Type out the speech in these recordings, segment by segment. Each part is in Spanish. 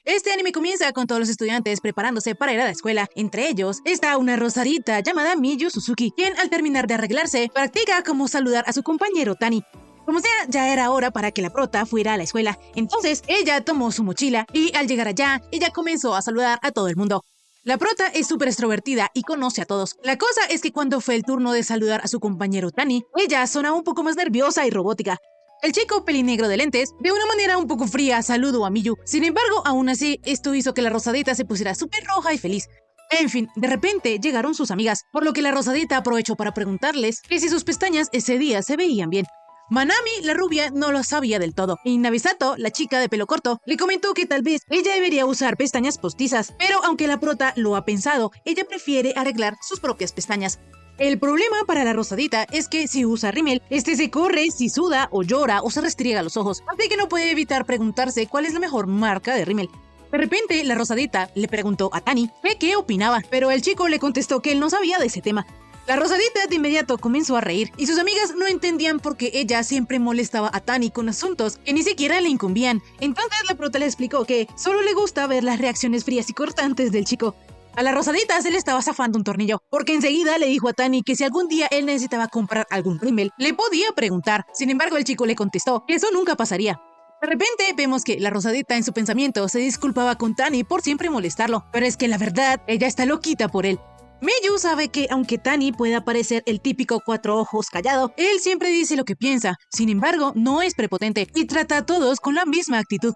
Este anime comienza con todos los estudiantes preparándose para ir a la escuela. Entre ellos está una rosadita llamada Miyu Suzuki, quien al terminar de arreglarse, practica cómo saludar a su compañero Tani. Como sea, ya era hora para que la prota fuera a la escuela. Entonces, ella tomó su mochila y al llegar allá, ella comenzó a saludar a todo el mundo. La prota es súper extrovertida y conoce a todos. La cosa es que cuando fue el turno de saludar a su compañero Tani, ella sonaba un poco más nerviosa y robótica. El chico pelinegro de lentes, de una manera un poco fría, saludó a Miyu. Sin embargo, aún así, esto hizo que la rosadita se pusiera súper roja y feliz. En fin, de repente llegaron sus amigas, por lo que la rosadita aprovechó para preguntarles que si sus pestañas ese día se veían bien. Manami, la rubia, no lo sabía del todo, y Nabisato, la chica de pelo corto, le comentó que tal vez ella debería usar pestañas postizas, pero aunque la prota lo ha pensado, ella prefiere arreglar sus propias pestañas. El problema para la rosadita es que si usa rímel, este se corre si suda o llora o se restriega los ojos, así que no puede evitar preguntarse cuál es la mejor marca de rímel. De repente, la rosadita le preguntó a Tani qué opinaba, pero el chico le contestó que él no sabía de ese tema. La rosadita de inmediato comenzó a reír y sus amigas no entendían por qué ella siempre molestaba a Tani con asuntos que ni siquiera le incumbían. Entonces la prota le explicó que solo le gusta ver las reacciones frías y cortantes del chico. A la rosadita se le estaba zafando un tornillo, porque enseguida le dijo a Tani que si algún día él necesitaba comprar algún rímel, le podía preguntar. Sin embargo, el chico le contestó que eso nunca pasaría. De repente vemos que la rosadita en su pensamiento se disculpaba con Tani por siempre molestarlo, pero es que la verdad, ella está loquita por él. Miyu sabe que aunque Tani pueda parecer el típico cuatro ojos callado, él siempre dice lo que piensa. Sin embargo, no es prepotente y trata a todos con la misma actitud.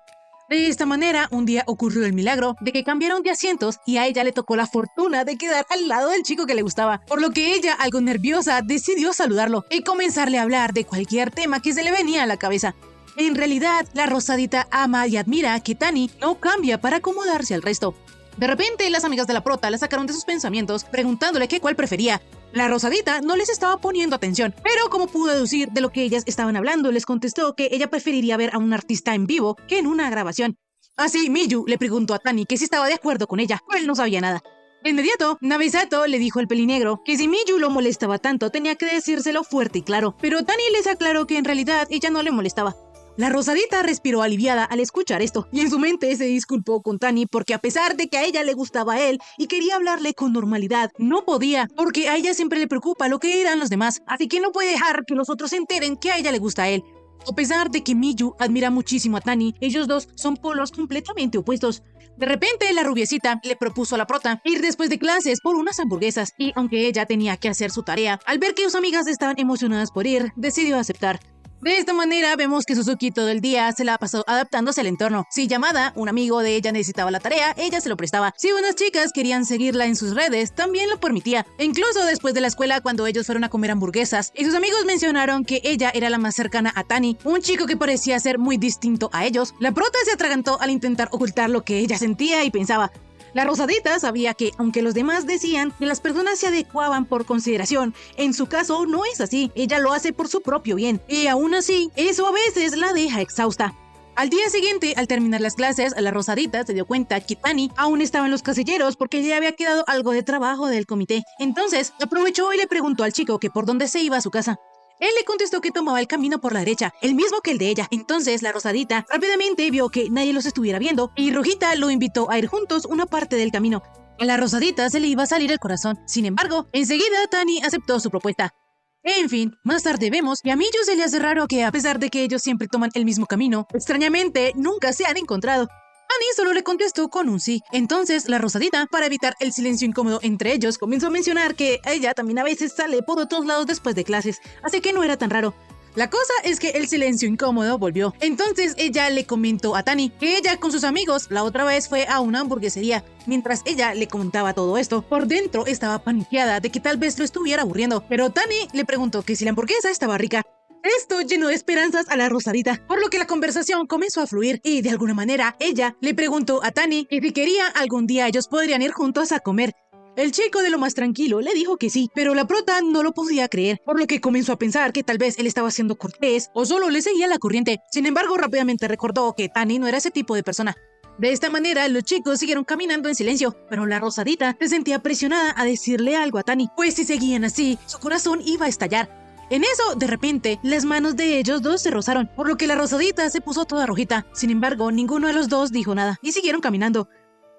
De esta manera, un día ocurrió el milagro de que cambiaron de asientos y a ella le tocó la fortuna de quedar al lado del chico que le gustaba, por lo que ella, algo nerviosa, decidió saludarlo y comenzarle a hablar de cualquier tema que se le venía a la cabeza. En realidad, la rosadita ama y admira que Tani no cambia para acomodarse al resto. De repente, las amigas de la prota la sacaron de sus pensamientos preguntándole qué cuál prefería. La rosadita no les estaba poniendo atención, pero como pudo deducir de lo que ellas estaban hablando, les contestó que ella preferiría ver a un artista en vivo que en una grabación. Así, Miyu le preguntó a Tani que si estaba de acuerdo con ella, él no sabía nada. De inmediato, Nabisato le dijo al pelinegro que si Miyu lo molestaba tanto tenía que decírselo fuerte y claro, pero Tani les aclaró que en realidad ella no le molestaba. La rosadita respiró aliviada al escuchar esto y en su mente se disculpó con Tani porque a pesar de que a ella le gustaba a él y quería hablarle con normalidad, no podía porque a ella siempre le preocupa lo que dirán los demás, así que no puede dejar que los otros se enteren que a ella le gusta a él. A pesar de que Miyu admira muchísimo a Tani, ellos dos son polos completamente opuestos. De repente, la rubiecita le propuso a la prota ir después de clases por unas hamburguesas y aunque ella tenía que hacer su tarea, al ver que sus amigas estaban emocionadas por ir, decidió aceptar. De esta manera vemos que Suzuki todo el día se la pasó adaptándose al entorno. Si Yamada, un amigo de ella, necesitaba la tarea, ella se lo prestaba. Si unas chicas querían seguirla en sus redes, también lo permitía. E incluso después de la escuela, cuando ellos fueron a comer hamburguesas, y sus amigos mencionaron que ella era la más cercana a Tani, un chico que parecía ser muy distinto a ellos, la prota se atragantó al intentar ocultar lo que ella sentía y pensaba. La rosadita sabía que, aunque los demás decían que las personas se adecuaban por consideración, en su caso no es así, ella lo hace por su propio bien, y aún así, eso a veces la deja exhausta. Al día siguiente, al terminar las clases, la rosadita se dio cuenta que Tani aún estaba en los casilleros porque ya había quedado algo de trabajo del comité. Entonces, aprovechó y le preguntó al chico que por dónde se iba a su casa. Él le contestó que tomaba el camino por la derecha, el mismo que el de ella. Entonces la rosadita rápidamente vio que nadie los estuviera viendo y Rojita lo invitó a ir juntos una parte del camino. A la rosadita se le iba a salir el corazón. Sin embargo, enseguida Tani aceptó su propuesta. En fin, más tarde vemos que a Miyu se le hace raro que a pesar de que ellos siempre toman el mismo camino, extrañamente nunca se han encontrado. Tani solo le contestó con un sí. Entonces, la rosadita, para evitar el silencio incómodo entre ellos, comenzó a mencionar que ella también a veces sale por otros lados después de clases, así que no era tan raro. La cosa es que el silencio incómodo volvió. Entonces ella le comentó a Tani que ella con sus amigos la otra vez fue a una hamburguesería. Mientras ella le contaba todo esto, por dentro estaba paniqueada de que tal vez lo estuviera aburriendo, pero Tani le preguntó que si la hamburguesa estaba rica. Esto llenó de esperanzas a la rosadita, por lo que la conversación comenzó a fluir y de alguna manera ella le preguntó a Tani que si quería algún día ellos podrían ir juntos a comer. El chico de lo más tranquilo le dijo que sí, pero la prota no lo podía creer, por lo que comenzó a pensar que tal vez él estaba siendo cortés o solo le seguía la corriente. Sin embargo, rápidamente recordó que Tani no era ese tipo de persona. De esta manera, los chicos siguieron caminando en silencio, pero la rosadita se sentía presionada a decirle algo a Tani, pues si seguían así, su corazón iba a estallar. En eso, de repente, las manos de ellos dos se rozaron, por lo que la rosadita se puso toda rojita. Sin embargo, ninguno de los dos dijo nada y siguieron caminando.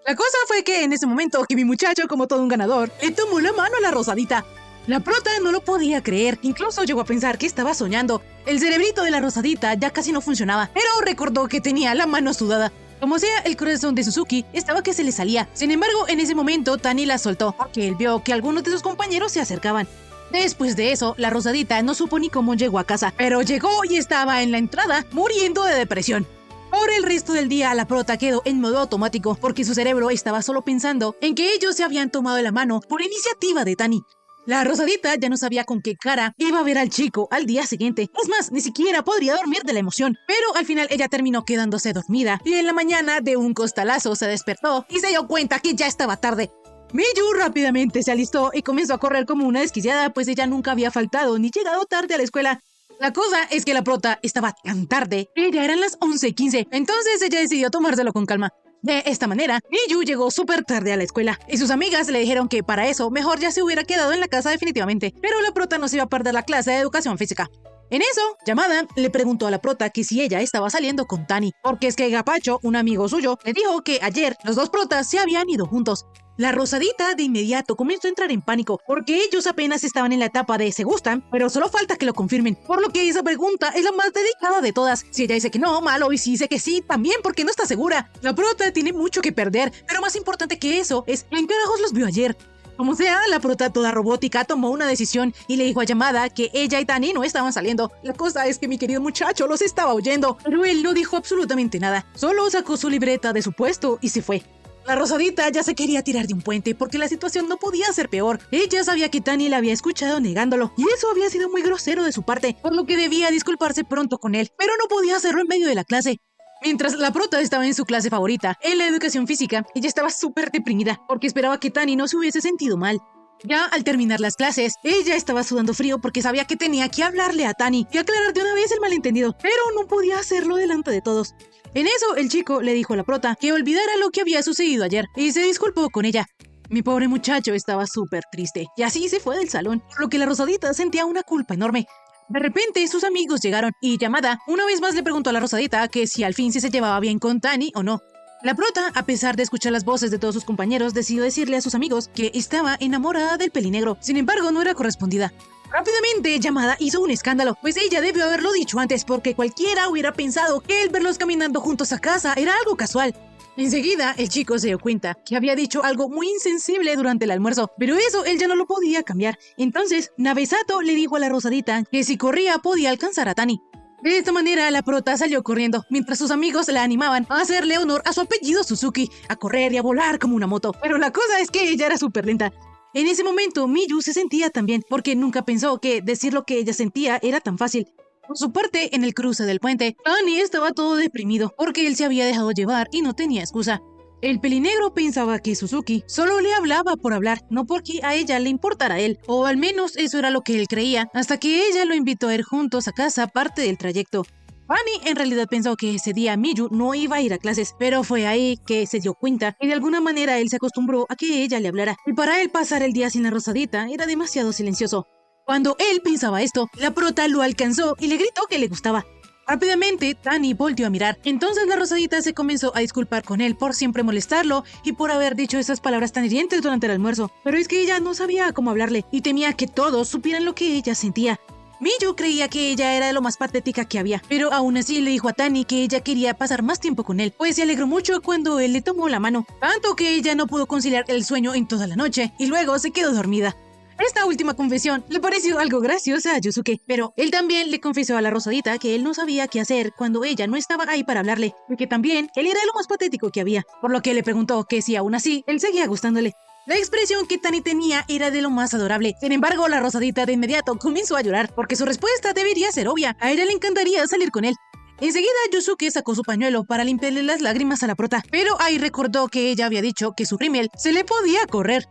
La cosa fue que en ese momento que mi muchacho, como todo un ganador, le tomó la mano a la rosadita. La prota no lo podía creer, incluso llegó a pensar que estaba soñando. El cerebrito de la rosadita ya casi no funcionaba, pero recordó que tenía la mano sudada. Como sea, el corazón de Suzuki estaba que se le salía. Sin embargo, en ese momento Tani la soltó, porque él vio que algunos de sus compañeros se acercaban. Después de eso, la rosadita no supo ni cómo llegó a casa, pero llegó y estaba en la entrada muriendo de depresión. Por el resto del día, la prota quedó en modo automático, porque su cerebro estaba solo pensando en que ellos se habían tomado la mano por iniciativa de Tani. La rosadita ya no sabía con qué cara iba a ver al chico al día siguiente. Es más, ni siquiera podría dormir de la emoción. Pero al final ella terminó quedándose dormida y en la mañana de un costalazo se despertó y se dio cuenta que ya estaba tarde. Miyu rápidamente se alistó y comenzó a correr como una desquiciada, pues ella nunca había faltado ni llegado tarde a la escuela. La cosa es que la prota estaba tan tarde que ya eran las 11:15, entonces ella decidió tomárselo con calma. De esta manera, Miyu llegó súper tarde a la escuela y sus amigas le dijeron que para eso mejor ya se hubiera quedado en la casa definitivamente, pero la prota no se iba a perder la clase de educación física. En eso, Yamada le preguntó a la prota que si ella estaba saliendo con Tani, porque es que Gapacho, un amigo suyo, le dijo que ayer los dos protas se habían ido juntos. La rosadita de inmediato comenzó a entrar en pánico, porque ellos apenas estaban en la etapa de se gustan, pero solo falta que lo confirmen, por lo que esa pregunta es la más delicada de todas. Si ella dice que no, malo, y si dice que sí, también porque no está segura. La prota tiene mucho que perder, pero más importante que eso es ¿en qué carajos los vio ayer? Como sea, la prota toda robótica tomó una decisión y le dijo a Yamada que ella y Tani no estaban saliendo. La cosa es que mi querido muchacho los estaba oyendo, pero él no dijo absolutamente nada. Solo sacó su libreta de su puesto y se fue. La rosadita ya se quería tirar de un puente porque la situación no podía ser peor. Ella sabía que Tani la había escuchado negándolo y eso había sido muy grosero de su parte, por lo que debía disculparse pronto con él, pero no podía hacerlo en medio de la clase. Mientras la prota estaba en su clase favorita, en la educación física, ella estaba súper deprimida porque esperaba que Tani no se hubiese sentido mal. Ya al terminar las clases, ella estaba sudando frío porque sabía que tenía que hablarle a Tani y aclarar de una vez el malentendido, pero no podía hacerlo delante de todos. En eso, el chico le dijo a la prota que olvidara lo que había sucedido ayer y se disculpó con ella. Mi pobre muchacho estaba súper triste y así se fue del salón, por lo que la rosadita sentía una culpa enorme. De repente, sus amigos llegaron y Yamada una vez más le preguntó a la rosadita que si al fin sí se llevaba bien con Tani o no. La prota, a pesar de escuchar las voces de todos sus compañeros, decidió decirle a sus amigos que estaba enamorada del pelinegro. Sin embargo, no era correspondida. Rápidamente, Yamada hizo un escándalo, pues ella debió haberlo dicho antes porque cualquiera hubiera pensado que el verlos caminando juntos a casa era algo casual. Enseguida, el chico se dio cuenta que había dicho algo muy insensible durante el almuerzo, pero eso él ya no lo podía cambiar. Entonces, Nabesato le dijo a la rosadita que si corría podía alcanzar a Tani. De esta manera, la prota salió corriendo, mientras sus amigos la animaban a hacerle honor a su apellido Suzuki, a correr y a volar como una moto. Pero la cosa es que ella era súper lenta. En ese momento, Miyu se sentía tan bien, porque nunca pensó que decir lo que ella sentía era tan fácil. Por su parte, en el cruce del puente, Tani estaba todo deprimido, porque él se había dejado llevar y no tenía excusa. El pelinegro pensaba que Suzuki solo le hablaba por hablar, no porque a ella le importara a él, o al menos eso era lo que él creía, hasta que ella lo invitó a ir juntos a casa parte del trayecto. Fanny en realidad pensó que ese día Miyu no iba a ir a clases, pero fue ahí que se dio cuenta y de alguna manera él se acostumbró a que ella le hablara, y para él pasar el día sin la rosadita era demasiado silencioso. Cuando él pensaba esto, la prota lo alcanzó y le gritó que le gustaba. Rápidamente, Tani volvió a mirar. Entonces la rosadita se comenzó a disculpar con él por siempre molestarlo y por haber dicho esas palabras tan hirientes durante el almuerzo. Pero es que ella no sabía cómo hablarle y temía que todos supieran lo que ella sentía. Miyu creía que ella era de lo más patética que había, pero aún así le dijo a Tani que ella quería pasar más tiempo con él, pues se alegró mucho cuando él le tomó la mano, tanto que ella no pudo conciliar el sueño en toda la noche y luego se quedó dormida. Esta última confesión le pareció algo graciosa a Yusuke, pero él también le confesó a la rosadita que él no sabía qué hacer cuando ella no estaba ahí para hablarle, y que también él era lo más patético que había, por lo que le preguntó que si aún así él seguía gustándole. La expresión que Tani tenía era de lo más adorable. Sin embargo, la rosadita de inmediato comenzó a llorar, porque su respuesta debería ser obvia. A ella le encantaría salir con él. Enseguida, Yusuke sacó su pañuelo para limpiarle las lágrimas a la prota, pero ahí recordó que ella había dicho que su rímel se le podía correr.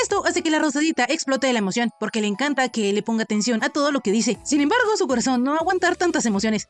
Esto hace que la rosadita explote de la emoción, porque le encanta que le ponga atención a todo lo que dice. Sin embargo, su corazón no va a aguantar tantas emociones.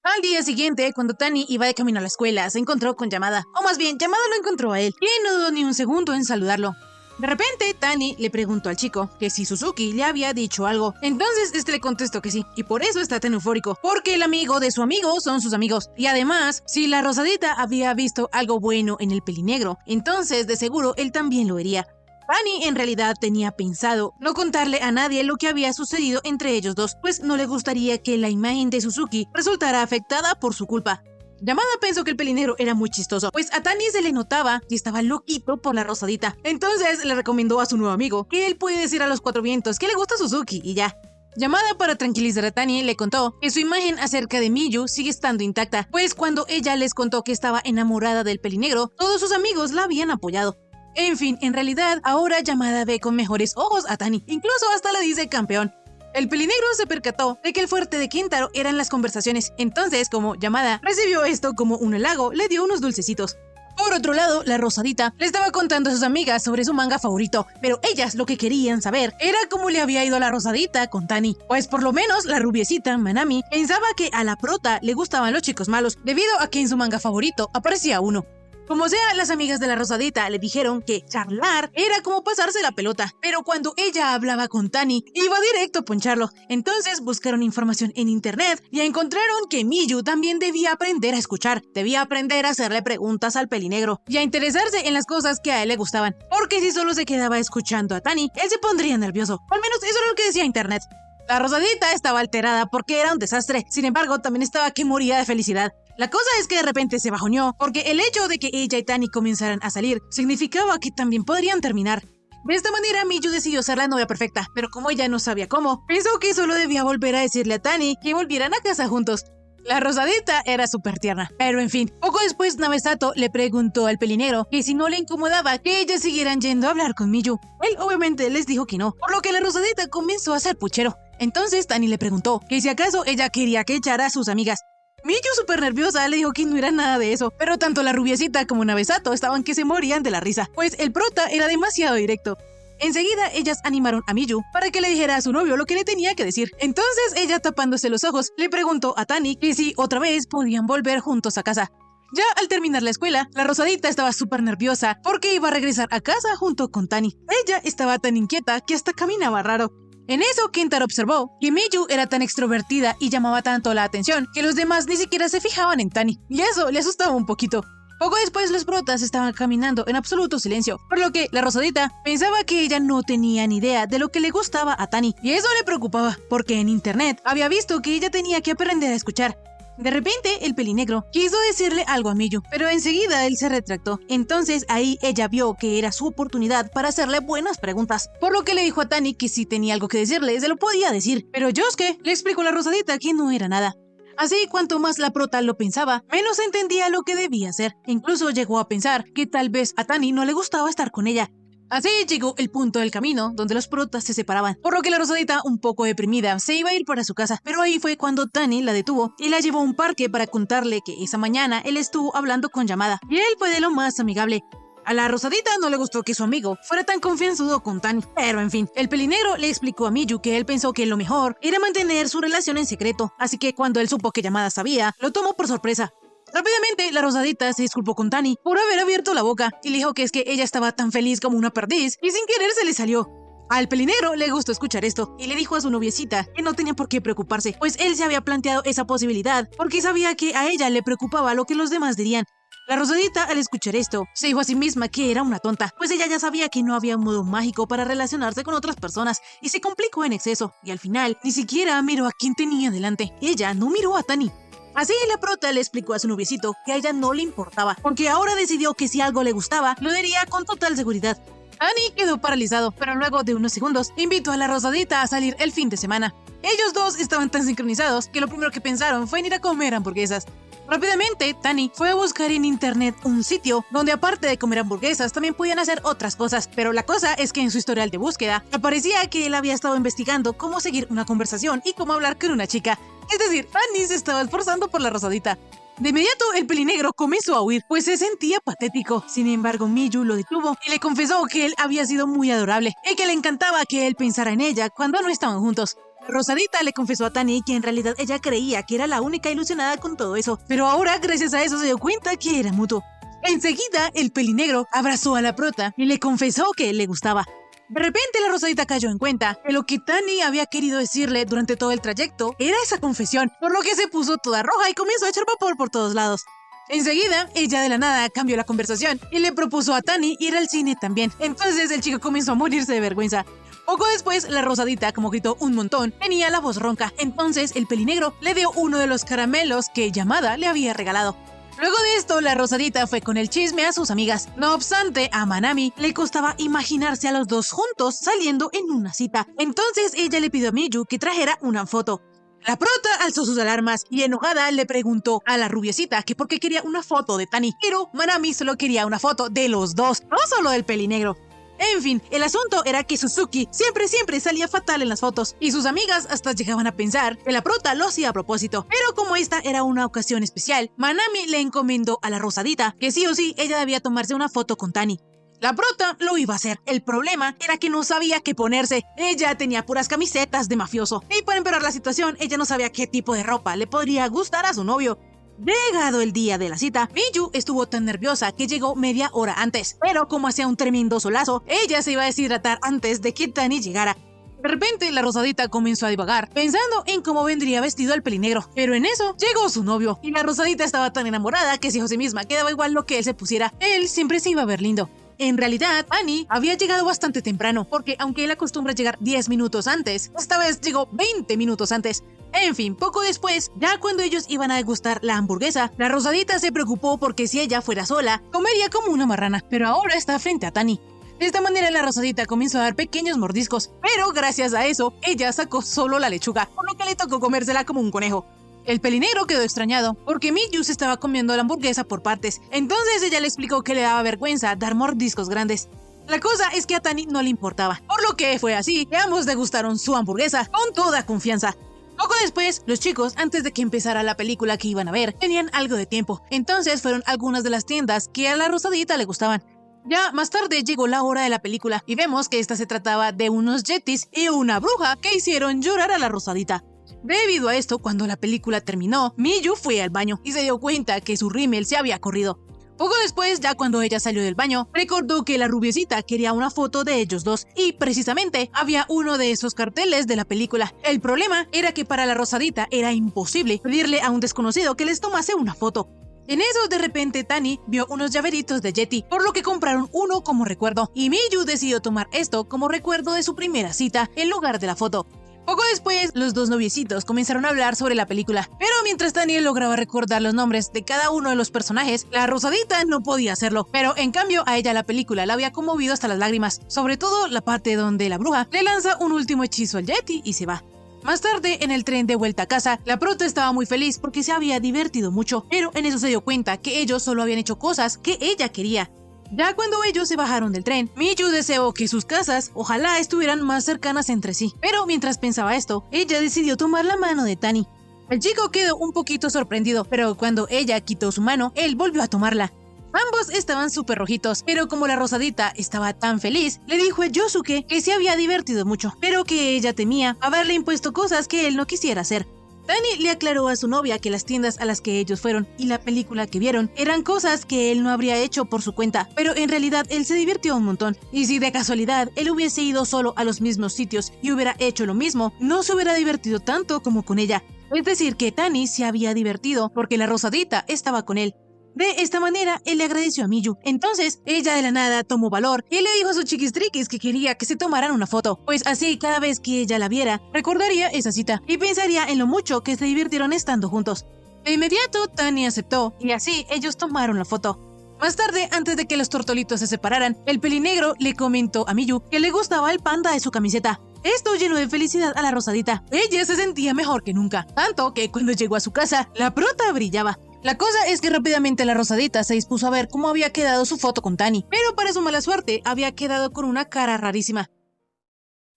Al día siguiente, cuando Tani iba de camino a la escuela, se encontró con Yamada. O más bien, Yamada lo encontró a él, y no dudó ni un segundo en saludarlo. De repente, Tani le preguntó al chico que si Suzuki le había dicho algo. Entonces, este le contestó que sí, y por eso está tan eufórico, porque el amigo de su amigo son sus amigos. Y además, si la Rosadita había visto algo bueno en el pelinegro, entonces de seguro él también lo vería. Tani en realidad tenía pensado no contarle a nadie lo que había sucedido entre ellos dos, pues no le gustaría que la imagen de Suzuki resultara afectada por su culpa. Yamada pensó que el pelinegro era muy chistoso, pues a Tani se le notaba que estaba loquito por la Rosadita. Entonces le recomendó a su nuevo amigo que él puede decir a los cuatro vientos que le gusta Suzuki y ya. Yamada, para tranquilizar a Tani, le contó que su imagen acerca de Miyu sigue estando intacta, pues cuando ella les contó que estaba enamorada del pelinegro, todos sus amigos la habían apoyado. En fin, en realidad, ahora Yamada ve con mejores ojos a Tani, incluso hasta le dice campeón. El pelinegro se percató de que el fuerte de Kintaro eran las conversaciones, entonces como Yamada recibió esto como un halago, le dio unos dulcecitos. Por otro lado, la Rosadita le estaba contando a sus amigas sobre su manga favorito, pero ellas lo que querían saber era cómo le había ido a la Rosadita con Tani. Pues por lo menos la rubiecita, Manami, pensaba que a la prota le gustaban los chicos malos, debido a que en su manga favorito aparecía uno. Como sea, las amigas de la Rosadita le dijeron que charlar era como pasarse la pelota, pero cuando ella hablaba con Tani, iba directo a poncharlo. Entonces buscaron información en internet y encontraron que Miyu también debía aprender a escuchar, debía aprender a hacerle preguntas al pelinegro y a interesarse en las cosas que a él le gustaban, porque si solo se quedaba escuchando a Tani, él se pondría nervioso. O al menos eso era lo que decía internet. La Rosadita estaba alterada porque era un desastre, sin embargo también estaba que moría de felicidad. La cosa es que de repente se bajoneó, porque el hecho de que ella y Tani comenzaran a salir significaba que también podrían terminar. De esta manera Miyu decidió ser la novia perfecta, pero como ella no sabía cómo, pensó que solo debía volver a decirle a Tani que volvieran a casa juntos. La Rosadita era súper tierna, pero en fin, poco después Nabesato le preguntó al pelinegro que si no le incomodaba que ellas siguieran yendo a hablar con Miyu. Él obviamente les dijo que no, por lo que la Rosadita comenzó a ser puchero. Entonces Tani le preguntó que si acaso ella quería que echara a sus amigas. Miyu, súper nerviosa, le dijo que no era nada de eso, pero tanto la rubiecita como Nabesato estaban que se morían de la risa, pues el prota era demasiado directo. Enseguida ellas animaron a Miyu para que le dijera a su novio lo que le tenía que decir. Entonces ella, tapándose los ojos, le preguntó a Tani que si otra vez podían volver juntos a casa. Ya al terminar la escuela, la Rosadita estaba súper nerviosa porque iba a regresar a casa junto con Tani. Ella estaba tan inquieta que hasta caminaba raro. En eso, Kintaro observó que Miyu era tan extrovertida y llamaba tanto la atención que los demás ni siquiera se fijaban en Tani, y eso le asustaba un poquito. Poco después los protas estaban caminando en absoluto silencio, por lo que la Rosadita pensaba que ella no tenía ni idea de lo que le gustaba a Tani, y eso le preocupaba, porque en internet había visto que ella tenía que aprender a escuchar. De repente, el pelinegro quiso decirle algo a Miyu, pero enseguida él se retractó. Entonces ahí ella vio que era su oportunidad para hacerle buenas preguntas, por lo que le dijo a Tani que si tenía algo que decirle, se lo podía decir. Pero Yosuke le explicó a la Rosadita que no era nada. Así, cuanto más la prota lo pensaba, menos entendía lo que debía hacer. Incluso llegó a pensar que tal vez a Tani no le gustaba estar con ella. Así llegó el punto del camino donde los protas se separaban, por lo que la Rosadita, un poco deprimida, se iba a ir para su casa, pero ahí fue cuando Tani la detuvo y la llevó a un parque para contarle que esa mañana él estuvo hablando con Yamada, y él fue de lo más amigable. A la Rosadita no le gustó que su amigo fuera tan confianzudo con Tani, pero en fin, el pelinegro le explicó a Miyu que él pensó que lo mejor era mantener su relación en secreto, así que cuando él supo que Yamada sabía, lo tomó por sorpresa. Rápidamente, la Rosadita se disculpó con Tani por haber abierto la boca y le dijo que es que ella estaba tan feliz como una perdiz y sin querer se le salió. Al pelinegro le gustó escuchar esto y le dijo a su noviecita que no tenía por qué preocuparse, pues él se había planteado esa posibilidad porque sabía que a ella le preocupaba lo que los demás dirían. La Rosadita, al escuchar esto, se dijo a sí misma que era una tonta, pues ella ya sabía que no había un modo mágico para relacionarse con otras personas y se complicó en exceso, y al final ni siquiera miró a quien tenía delante. Ella no miró a Tani. Así la prota le explicó a su noviecito que a ella no le importaba, porque ahora decidió que si algo le gustaba, lo diría con total seguridad. Annie quedó paralizado, pero luego de unos segundos invitó a la Rosadita a salir el fin de semana. Ellos dos estaban tan sincronizados que lo primero que pensaron fue en ir a comer hamburguesas. Rápidamente, Tani fue a buscar en internet un sitio donde aparte de comer hamburguesas también podían hacer otras cosas, pero la cosa es que en su historial de búsqueda aparecía que él había estado investigando cómo seguir una conversación y cómo hablar con una chica. Es decir, Tani se estaba esforzando por la Rosadita. De inmediato, el pelinegro comenzó a huir, pues se sentía patético. Sin embargo, Miyu lo detuvo y le confesó que él había sido muy adorable y que le encantaba que él pensara en ella cuando no estaban juntos. Rosadita le confesó a Tani que en realidad ella creía que era la única ilusionada con todo eso, pero ahora gracias a eso se dio cuenta que era mutuo. Enseguida, el pelinegro abrazó a la prota y le confesó que le gustaba. De repente, la rosadita cayó en cuenta que lo que Tani había querido decirle durante todo el trayecto era esa confesión, por lo que se puso toda roja y comenzó a echar vapor por todos lados. Enseguida, ella de la nada cambió la conversación y le propuso a Tani ir al cine también. Entonces el chico comenzó a morirse de vergüenza. Poco después, la rosadita, como gritó un montón, tenía la voz ronca. Entonces el pelinegro le dio uno de los caramelos que Yamada le había regalado. Luego de esto, la rosadita fue con el chisme a sus amigas. No obstante, a Manami le costaba imaginarse a los dos juntos saliendo en una cita. Entonces ella le pidió a Miyu que trajera una foto. La prota alzó sus alarmas y enojada le preguntó a la rubiecita que por qué quería una foto de Tani. Pero Manami solo quería una foto de los dos, no solo del pelinegro. En fin, el asunto era que Suzuki siempre salía fatal en las fotos y sus amigas hasta llegaban a pensar que la prota lo hacía a propósito. Pero como esta era una ocasión especial, Manami le encomendó a la rosadita que sí o sí ella debía tomarse una foto con Tani. La prota lo iba a hacer. El problema era que no sabía qué ponerse. Ella tenía puras camisetas de mafioso. Y para empeorar la situación, ella no sabía qué tipo de ropa le podría gustar a su novio. Llegado el día de la cita, Miyu estuvo tan nerviosa que llegó media hora antes. Pero como hacía un tremendo solazo, ella se iba a deshidratar antes de que Tani llegara. De repente, la rosadita comenzó a divagar, pensando en cómo vendría vestido el pelinegro. Pero en eso, llegó su novio. Y la rosadita estaba tan enamorada que si José misma quedaba igual lo que él se pusiera, él siempre se iba a ver lindo. En realidad, Annie había llegado bastante temprano, porque aunque él acostumbra llegar 10 minutos antes, esta vez llegó 20 minutos antes. En fin, poco después, ya cuando ellos iban a degustar la hamburguesa, la rosadita se preocupó porque si ella fuera sola, comería como una marrana, pero ahora está frente a Tani. De esta manera la rosadita comenzó a dar pequeños mordiscos, pero gracias a eso, ella sacó solo la lechuga, por lo que le tocó comérsela como un conejo. El pelinegro quedó extrañado, porque Miyu se estaba comiendo la hamburguesa por partes. Entonces ella le explicó que le daba vergüenza dar mordiscos grandes. La cosa es que a Tani no le importaba, por lo que fue así que ambos degustaron su hamburguesa con toda confianza. Poco después, los chicos, antes de que empezara la película que iban a ver, tenían algo de tiempo. Entonces fueron a algunas de las tiendas que a la rosadita le gustaban. Ya más tarde llegó la hora de la película y vemos que esta se trataba de unos yetis y una bruja que hicieron llorar a la rosadita. Debido a esto, cuando la película terminó, Miyu fue al baño y se dio cuenta que su rímel se había corrido. Poco después, ya cuando ella salió del baño, recordó que la rubiecita quería una foto de ellos dos y precisamente había uno de esos carteles de la película. El problema era que para la rosadita era imposible pedirle a un desconocido que les tomase una foto. En eso, de repente, Tani vio unos llaveritos de Yeti, por lo que compraron uno como recuerdo, y Miyu decidió tomar esto como recuerdo de su primera cita en lugar de la foto. Poco después, los dos noviecitos comenzaron a hablar sobre la película, pero mientras Tani lograba recordar los nombres de cada uno de los personajes, la rosadita no podía hacerlo, pero en cambio a ella la película la había conmovido hasta las lágrimas, sobre todo la parte donde la bruja le lanza un último hechizo al Yeti y se va. Más tarde, en el tren de vuelta a casa, la prota estaba muy feliz porque se había divertido mucho, pero en eso se dio cuenta que ellos solo habían hecho cosas que ella quería. Ya cuando ellos se bajaron del tren, Miyu deseó que sus casas ojalá estuvieran más cercanas entre sí. Pero mientras pensaba esto, ella decidió tomar la mano de Tani. El chico quedó un poquito sorprendido, pero cuando ella quitó su mano, él volvió a tomarla. Ambos estaban súper rojitos, pero como la rosadita estaba tan feliz, le dijo a Yosuke que se había divertido mucho, pero que ella temía haberle impuesto cosas que él no quisiera hacer. Tani le aclaró a su novia que las tiendas a las que ellos fueron y la película que vieron eran cosas que él no habría hecho por su cuenta, pero en realidad él se divirtió un montón. Y si de casualidad él hubiese ido solo a los mismos sitios y hubiera hecho lo mismo, no se hubiera divertido tanto como con ella. Es decir, que Tani se había divertido porque la rosadita estaba con él. De esta manera, él le agradeció a Miyu. Entonces, ella de la nada tomó valor y le dijo a sus chiquistriquis que quería que se tomaran una foto, pues así cada vez que ella la viera, recordaría esa cita y pensaría en lo mucho que se divirtieron estando juntos. De inmediato, Tani aceptó y así ellos tomaron la foto. Más tarde, antes de que los tortolitos se separaran, el pelinegro le comentó a Miyu que le gustaba el panda de su camiseta. Esto llenó de felicidad a la rosadita. Ella se sentía mejor que nunca, tanto que cuando llegó a su casa, la prota brillaba. La cosa es que rápidamente la rosadita se dispuso a ver cómo había quedado su foto con Tani, pero para su mala suerte había quedado con una cara rarísima.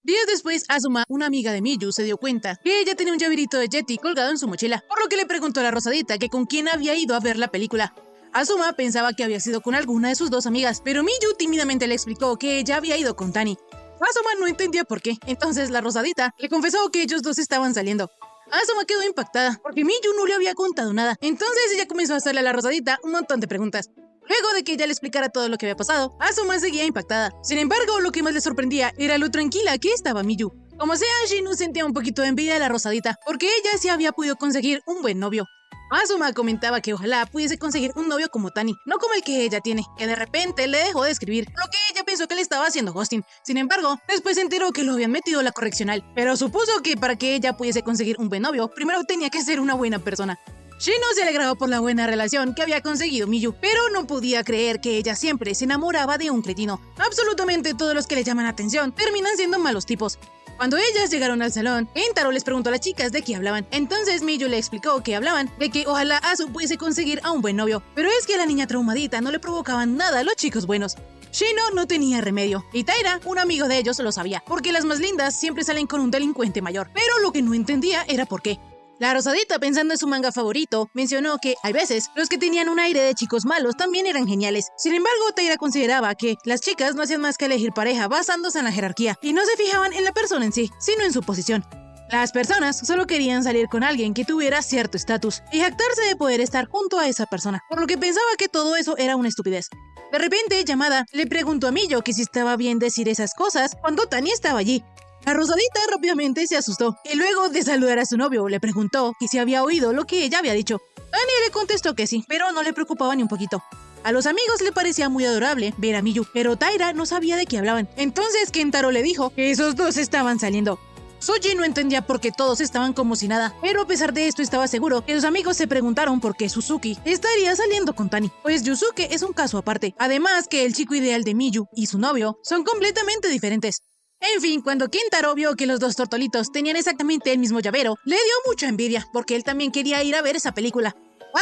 Días después, Azuma, una amiga de Miyu, se dio cuenta que ella tenía un llaverito de Yeti colgado en su mochila, por lo que le preguntó a la rosadita que con quién había ido a ver la película. Azuma pensaba que había sido con alguna de sus dos amigas, pero Miyu tímidamente le explicó que ella había ido con Tani. Azuma no entendía por qué, entonces la rosadita le confesó que ellos dos estaban saliendo. Azuma quedó impactada porque Miyu no le había contado nada, entonces ella comenzó a hacerle a la rosadita un montón de preguntas. Luego de que ella le explicara todo lo que había pasado, Asuma seguía impactada. Sin embargo, lo que más le sorprendía era lo tranquila que estaba Miyu. Como sea, Shino sentía un poquito de envidia de la rosadita, porque ella sí había podido conseguir un buen novio. Asuma comentaba que ojalá pudiese conseguir un novio como Tani, no como el que ella tiene, que de repente le dejó de escribir, lo que ella pensó que le estaba haciendo ghosting. Sin embargo, después se enteró que lo habían metido a la correccional, pero supuso que para que ella pudiese conseguir un buen novio, primero tenía que ser una buena persona. Shino se alegraba por la buena relación que había conseguido Miyu, pero no podía creer que ella siempre se enamoraba de un cretino. Absolutamente todos los que le llaman atención terminan siendo malos tipos. Cuando ellas llegaron al salón, Kentaro les preguntó a las chicas de qué hablaban. Entonces Miyu le explicó que hablaban de que ojalá Asu pudiese conseguir a un buen novio, pero es que a la niña traumadita no le provocaban nada a los chicos buenos. Shino no tenía remedio, y Taira, un amigo de ellos, lo sabía, porque las más lindas siempre salen con un delincuente mayor, pero lo que no entendía era por qué. La rosadita, pensando en su manga favorito, mencionó que, hay veces, los que tenían un aire de chicos malos también eran geniales. Sin embargo, Taira consideraba que las chicas no hacían más que elegir pareja basándose en la jerarquía, y no se fijaban en la persona en sí, sino en su posición. Las personas solo querían salir con alguien que tuviera cierto estatus, y jactarse de poder estar junto a esa persona, por lo que pensaba que todo eso era una estupidez. De repente, Yamada le preguntó a Miyu que si estaba bien decir esas cosas cuando Tani estaba allí. La rosadita rápidamente se asustó, y luego de saludar a su novio, le preguntó que si había oído lo que ella había dicho. Tani le contestó que sí, pero no le preocupaba ni un poquito. A los amigos le parecía muy adorable ver a Miyu, pero Taira no sabía de qué hablaban. Entonces Kentaro le dijo que esos dos estaban saliendo. Suji no entendía por qué todos estaban como si nada, pero a pesar de esto estaba seguro que sus amigos se preguntaron por qué Suzuki estaría saliendo con Tani, pues Yusuke es un caso aparte. Además que el chico ideal de Miyu y su novio son completamente diferentes. En fin, cuando Kentaro vio que los dos tortolitos tenían exactamente el mismo llavero, le dio mucha envidia, porque él también quería ir a ver esa película.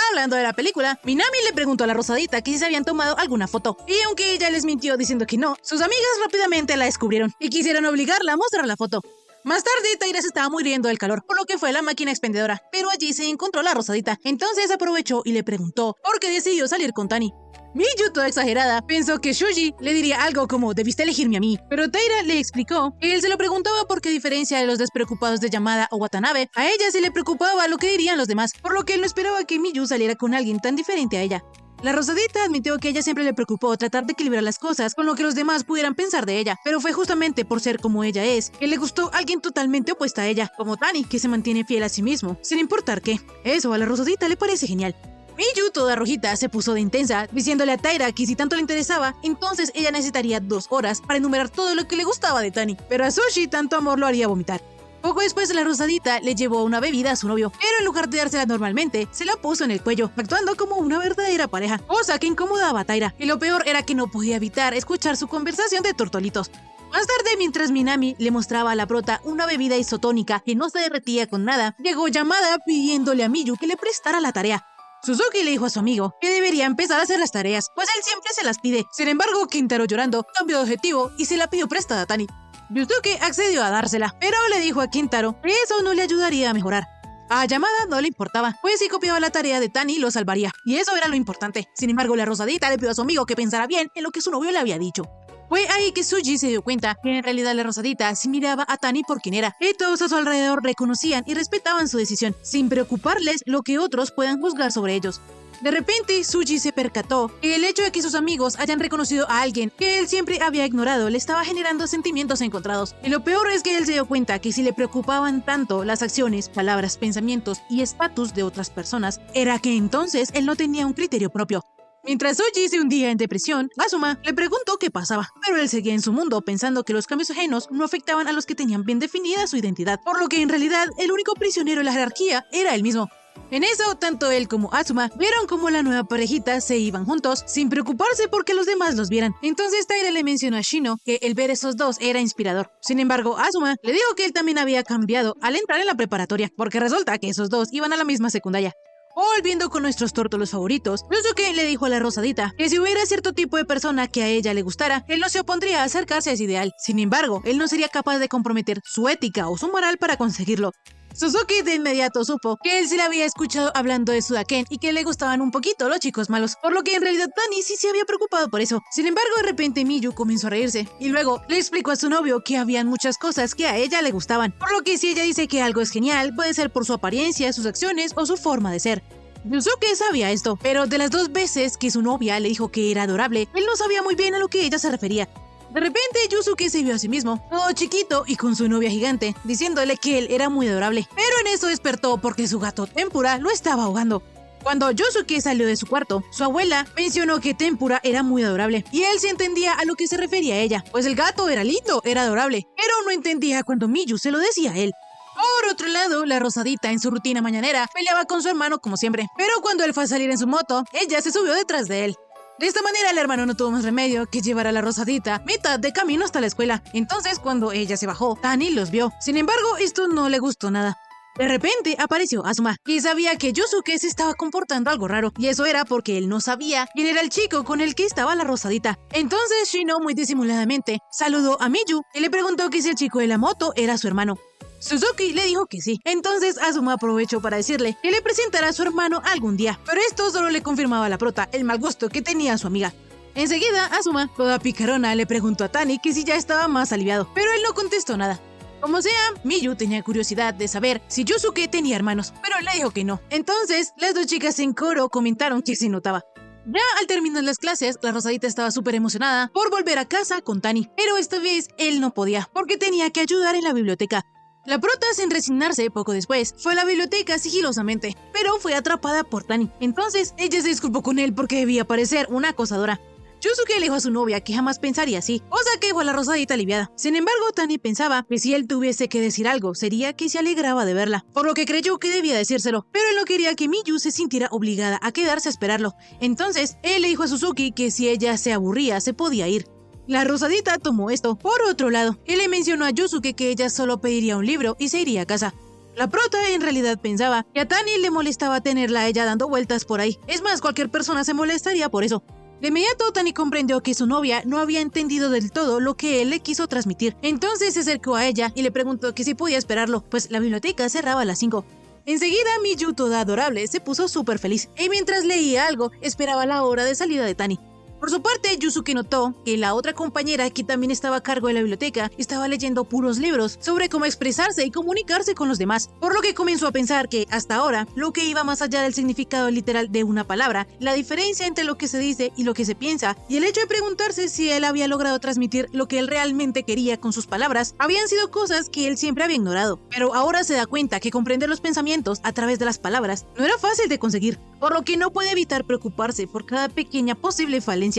Hablando de la película, Minami le preguntó a la rosadita que si se habían tomado alguna foto, y aunque ella les mintió diciendo que no, sus amigas rápidamente la descubrieron y quisieron obligarla a mostrar la foto. Más tarde, Taira se estaba muriendo del calor, por lo que fue a la máquina expendedora, pero allí se encontró la rosadita, entonces aprovechó y le preguntó por qué decidió salir con Tani. Miyu, toda exagerada, pensó que Shuji le diría algo como debiste elegirme a mí, pero Taira le explicó que él se lo preguntaba porque a diferencia de los despreocupados de Yamada o Watanabe, a ella sí le preocupaba lo que dirían los demás, por lo que él no esperaba que Miyu saliera con alguien tan diferente a ella. La rosadita admitió que a ella siempre le preocupó tratar de equilibrar las cosas con lo que los demás pudieran pensar de ella, pero fue justamente por ser como ella es que le gustó alguien totalmente opuesta a ella, como Tani, que se mantiene fiel a sí mismo, sin importar qué. Eso a la rosadita le parece genial. Miyu, toda rojita, se puso de intensa, diciéndole a Taira que si tanto le interesaba, entonces ella necesitaría 2 horas para enumerar todo lo que le gustaba de Tani, pero a Sushi tanto amor lo haría vomitar. Poco después, la rosadita le llevó una bebida a su novio, pero en lugar de dársela normalmente, se la puso en el cuello, actuando como una verdadera pareja, cosa que incomodaba a Taira, y lo peor era que no podía evitar escuchar su conversación de tortolitos. Más tarde, mientras Minami le mostraba a la prota una bebida isotónica que no se derretía con nada, llegó Yamada pidiéndole a Miyu que le prestara la tarea. Suzuki le dijo a su amigo que debería empezar a hacer las tareas, pues él siempre se las pide. Sin embargo, Kentaro llorando cambió de objetivo y se la pidió prestada a Tani. Yusuke accedió a dársela, pero le dijo a Kentaro que eso no le ayudaría a mejorar. A Yamada no le importaba, pues si copiaba la tarea de Tani lo salvaría, y eso era lo importante. Sin embargo, la rosadita le pidió a su amigo que pensara bien en lo que su novio le había dicho. Fue ahí que Suji se dio cuenta que en realidad la rosadita sí miraba a Tani por quien era, y todos a su alrededor reconocían y respetaban su decisión, sin preocuparles lo que otros puedan juzgar sobre ellos. De repente, Suji se percató que el hecho de que sus amigos hayan reconocido a alguien que él siempre había ignorado le estaba generando sentimientos encontrados. Y lo peor es que él se dio cuenta que si le preocupaban tanto las acciones, palabras, pensamientos y estatus de otras personas, era que entonces él no tenía un criterio propio. Mientras Suji se hundía en depresión, Asuma le preguntó qué pasaba, pero él seguía en su mundo pensando que los cambios ajenos no afectaban a los que tenían bien definida su identidad, por lo que en realidad el único prisionero en la jerarquía era él mismo. En eso, tanto él como Asuma vieron como la nueva parejita se iban juntos, sin preocuparse porque los demás los vieran. Entonces Taira le mencionó a Shino que el ver esos dos era inspirador. Sin embargo, Asuma le dijo que él también había cambiado al entrar en la preparatoria, porque resulta que esos dos iban a la misma secundaria. Volviendo con nuestros tórtolos favoritos, Yusuke le dijo a la rosadita que si hubiera cierto tipo de persona que a ella le gustara, él no se opondría a acercarse a ese ideal. Sin embargo, él no sería capaz de comprometer su ética o su moral para conseguirlo. Suzuki de inmediato supo que él sí la había escuchado hablando de Sudaken y que le gustaban un poquito los chicos malos, por lo que en realidad Tani sí se había preocupado por eso. Sin embargo, de repente Miyu comenzó a reírse y luego le explicó a su novio que habían muchas cosas que a ella le gustaban, por lo que si ella dice que algo es genial, puede ser por su apariencia, sus acciones o su forma de ser. Yusuke sabía esto, pero de las 2 veces que su novia le dijo que era adorable, él no sabía muy bien a lo que ella se refería. De repente, Yusuke se vio a sí mismo, todo chiquito y con su novia gigante, diciéndole que él era muy adorable. Pero en eso despertó porque su gato Tempura lo estaba ahogando. Cuando Yusuke salió de su cuarto, su abuela mencionó que Tempura era muy adorable, y él se entendía a lo que se refería a ella, pues el gato era lindo, era adorable, pero no entendía cuando Miyu se lo decía a él. Por otro lado, la Rosadita en su rutina mañanera peleaba con su hermano como siempre, pero cuando él fue a salir en su moto, ella se subió detrás de él. De esta manera el hermano no tuvo más remedio que llevar a la Rosadita mitad de camino hasta la escuela. Entonces cuando ella se bajó, Tani los vio. Sin embargo, esto no le gustó nada. De repente apareció Asuma, y sabía que Yusuke se estaba comportando algo raro, y eso era porque él no sabía quién era el chico con el que estaba la Rosadita. Entonces Shino muy disimuladamente saludó a Miyu y le preguntó que si el chico de la moto era su hermano. Suzuki le dijo que sí. Entonces Asuma aprovechó para decirle que le presentara a su hermano algún día, pero esto solo le confirmaba a la prota el mal gusto que tenía su amiga. Enseguida, Asuma, toda picarona, le preguntó a Tani que si ya estaba más aliviado, pero él no contestó nada. Como sea, Miyu tenía curiosidad de saber si Yusuke tenía hermanos, pero le dijo que no. Entonces, las 2 chicas en coro comentaron que se notaba. Ya al terminar las clases, la Rosadita estaba súper emocionada por volver a casa con Tani, pero esta vez él no podía, porque tenía que ayudar en la biblioteca. La prota, sin resignarse, poco después, fue a la biblioteca sigilosamente, pero fue atrapada por Tani. Entonces, ella se disculpó con él porque debía parecer una acosadora. Yusuke le dijo a su novia que jamás pensaría así, cosa que dejó a la Rosadita aliviada. Sin embargo, Tani pensaba que si él tuviese que decir algo, sería que se alegraba de verla, por lo que creyó que debía decírselo, pero él no quería que Miyu se sintiera obligada a quedarse a esperarlo. Entonces, él le dijo a Suzuki que si ella se aburría, se podía ir. La Rosadita tomó esto. Por otro lado, él le mencionó a Yusuke que ella solo pediría un libro y se iría a casa. La prota en realidad pensaba que a Tani le molestaba tenerla a ella dando vueltas por ahí. Es más, cualquier persona se molestaría por eso. De inmediato, Tani comprendió que su novia no había entendido del todo lo que él le quiso transmitir. Entonces se acercó a ella y le preguntó que si podía esperarlo, pues la biblioteca cerraba a las 5. Enseguida, Miyu, toda adorable, se puso súper feliz, y mientras leía algo, esperaba la hora de salida de Tani. Por su parte, Yusuke notó que la otra compañera, que también estaba a cargo de la biblioteca, estaba leyendo puros libros sobre cómo expresarse y comunicarse con los demás, por lo que comenzó a pensar que, hasta ahora, lo que iba más allá del significado literal de una palabra, la diferencia entre lo que se dice y lo que se piensa, y el hecho de preguntarse si él había logrado transmitir lo que él realmente quería con sus palabras, habían sido cosas que él siempre había ignorado. Pero ahora se da cuenta que comprender los pensamientos a través de las palabras no era fácil de conseguir, por lo que no puede evitar preocuparse por cada pequeña posible falencia.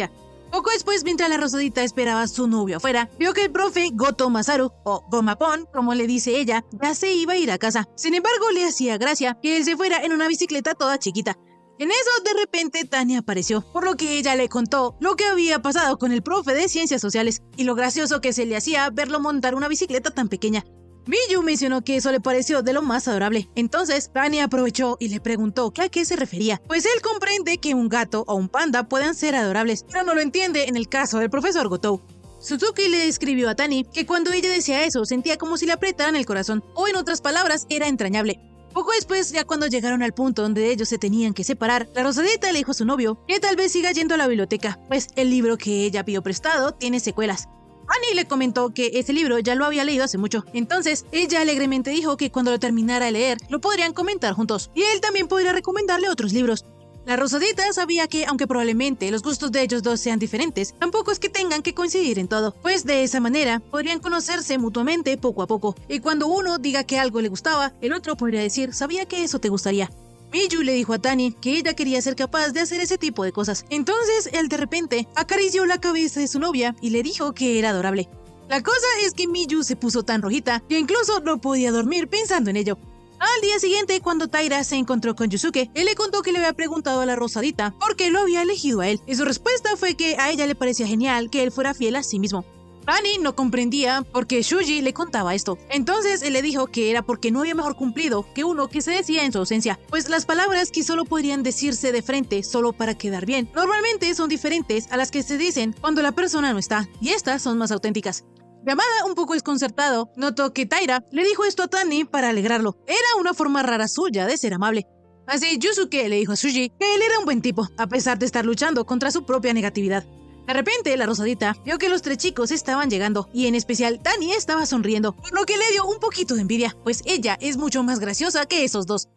Poco después, mientras la Rosadita esperaba a su novio afuera, vio que el profe Goto Masaru, o Gomapon, como le dice ella, ya se iba a ir a casa. Sin embargo, le hacía gracia que él se fuera en una bicicleta toda chiquita. En eso, de repente, Tani apareció, por lo que ella le contó lo que había pasado con el profe de Ciencias Sociales y lo gracioso que se le hacía verlo montar una bicicleta tan pequeña. Miyu mencionó que eso le pareció de lo más adorable. Entonces, Tani aprovechó y le preguntó que a qué se refería, pues él comprende que un gato o un panda puedan ser adorables, pero no lo entiende en el caso del profesor Gotou. Suzuki le describió a Tani que cuando ella decía eso sentía como si le apretaran el corazón, o en otras palabras, era entrañable. Poco después, ya cuando llegaron al punto donde ellos se tenían que separar, la Rosadita le dijo a su novio que tal vez siga yendo a la biblioteca, pues el libro que ella pidió prestado tiene secuelas. Tani le comentó que ese libro ya lo había leído hace mucho, entonces ella alegremente dijo que cuando lo terminara de leer, lo podrían comentar juntos, y él también podría recomendarle otros libros. La Rosadita sabía que, aunque probablemente los gustos de ellos dos sean diferentes, tampoco es que tengan que coincidir en todo, pues de esa manera podrían conocerse mutuamente poco a poco, y cuando uno diga que algo le gustaba, el otro podría decir, sabía que eso te gustaría. Miyu le dijo a Tani que ella quería ser capaz de hacer ese tipo de cosas. Entonces, él de repente acarició la cabeza de su novia y le dijo que era adorable. La cosa es que Miyu se puso tan rojita que incluso no podía dormir pensando en ello. Al día siguiente, cuando Taira se encontró con Yusuke, él le contó que le había preguntado a la Rosadita por qué lo había elegido a él, y su respuesta fue que a ella le parecía genial que él fuera fiel a sí mismo. Tani no comprendía por qué Shuji le contaba esto. Entonces él le dijo que era porque no había mejor cumplido que uno que se decía en su ausencia, pues las palabras que solo podrían decirse de frente solo para quedar bien, normalmente son diferentes a las que se dicen cuando la persona no está, y estas son más auténticas. Yamada, un poco desconcertado, notó que Taira le dijo esto a Tani para alegrarlo. Era una forma rara suya de ser amable. Así, Yusuke le dijo a Shuji que él era un buen tipo, a pesar de estar luchando contra su propia negatividad. De repente, la Rosadita vio que los 3 chicos estaban llegando, y en especial Tani estaba sonriendo, por lo que le dio un poquito de envidia, pues ella es mucho más graciosa que esos dos.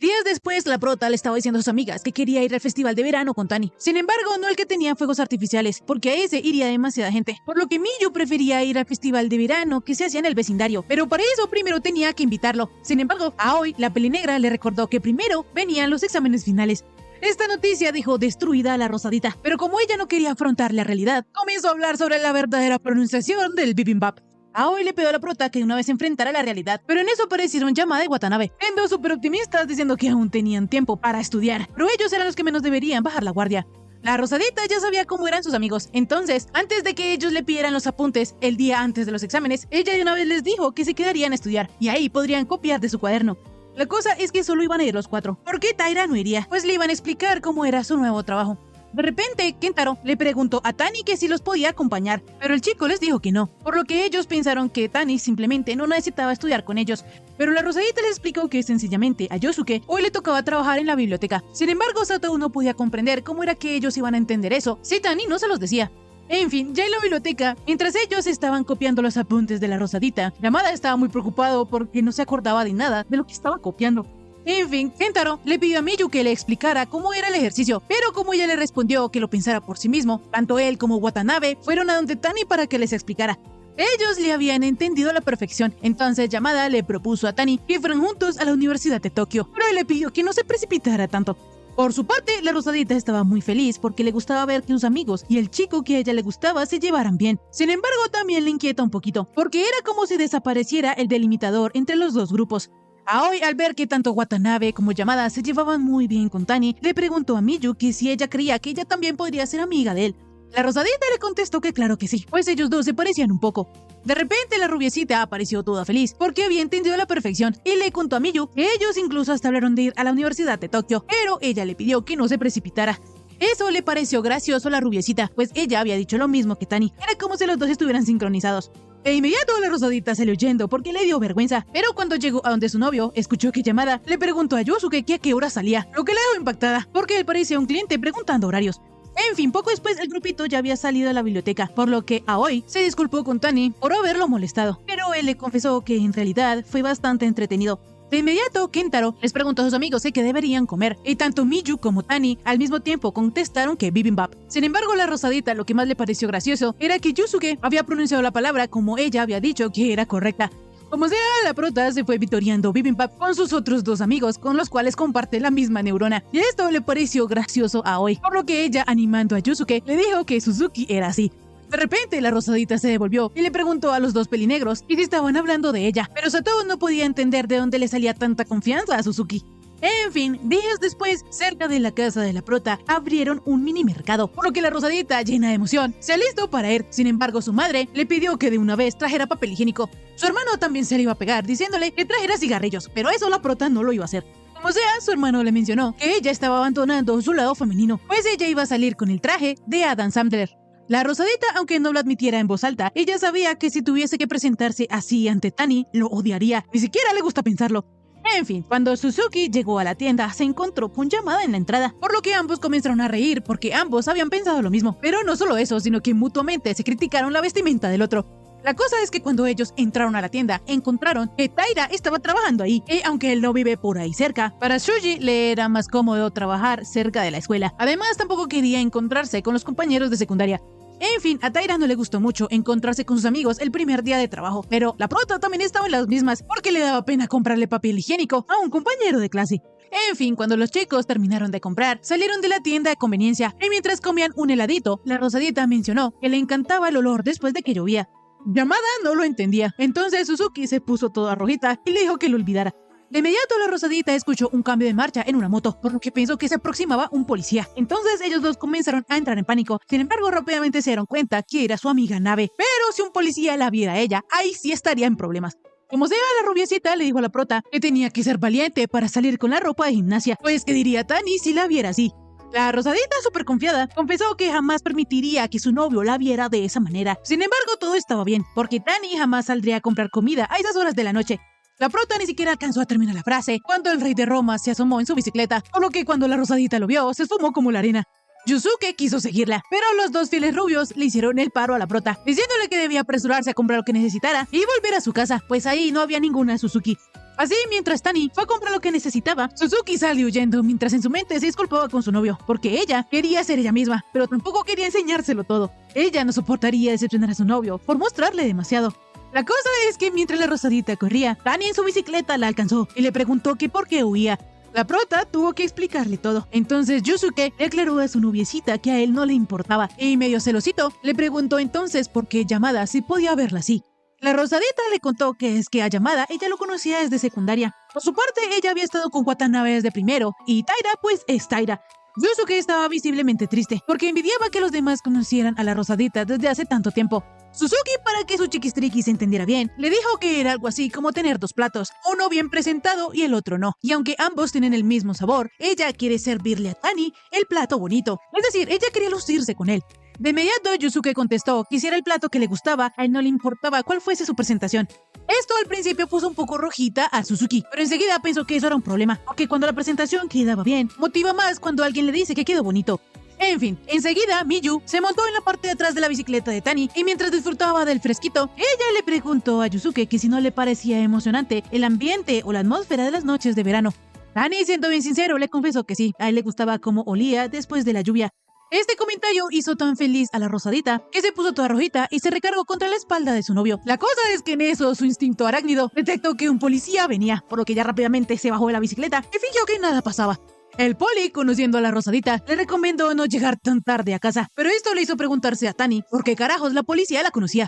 Días después, la prota le estaba diciendo a sus amigas que quería ir al festival de verano con Tani. Sin embargo, no el que tenía fuegos artificiales, porque a ese iría demasiada gente. Por lo que Miyu prefería ir al festival de verano que se hacía en el vecindario. Pero para eso primero tenía que invitarlo. Sin embargo, a Aoi, la pelinegra, le recordó que primero venían los exámenes finales. Esta noticia dejó destruida a la rosadita, pero como ella no quería afrontar la realidad, comenzó a hablar sobre la verdadera pronunciación del bibimbap. Aoi le pidió a la prota que una vez se enfrentara a la realidad, pero en eso aparecieron Yamada y Watanabe, siendo súper optimistas diciendo que aún tenían tiempo para estudiar, pero ellos eran los que menos deberían bajar la guardia. La rosadita ya sabía cómo eran sus amigos, entonces, antes de que ellos le pidieran los apuntes el día antes de los exámenes, ella de una vez les dijo que se quedarían a estudiar, y ahí podrían copiar de su cuaderno. La cosa es que solo iban a ir los 4, porque Taira no iría, pues le iban a explicar cómo era su nuevo trabajo. De repente, Kentaro le preguntó a Tani que si los podía acompañar, pero el chico les dijo que no, por lo que ellos pensaron que Tani simplemente no necesitaba estudiar con ellos. Pero la rosadita les explicó que sencillamente a Yosuke hoy le tocaba trabajar en la biblioteca. Sin embargo, Satou no podía comprender cómo era que ellos iban a entender eso si Tani no se los decía. En fin, ya en la biblioteca, mientras ellos estaban copiando los apuntes de la rosadita, Yamada estaba muy preocupado porque no se acordaba de nada de lo que estaba copiando. En fin, Kentaro le pidió a Miyu que le explicara cómo era el ejercicio, pero como ella le respondió que lo pensara por sí mismo, tanto él como Watanabe fueron a donde Tani para que les explicara. Ellos le habían entendido a la perfección, entonces Yamada le propuso a Tani que fueran juntos a la Universidad de Tokio, pero él le pidió que no se precipitara tanto. Por su parte, la rosadita estaba muy feliz porque le gustaba ver que sus amigos y el chico que a ella le gustaba se llevaran bien. Sin embargo, también le inquieta un poquito, porque era como si desapareciera el delimitador entre los dos grupos. Aoi, al ver que tanto Watanabe como Yamada se llevaban muy bien con Tani, le preguntó a Miyu que si ella creía que ella también podría ser amiga de él. La rosadita le contestó que claro que sí, pues ellos dos se parecían un poco. De repente la rubiecita apareció toda feliz porque había entendido a la perfección y le contó a Miyu que ellos incluso hasta hablaron de ir a la Universidad de Tokio, pero ella le pidió que no se precipitara. Eso le pareció gracioso a la rubiecita, pues ella había dicho lo mismo que Tani, era como si los dos estuvieran sincronizados. De inmediato la rosadita salió huyendo porque le dio vergüenza, pero cuando llegó a donde su novio, escuchó que Yamada le preguntó a Yosuke que a qué hora salía, lo que la dejó impactada, porque él parecía un cliente preguntando horarios. En fin, poco después el grupito ya había salido a la biblioteca, por lo que Aoi se disculpó con Tani por haberlo molestado, pero él le confesó que en realidad fue bastante entretenido. De inmediato, Kentaro les preguntó a sus amigos qué deberían comer, y tanto Miyu como Tani al mismo tiempo contestaron que bibimbap. Sin embargo, la rosadita lo que más le pareció gracioso era que Yosuke había pronunciado la palabra como ella había dicho que era correcta. Como sea, la prota se fue vitoreando bibimbap con sus otros dos amigos, con los cuales comparte la misma neurona, y esto le pareció gracioso a Aoi, por lo que ella, animando a Yosuke, le dijo que Suzuki era así. De repente, la rosadita se devolvió y le preguntó a los dos pelinegros que si estaban hablando de ella, pero Satou no podía entender de dónde le salía tanta confianza a Suzuki. En fin, días después, cerca de la casa de la prota, abrieron un mini mercado, por lo que la rosadita, llena de emoción, se alistó para ir. Sin embargo, su madre le pidió que de una vez trajera papel higiénico. Su hermano también se le iba a pegar, diciéndole que trajera cigarrillos, pero eso la prota no lo iba a hacer. Como sea, su hermano le mencionó que ella estaba abandonando su lado femenino, pues ella iba a salir con el traje de Adam Sandler. La rosadita, aunque no lo admitiera en voz alta, ella sabía que si tuviese que presentarse así ante Tani, lo odiaría. Ni siquiera le gusta pensarlo. En fin, cuando Suzuki llegó a la tienda, se encontró con Yamada en la entrada, por lo que ambos comenzaron a reír porque ambos habían pensado lo mismo. Pero no solo eso, sino que mutuamente se criticaron la vestimenta del otro. La cosa es que cuando ellos entraron a la tienda, encontraron que Taira estaba trabajando ahí, y aunque él no vive por ahí cerca, para Shuji le era más cómodo trabajar cerca de la escuela. Además, tampoco quería encontrarse con los compañeros de secundaria. En fin, a Taira no le gustó mucho encontrarse con sus amigos el primer día de trabajo, pero la prota también estaba en las mismas porque le daba pena comprarle papel higiénico a un compañero de clase. En fin, cuando los chicos terminaron de comprar, salieron de la tienda de conveniencia y mientras comían un heladito, la rosadita mencionó que le encantaba el olor después de que llovía. Yamada no lo entendía, entonces Suzuki se puso toda rojita y le dijo que lo olvidara. De inmediato la rosadita escuchó un cambio de marcha en una moto, por lo que pensó que se aproximaba un policía. Entonces ellos dos comenzaron a entrar en pánico. Sin embargo, rápidamente se dieron cuenta que era su amiga Nabe. Pero si un policía la viera a ella, ahí sí estaría en problemas. Como sea, la rubiecita le dijo a la prota que tenía que ser valiente para salir con la ropa de gimnasia, pues ¿qué diría Tani si la viera así? La rosadita, súper confiada, confesó que jamás permitiría que su novio la viera de esa manera. Sin embargo, todo estaba bien, porque Tani jamás saldría a comprar comida a esas horas de la noche. La prota ni siquiera alcanzó a terminar la frase cuando el rey de Roma se asomó en su bicicleta, por lo que cuando la rosadita lo vio, se esfumó como la arena. Yusuke quiso seguirla, pero los dos fieles rubios le hicieron el paro a la prota, diciéndole que debía apresurarse a comprar lo que necesitara y volver a su casa, pues ahí no había ninguna Suzuki. Así, mientras Tani fue a comprar lo que necesitaba, Suzuki salió huyendo mientras en su mente se disculpaba con su novio, porque ella quería ser ella misma, pero tampoco quería enseñárselo todo. Ella no soportaría decepcionar a su novio por mostrarle demasiado. La cosa es que mientras la rosadita corría, Tani en su bicicleta la alcanzó y le preguntó que por qué huía. La prota tuvo que explicarle todo. Entonces Yusuke le aclaró a su noviecita que a él no le importaba y medio celosito le preguntó entonces por qué Yamada sí podía verla así. La rosadita le contó que es que a Yamada ella lo conocía desde secundaria. Por su parte, ella había estado con Watanabe desde primero y Taira pues es Taira. Yusuke estaba visiblemente triste porque envidiaba que los demás conocieran a la rosadita desde hace tanto tiempo. Suzuki, para que su chiquistriqui se entendiera bien, le dijo que era algo así como tener dos platos, uno bien presentado y el otro no. Y aunque ambos tienen el mismo sabor, ella quiere servirle a Tani el plato bonito. Es decir, ella quería lucirse con él. De inmediato, Yusuke contestó que hiciera el plato que le gustaba, a él no le importaba cuál fuese su presentación. Esto al principio puso un poco rojita a Suzuki, pero enseguida pensó que eso era un problema, porque cuando la presentación quedaba bien, motiva más cuando alguien le dice que quedó bonito. En fin, enseguida Miyu se montó en la parte de atrás de la bicicleta de Tani y mientras disfrutaba del fresquito, ella le preguntó a Yusuke que si no le parecía emocionante el ambiente o la atmósfera de las noches de verano. Tani, siendo bien sincero, le confesó que sí, a él le gustaba cómo olía después de la lluvia. Este comentario hizo tan feliz a la rosadita que se puso toda rojita y se recargó contra la espalda de su novio. La cosa es que en eso su instinto arácnido detectó que un policía venía, por lo que ya rápidamente se bajó de la bicicleta y fingió que nada pasaba. El poli, conociendo a la rosadita, le recomendó no llegar tan tarde a casa, pero esto le hizo preguntarse a Tani por qué carajos la policía la conocía.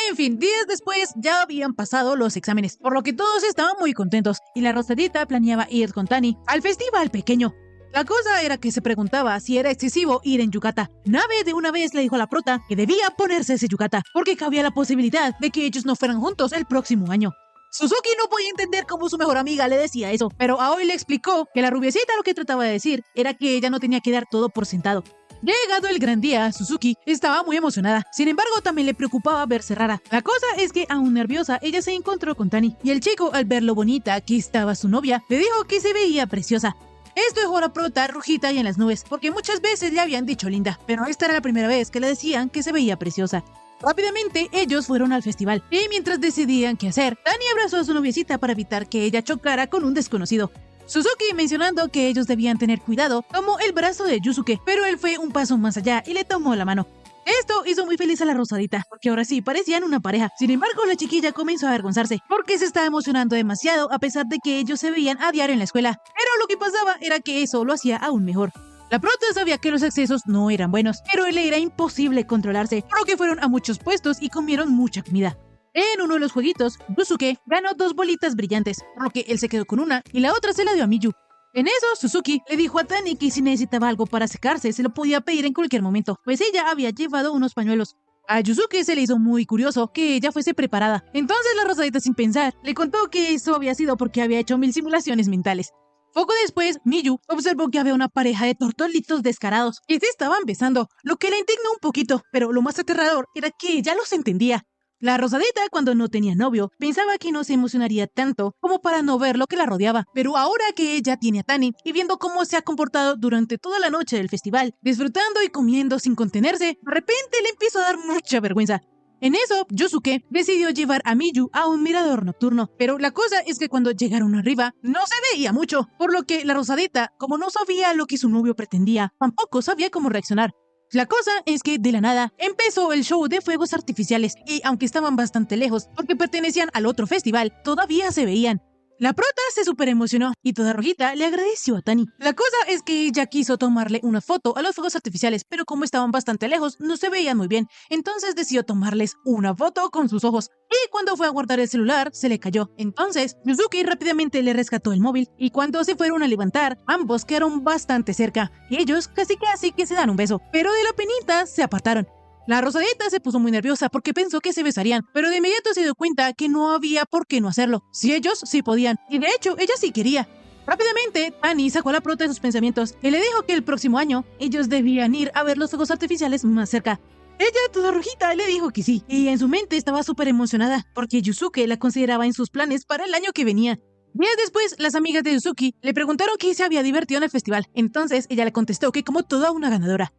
En fin, días después ya habían pasado los exámenes, por lo que todos estaban muy contentos y la rosadita planeaba ir con Tani al festival pequeño. La cosa era que se preguntaba si era excesivo ir en yukata. Nabe de una vez le dijo a la prota que debía ponerse ese yukata, porque cabía la posibilidad de que ellos no fueran juntos el próximo año. Suzuki no podía entender cómo su mejor amiga le decía eso, pero Aoi le explicó que la rubiecita lo que trataba de decir era que ella no tenía que dar todo por sentado. Llegado el gran día, Suzuki estaba muy emocionada. Sin embargo, también le preocupaba verse rara. La cosa es que, aún nerviosa, ella se encontró con Tani, y el chico, al ver lo bonita que estaba su novia, le dijo que se veía preciosa. Esto dejó a la prota rojita y en las nubes, porque muchas veces le habían dicho linda, pero esta era la primera vez que le decían que se veía preciosa. Rápidamente, ellos fueron al festival, y mientras decidían qué hacer, Tani abrazó a su noviecita para evitar que ella chocara con un desconocido. Suzuki mencionando que ellos debían tener cuidado, tomó el brazo de Yusuke, pero él fue un paso más allá y le tomó la mano. Esto hizo muy feliz a la rosadita, porque ahora sí parecían una pareja. Sin embargo, la chiquilla comenzó a avergonzarse, porque se estaba emocionando demasiado a pesar de que ellos se veían a diario en la escuela. Pero lo que pasaba era que eso lo hacía aún mejor. La prota sabía que los excesos no eran buenos, pero le era imposible controlarse, por lo que fueron a muchos puestos y comieron mucha comida. En uno de los jueguitos, Yusuke ganó 2 bolitas brillantes, por lo que él se quedó con una y la otra se la dio a Miyu. En eso, Suzuki le dijo a Tani que si necesitaba algo para secarse, se lo podía pedir en cualquier momento, pues ella había llevado unos pañuelos. A Yusuke se le hizo muy curioso que ella fuese preparada. Entonces la rosadita, sin pensar, le contó que eso había sido porque había hecho 1000 simulaciones mentales. Poco después, Miyu observó que había una pareja de tortolitos descarados que se estaban besando, lo que la indignó un poquito, pero lo más aterrador era que ella los entendía. La rosadita, cuando no tenía novio, pensaba que no se emocionaría tanto como para no ver lo que la rodeaba, pero ahora que ella tiene a Tani y viendo cómo se ha comportado durante toda la noche del festival, disfrutando y comiendo sin contenerse, de repente le empezó a dar mucha vergüenza. En eso, Yusuke decidió llevar a Miyu a un mirador nocturno, pero la cosa es que cuando llegaron arriba, no se veía mucho, por lo que la rosadita, como no sabía lo que su novio pretendía, tampoco sabía cómo reaccionar. La cosa es que de la nada empezó el show de fuegos artificiales y aunque estaban bastante lejos porque pertenecían al otro festival, todavía se veían. La prota se súper emocionó y toda rojita le agradeció a Tani. La cosa es que ella quiso tomarle una foto a los fuegos artificiales, pero como estaban bastante lejos, no se veían muy bien. Entonces decidió tomarles una foto con sus ojos. Y cuando fue a guardar el celular, se le cayó. Entonces, Yusuke rápidamente le rescató el móvil y cuando se fueron a levantar, ambos quedaron bastante cerca. Y ellos casi que se dan un beso, pero de la penita se apartaron. La rosadita se puso muy nerviosa porque pensó que se besarían, pero de inmediato se dio cuenta que no había por qué no hacerlo. Si ellos sí podían, y de hecho ella sí quería. Rápidamente, Tani sacó a la prota de sus pensamientos y le dijo que el próximo año ellos debían ir a ver los fuegos artificiales más cerca. Ella, toda rojita, le dijo que sí, y en su mente estaba súper emocionada porque Yusuke la consideraba en sus planes para el año que venía. Días después, las amigas de Yusuke le preguntaron que se había divertido en el festival, entonces ella le contestó que como toda una ganadora.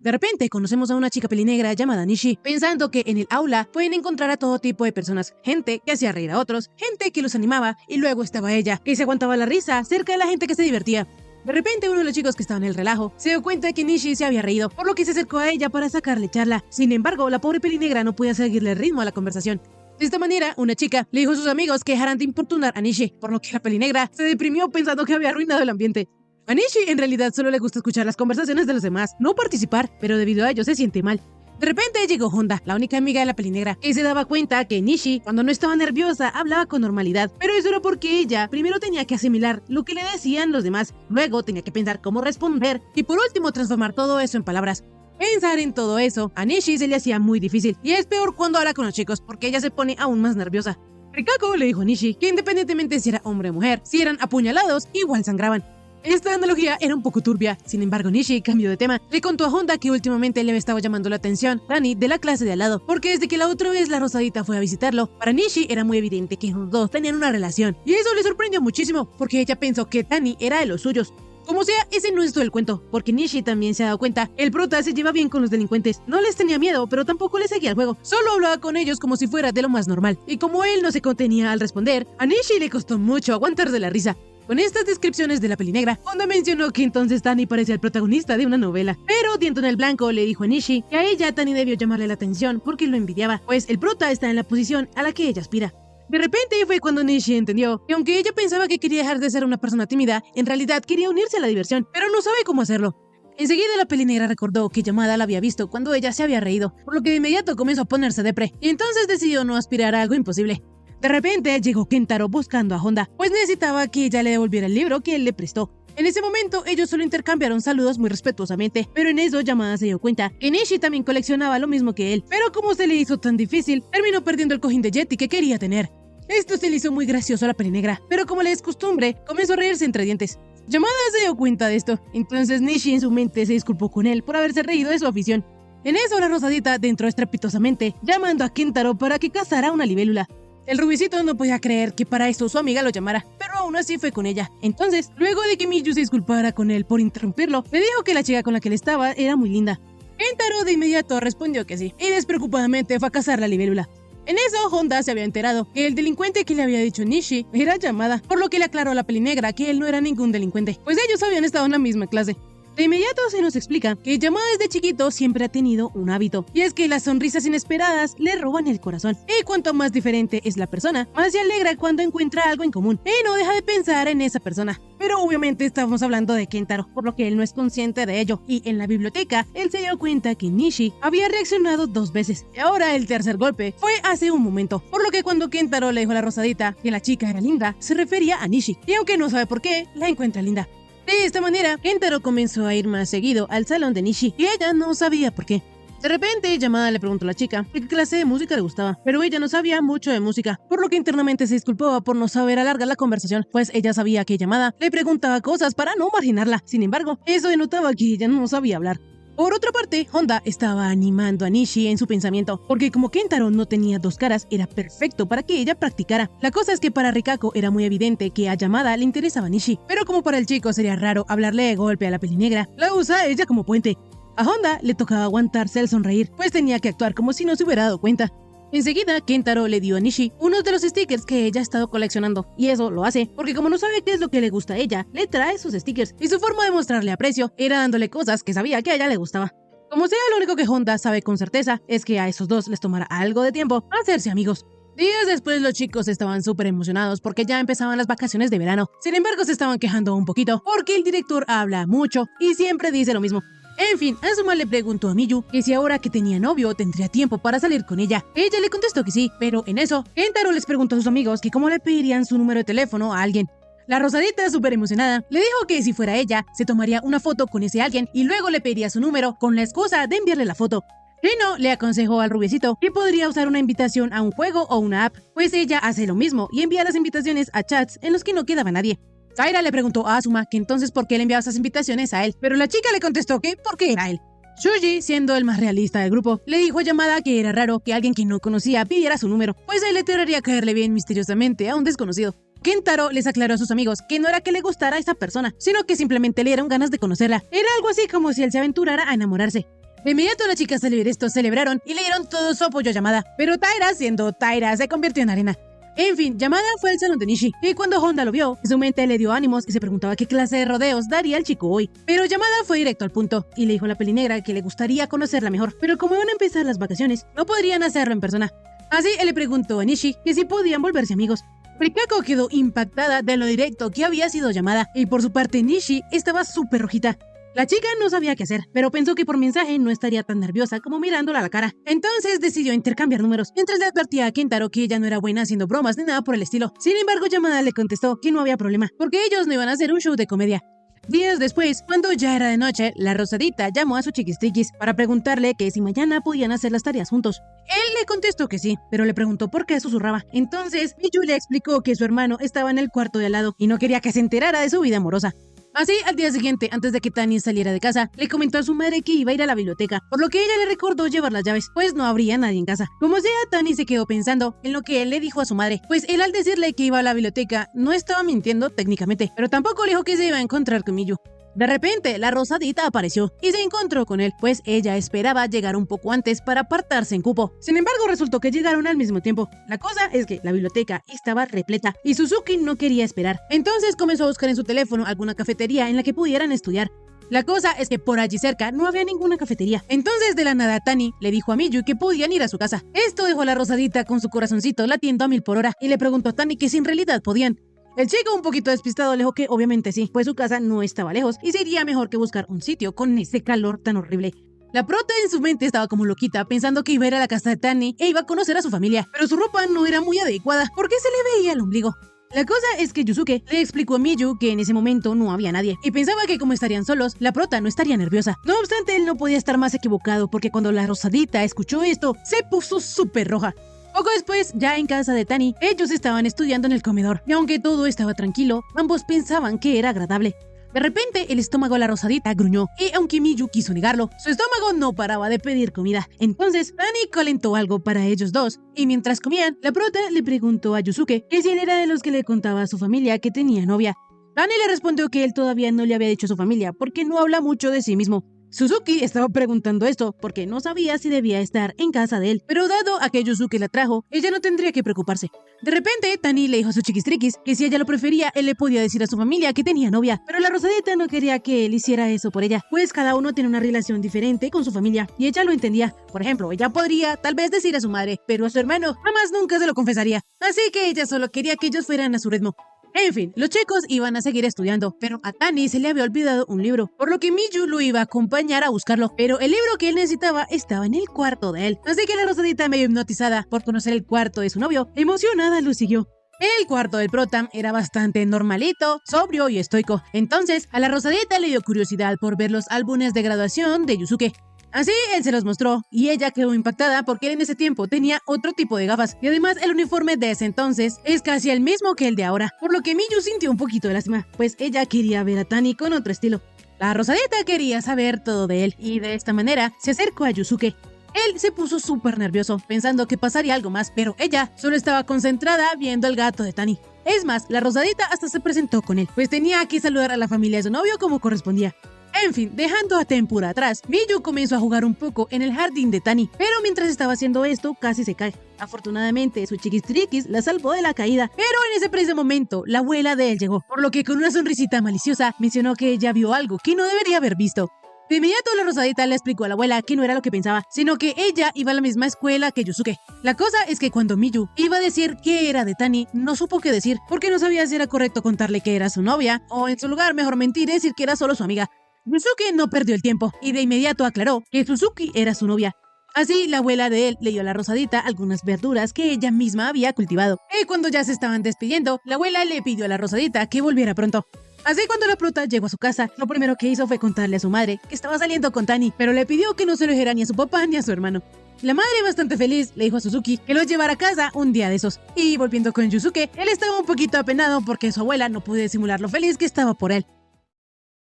De repente conocemos a una chica pelinegra llamada Nishi, pensando que en el aula pueden encontrar a todo tipo de personas, gente que hacía reír a otros, gente que los animaba, y luego estaba ella, que se aguantaba la risa cerca de la gente que se divertía. De repente uno de los chicos que estaba en el relajo se dio cuenta de que Nishi se había reído, por lo que se acercó a ella para sacarle charla. Sin embargo, la pobre pelinegra no podía seguirle el ritmo a la conversación. De esta manera, una chica le dijo a sus amigos que dejaran de importunar a Nishi, por lo que la pelinegra se deprimió pensando que había arruinado el ambiente. A Nishi en realidad solo le gusta escuchar las conversaciones de los demás, no participar, pero debido a ello se siente mal. De repente llegó Honda, la única amiga de la pelinegra, que se daba cuenta que Nishi, cuando no estaba nerviosa, hablaba con normalidad. Pero eso era porque ella primero tenía que asimilar lo que le decían los demás, luego tenía que pensar cómo responder y por último transformar todo eso en palabras. Pensar en todo eso a Nishi se le hacía muy difícil, y es peor cuando habla con los chicos porque ella se pone aún más nerviosa. Rikako le dijo a Nishi que independientemente si era hombre o mujer, si eran apuñalados, igual sangraban. Esta analogía era un poco turbia, sin embargo Nishi cambió de tema. Le contó a Honda que últimamente le estaba llamando la atención Tani de la clase de al lado, porque desde que la otra vez la Rosadita fue a visitarlo, para Nishi era muy evidente que los dos tenían una relación, y eso le sorprendió muchísimo, porque ella pensó que Tani era de los suyos. Como sea, ese no es todo el cuento, porque Nishi también se ha dado cuenta, el prota se lleva bien con los delincuentes, no les tenía miedo, pero tampoco les seguía el juego, solo hablaba con ellos como si fuera de lo más normal, y como él no se contenía al responder, a Nishi le costó mucho aguantar de la risa. Con estas descripciones de la pelinegra, Honda mencionó que entonces Tani parecía el protagonista de una novela. Pero Diento en el Blanco le dijo a Nishi que a ella Tani debió llamarle la atención porque lo envidiaba, pues el prota está en la posición a la que ella aspira. De repente fue cuando Nishi entendió que aunque ella pensaba que quería dejar de ser una persona tímida, en realidad quería unirse a la diversión, pero no sabe cómo hacerlo. Enseguida la pelinegra recordó que Yamada la había visto cuando ella se había reído, por lo que de inmediato comenzó a ponerse depre, y entonces decidió no aspirar a algo imposible. De repente llegó Kentaro buscando a Honda, pues necesitaba que ella le devolviera el libro que él le prestó. En ese momento ellos solo intercambiaron saludos muy respetuosamente, pero en eso Yamada se dio cuenta que Nishi también coleccionaba lo mismo que él, pero como se le hizo tan difícil, terminó perdiendo el cojín de Yeti que quería tener. Esto se le hizo muy gracioso a la pelinegra, pero como le es costumbre, comenzó a reírse entre dientes. Yamada se dio cuenta de esto, entonces Nishi en su mente se disculpó con él por haberse reído de su afición. En eso la Rosadita entró estrepitosamente, llamando a Kentaro para que cazara una libélula. El rubicito no podía creer que para eso su amiga lo llamara, pero aún así fue con ella. Entonces, luego de que Miyu se disculpara con él por interrumpirlo, le dijo que la chica con la que él estaba era muy linda. Kentaro de inmediato respondió que sí, y despreocupadamente fue a cazar la libélula. En eso, Honda se había enterado que el delincuente que le había dicho Nishi era Yamada, por lo que le aclaró a la pelinegra que él no era ningún delincuente, pues ellos habían estado en la misma clase. De inmediato se nos explica que Yamada desde chiquito siempre ha tenido un hábito, y es que las sonrisas inesperadas le roban el corazón. Y cuanto más diferente es la persona, más se alegra cuando encuentra algo en común, y no deja de pensar en esa persona. Pero obviamente estamos hablando de Kentaro, por lo que él no es consciente de ello, y en la biblioteca, él se dio cuenta que Nishi había reaccionado 2 veces, y ahora el tercer golpe fue hace un momento, por lo que cuando Kentaro le dijo a la Rosadita que la chica era linda, se refería a Nishi, y aunque no sabe por qué, la encuentra linda. De esta manera, Kentaro comenzó a ir más seguido al salón de Nishi, y ella no sabía por qué. De repente, Yamada le preguntó a la chica qué clase de música le gustaba, pero ella no sabía mucho de música, por lo que internamente se disculpaba por no saber alargar la conversación, pues ella sabía que Yamada le preguntaba cosas para no marginarla. Sin embargo, eso denotaba que ella no sabía hablar. Por otra parte, Honda estaba animando a Nishi en su pensamiento, porque como Kentaro no tenía 2 caras, era perfecto para que ella practicara. La cosa es que para Rikako era muy evidente que a Yamada le interesaba Nishi, pero como para el chico sería raro hablarle de golpe a la pelinegra, la usa ella como puente. A Honda le tocaba aguantarse el sonreír, pues tenía que actuar como si no se hubiera dado cuenta. Enseguida, Kentaro le dio a Nishi uno de los stickers que ella ha estado coleccionando, y eso lo hace porque como no sabe qué es lo que le gusta a ella, le trae sus stickers, y su forma de mostrarle aprecio era dándole cosas que sabía que a ella le gustaba. Como sea, lo único que Honda sabe con certeza es que a esos dos les tomará algo de tiempo hacerse amigos. Días después los chicos estaban súper emocionados porque ya empezaban las vacaciones de verano. Sin embargo, se estaban quejando un poquito porque el director habla mucho y siempre dice lo mismo. En fin, Azuma le preguntó a Miyu que si ahora que tenía novio tendría tiempo para salir con ella. Ella le contestó que sí, pero en eso, Kentaro les preguntó a sus amigos que cómo le pedirían su número de teléfono a alguien. La Rosadita, súper emocionada, le dijo que si fuera ella, se tomaría una foto con ese alguien y luego le pediría su número con la excusa de enviarle la foto. Reno le aconsejó al rubiecito que podría usar una invitación a un juego o una app, pues ella hace lo mismo y envía las invitaciones a chats en los que no quedaba nadie. Zaira le preguntó a Azuma que entonces por qué le enviaba esas invitaciones a él, pero la chica le contestó que por qué era él. Shuji, siendo el más realista del grupo, le dijo a Yamada que era raro que alguien que no conocía pidiera su número, pues a él le tendría caerle bien misteriosamente a un desconocido. Kentaro les aclaró a sus amigos que no era que le gustara a esa persona, sino que simplemente le dieron ganas de conocerla. Era algo así como si él se aventurara a enamorarse. De inmediato las chicas al ver esto celebraron y le dieron todo su apoyo a Yamada, pero Taira, siendo Taira, se convirtió en arena. En fin, Yamada fue al salón de Nishi, y cuando Honda lo vio, en su mente le dio ánimos y se preguntaba qué clase de rodeos daría el chico hoy. Pero Yamada fue directo al punto, y le dijo a la pelinegra que le gustaría conocerla mejor, pero como iban a empezar las vacaciones, no podrían hacerlo en persona. Así él le preguntó a Nishi que si podían volverse amigos. Rikako quedó impactada de lo directo que había sido Yamada, y por su parte Nishi estaba súper rojita. La chica no sabía qué hacer, pero pensó que por mensaje no estaría tan nerviosa como mirándola a la cara. Entonces decidió intercambiar números, mientras le advertía a Kentaro que ella no era buena haciendo bromas ni nada por el estilo. Sin embargo, Yamada le contestó que no había problema, porque ellos no iban a hacer un show de comedia. Días después, cuando ya era de noche, la Rosadita llamó a su chiquistriquis para preguntarle que si mañana podían hacer las tareas juntos. Él le contestó que sí, pero le preguntó por qué susurraba. Entonces, Miyu le explicó que su hermano estaba en el cuarto de al lado y no quería que se enterara de su vida amorosa. Así, al día siguiente, antes de que Tani saliera de casa, le comentó a su madre que iba a ir a la biblioteca, por lo que ella le recordó llevar las llaves, pues no habría nadie en casa. Como sea, Tani se quedó pensando en lo que él le dijo a su madre, pues él al decirle que iba a la biblioteca no estaba mintiendo técnicamente, pero tampoco le dijo que se iba a encontrar con Miyu. De repente, la Rosadita apareció y se encontró con él, pues ella esperaba llegar un poco antes para apartarse en cupo. Sin embargo, resultó que llegaron al mismo tiempo. La cosa es que la biblioteca estaba repleta y Suzuki no quería esperar. Entonces comenzó a buscar en su teléfono alguna cafetería en la que pudieran estudiar. La cosa es que por allí cerca no había ninguna cafetería. Entonces de la nada Tani le dijo a Miyu que podían ir a su casa. Esto dejó a la Rosadita con su corazoncito latiendo a 1000 por hora y le preguntó a Tani que si en realidad podían. El chico, un poquito despistado, le dijo que obviamente sí, pues su casa no estaba lejos y sería mejor que buscar un sitio con ese calor tan horrible. La prota en su mente estaba como loquita, pensando que iba a ir a la casa de Tani e iba a conocer a su familia, pero su ropa no era muy adecuada porque se le veía el ombligo. La cosa es que Yusuke le explicó a Miyu que en ese momento no había nadie y pensaba que como estarían solos, la prota no estaría nerviosa. No obstante, él no podía estar más equivocado porque cuando la Rosadita escuchó esto, se puso súper roja. Poco después, ya en casa de Tani, ellos estaban estudiando en el comedor, y aunque todo estaba tranquilo, ambos pensaban que era agradable. De repente, el estómago de la Rosadita gruñó, y aunque Miyu quiso negarlo, su estómago no paraba de pedir comida. Entonces, Tani calentó algo para ellos dos, y mientras comían, la prota le preguntó a Yusuke que si él era de los que le contaba a su familia que tenía novia. Tani le respondió que él todavía no le había dicho a su familia, porque no habla mucho de sí mismo. Suzuki estaba preguntando esto porque no sabía si debía estar en casa de él, pero dado a que Yusuke la trajo, ella no tendría que preocuparse. De repente, Tani le dijo a su chiquistriquis que si ella lo prefería, él le podía decir a su familia que tenía novia, pero la Rosadita no quería que él hiciera eso por ella, pues cada uno tiene una relación diferente con su familia, y ella lo entendía. Por ejemplo, ella podría tal vez decir a su madre, pero a su hermano jamás nunca se lo confesaría, así que ella solo quería que ellos fueran a su ritmo. En fin, los chicos iban a seguir estudiando, pero a Tani se le había olvidado un libro, por lo que Miyu lo iba a acompañar a buscarlo, pero el libro que él necesitaba estaba en el cuarto de él, así que la Rosadita, medio hipnotizada por conocer el cuarto de su novio, emocionada lo siguió. El cuarto del prota era bastante normalito, sobrio y estoico, entonces a la Rosadita le dio curiosidad por ver los álbumes de graduación de Yusuke. Así él se los mostró y ella quedó impactada porque él en ese tiempo tenía otro tipo de gafas y además el uniforme de ese entonces es casi el mismo que el de ahora, por lo que Miyu sintió un poquito de lástima, pues ella quería ver a Tani con otro estilo. La Rosadita quería saber todo de él y de esta manera se acercó a Yusuke. Él se puso súper nervioso pensando que pasaría algo más, pero ella solo estaba concentrada viendo al gato de Tani. Es más, la Rosadita hasta se presentó con él, pues tenía que saludar a la familia de su novio como correspondía. En fin, dejando a Tempura atrás, Miyu comenzó a jugar un poco en el jardín de Tani, pero mientras estaba haciendo esto, casi se cae. Afortunadamente, su chiquistriquis la salvó de la caída, pero en ese preciso momento, la abuela de él llegó, por lo que con una sonrisita maliciosa mencionó que ella vio algo que no debería haber visto. De inmediato la Rosadita le explicó a la abuela que no era lo que pensaba, sino que ella iba a la misma escuela que Yusuke. La cosa es que cuando Miyu iba a decir que era de Tani, no supo qué decir, porque no sabía si era correcto contarle que era su novia, o en su lugar mejor mentir y decir que era solo su amiga. Yusuke no perdió el tiempo y de inmediato aclaró que Suzuki era su novia. Así, la abuela de él le dio a la Rosadita algunas verduras que ella misma había cultivado. Y cuando ya se estaban despidiendo, la abuela le pidió a la Rosadita que volviera pronto. Así, cuando la prota llegó a su casa, lo primero que hizo fue contarle a su madre que estaba saliendo con Tani, pero le pidió que no se lo dijera ni a su papá ni a su hermano. La madre, bastante feliz, le dijo a Suzuki que lo llevara a casa un día de esos. Y volviendo con Yusuke, él estaba un poquito apenado porque su abuela no pudo disimular lo feliz que estaba por él.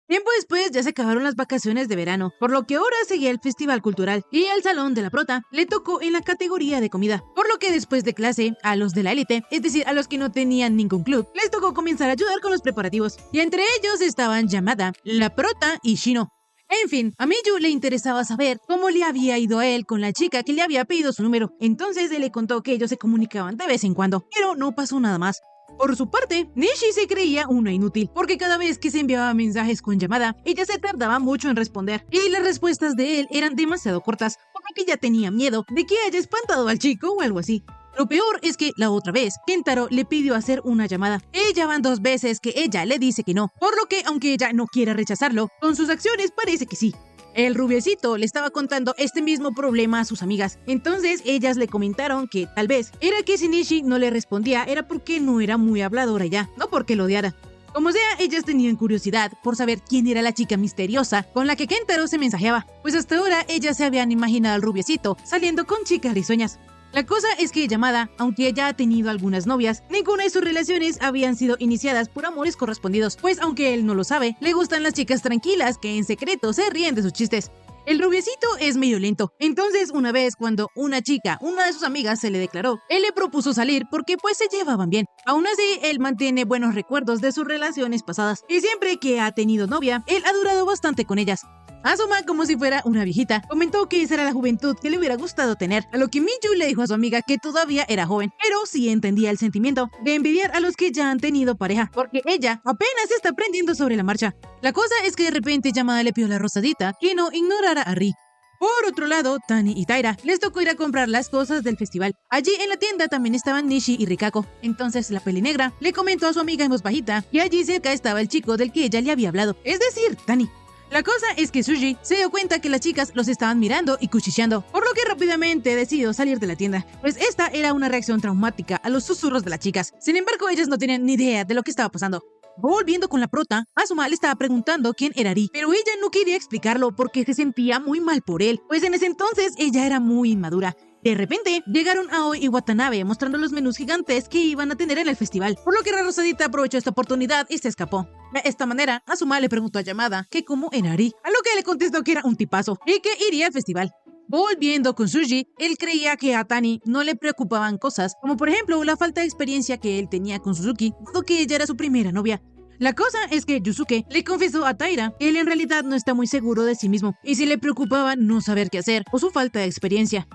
Tiempo después ya se acabaron las vacaciones de verano, por lo que ahora seguía el festival cultural y el salón de la prota le tocó en la categoría de comida, por lo que después de clase, a los de la élite, es decir, a los que no tenían ningún club, les tocó comenzar a ayudar con los preparativos, y entre ellos estaban Yamada, la prota y Shino. En fin, a Miyu le interesaba saber cómo le había ido a él con la chica que le había pedido su número. Entonces él le contó que ellos se comunicaban de vez en cuando, pero no pasó nada más. Por su parte, Nishi se creía una inútil, porque cada vez que se enviaba mensajes con llamada, ella se tardaba mucho en responder, y las respuestas de él eran demasiado cortas, por lo que ella tenía miedo de que haya espantado al chico o algo así. Lo peor es que la otra vez, Kentaro le pidió hacer una llamada. Ella van 2 veces que ella le dice que no, por lo que aunque ella no quiera rechazarlo, con sus acciones parece que sí. El rubiecito le estaba contando este mismo problema a sus amigas. Entonces ellas le comentaron que tal vez era que si Nishi no le respondía era porque no era muy habladora ya, no porque lo odiara. Como sea, ellas tenían curiosidad por saber quién era la chica misteriosa con la que Kentaro se mensajeaba, pues hasta ahora ellas se habían imaginado al rubiecito saliendo con chicas risueñas. La cosa es que Yamada, aunque ella ha tenido algunas novias, ninguna de sus relaciones habían sido iniciadas por amores correspondidos, pues aunque él no lo sabe, le gustan las chicas tranquilas que en secreto se ríen de sus chistes. El rubiecito es medio lento, entonces una vez cuando una de sus amigas se le declaró, él le propuso salir porque pues se llevaban bien. Aún así, él mantiene buenos recuerdos de sus relaciones pasadas, y siempre que ha tenido novia, él ha durado bastante con ellas. Asuma, como si fuera una viejita, comentó que esa era la juventud que le hubiera gustado tener, a lo que Miyu le dijo a su amiga que todavía era joven, pero sí entendía el sentimiento de envidiar a los que ya han tenido pareja, porque ella apenas está aprendiendo sobre la marcha. La cosa es que de repente Yamada le pidió a la rosadita que no ignorara a Ri. Por otro lado, Tani y Taira les tocó ir a comprar las cosas del festival. Allí en la tienda también estaban Nishi y Rikako. Entonces la pelinegra le comentó a su amiga en voz bajita que allí cerca estaba el chico del que ella le había hablado, es decir, Tani. La cosa es que Tsuji se dio cuenta que las chicas los estaban mirando y cuchicheando, por lo que rápidamente decidió salir de la tienda, pues esta era una reacción traumática a los susurros de las chicas. Sin embargo, ellas no tenían ni idea de lo que estaba pasando. Volviendo con la prota, Asuma le estaba preguntando quién era Ri, pero ella no quería explicarlo porque se sentía muy mal por él, pues en ese entonces ella era muy inmadura. De repente, llegaron Aoi y Watanabe mostrando los menús gigantes que iban a tener en el festival, por lo que la rosadita aprovechó esta oportunidad y se escapó. De esta manera, Asuma le preguntó a Yamada que cómo era Ri, a lo que le contestó que era un tipazo y que iría al festival. Volviendo con Tsuji, él creía que a Tani no le preocupaban cosas, como por ejemplo la falta de experiencia que él tenía con Suzuki, dado que ella era su primera novia. La cosa es que Yusuke le confesó a Taira que él en realidad no está muy seguro de sí mismo, y si le preocupaba no saber qué hacer o su falta de experiencia.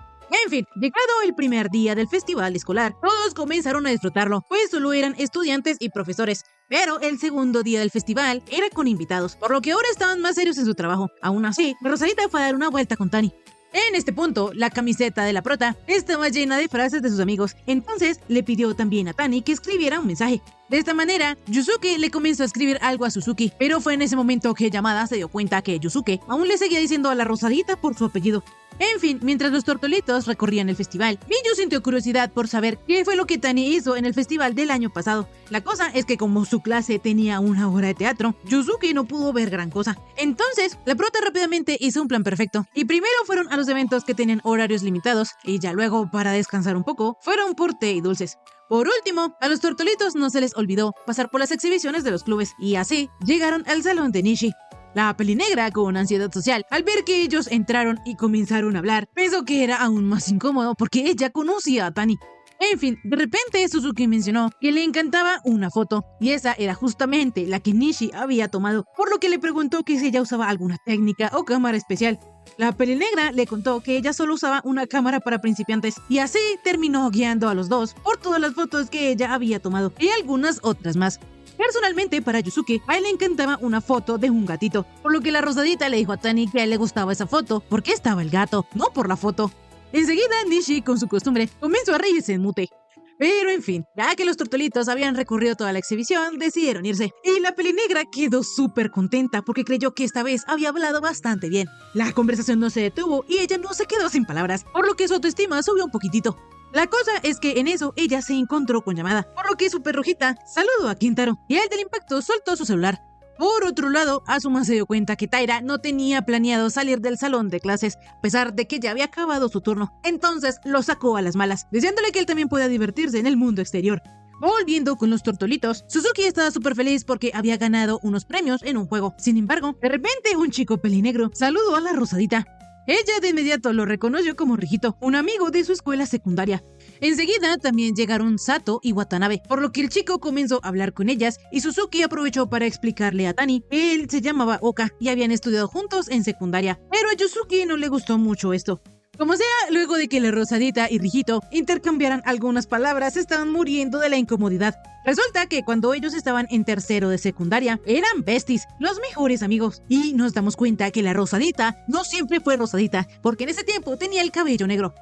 En fin, llegado el primer día del festival escolar, todos comenzaron a disfrutarlo, pues solo eran estudiantes y profesores. Pero el segundo día del festival era con invitados, por lo que ahora estaban más serios en su trabajo. Aún así, Rosalita fue a dar una vuelta con Tani. En este punto, la camiseta de la prota estaba llena de frases de sus amigos, entonces le pidió también a Tani que escribiera un mensaje. De esta manera, Yusuke le comenzó a escribir algo a Suzuki, pero fue en ese momento que Yamada se dio cuenta que Yusuke aún le seguía diciendo a la rosadita por su apellido. En fin, mientras los tortolitos recorrían el festival, Miyu sintió curiosidad por saber qué fue lo que Tani hizo en el festival del año pasado. La cosa es que como su clase tenía una obra de teatro, Yusuke no pudo ver gran cosa. Entonces, la prota rápidamente hizo un plan perfecto, y primero fueron a los eventos que tenían horarios limitados, y ya luego, para descansar un poco, fueron por té y dulces. Por último, a los tortolitos no se les olvidó pasar por las exhibiciones de los clubes, y así llegaron al salón de Nishi. La pelinegra, con ansiedad social, al ver que ellos entraron y comenzaron a hablar, pensó que era aún más incómodo porque ella conocía a Tani. En fin, de repente Suzuki mencionó que le encantaba una foto, y esa era justamente la que Nishi había tomado, por lo que le preguntó que si ella usaba alguna técnica o cámara especial. La pelinegra le contó que ella solo usaba una cámara para principiantes, y así terminó guiando a los dos por todas las fotos que ella había tomado, y algunas otras más. Personalmente, para Yusuke, a él le encantaba una foto de un gatito, por lo que la rosadita le dijo a Tani que a él le gustaba esa foto porque estaba el gato, no por la foto. Enseguida, Nishi, con su costumbre, comenzó a reírse en mute. Pero en fin, ya que los tortolitos habían recorrido toda la exhibición, decidieron irse. Y la pelinegra quedó súper contenta porque creyó que esta vez había hablado bastante bien. La conversación no se detuvo y ella no se quedó sin palabras, por lo que su autoestima subió un poquitito. La cosa es que en eso ella se encontró con Yamada, por lo que su perrujita saludó a Kintaro y él del impacto soltó su celular. Por otro lado, Asuma se dio cuenta que Taira no tenía planeado salir del salón de clases, a pesar de que ya había acabado su turno. Entonces lo sacó a las malas, diciéndole que él también podía divertirse en el mundo exterior. Volviendo con los tortolitos, Suzuki estaba súper feliz porque había ganado unos premios en un juego. Sin embargo, de repente un chico pelinegro saludó a la rosadita. Ella de inmediato lo reconoció como Rijito, un amigo de su escuela secundaria. Enseguida también llegaron Sato y Watanabe, por lo que el chico comenzó a hablar con ellas y Suzuki aprovechó para explicarle a Tani que él se llamaba Oka y habían estudiado juntos en secundaria, pero a Yusuke no le gustó mucho esto. Como sea, luego de que la Rosadita y Rijito intercambiaran algunas palabras, estaban muriendo de la incomodidad. Resulta que cuando ellos estaban en tercero de secundaria, eran besties, los mejores amigos. Y nos damos cuenta que la Rosadita no siempre fue Rosadita, porque en ese tiempo tenía el cabello negro.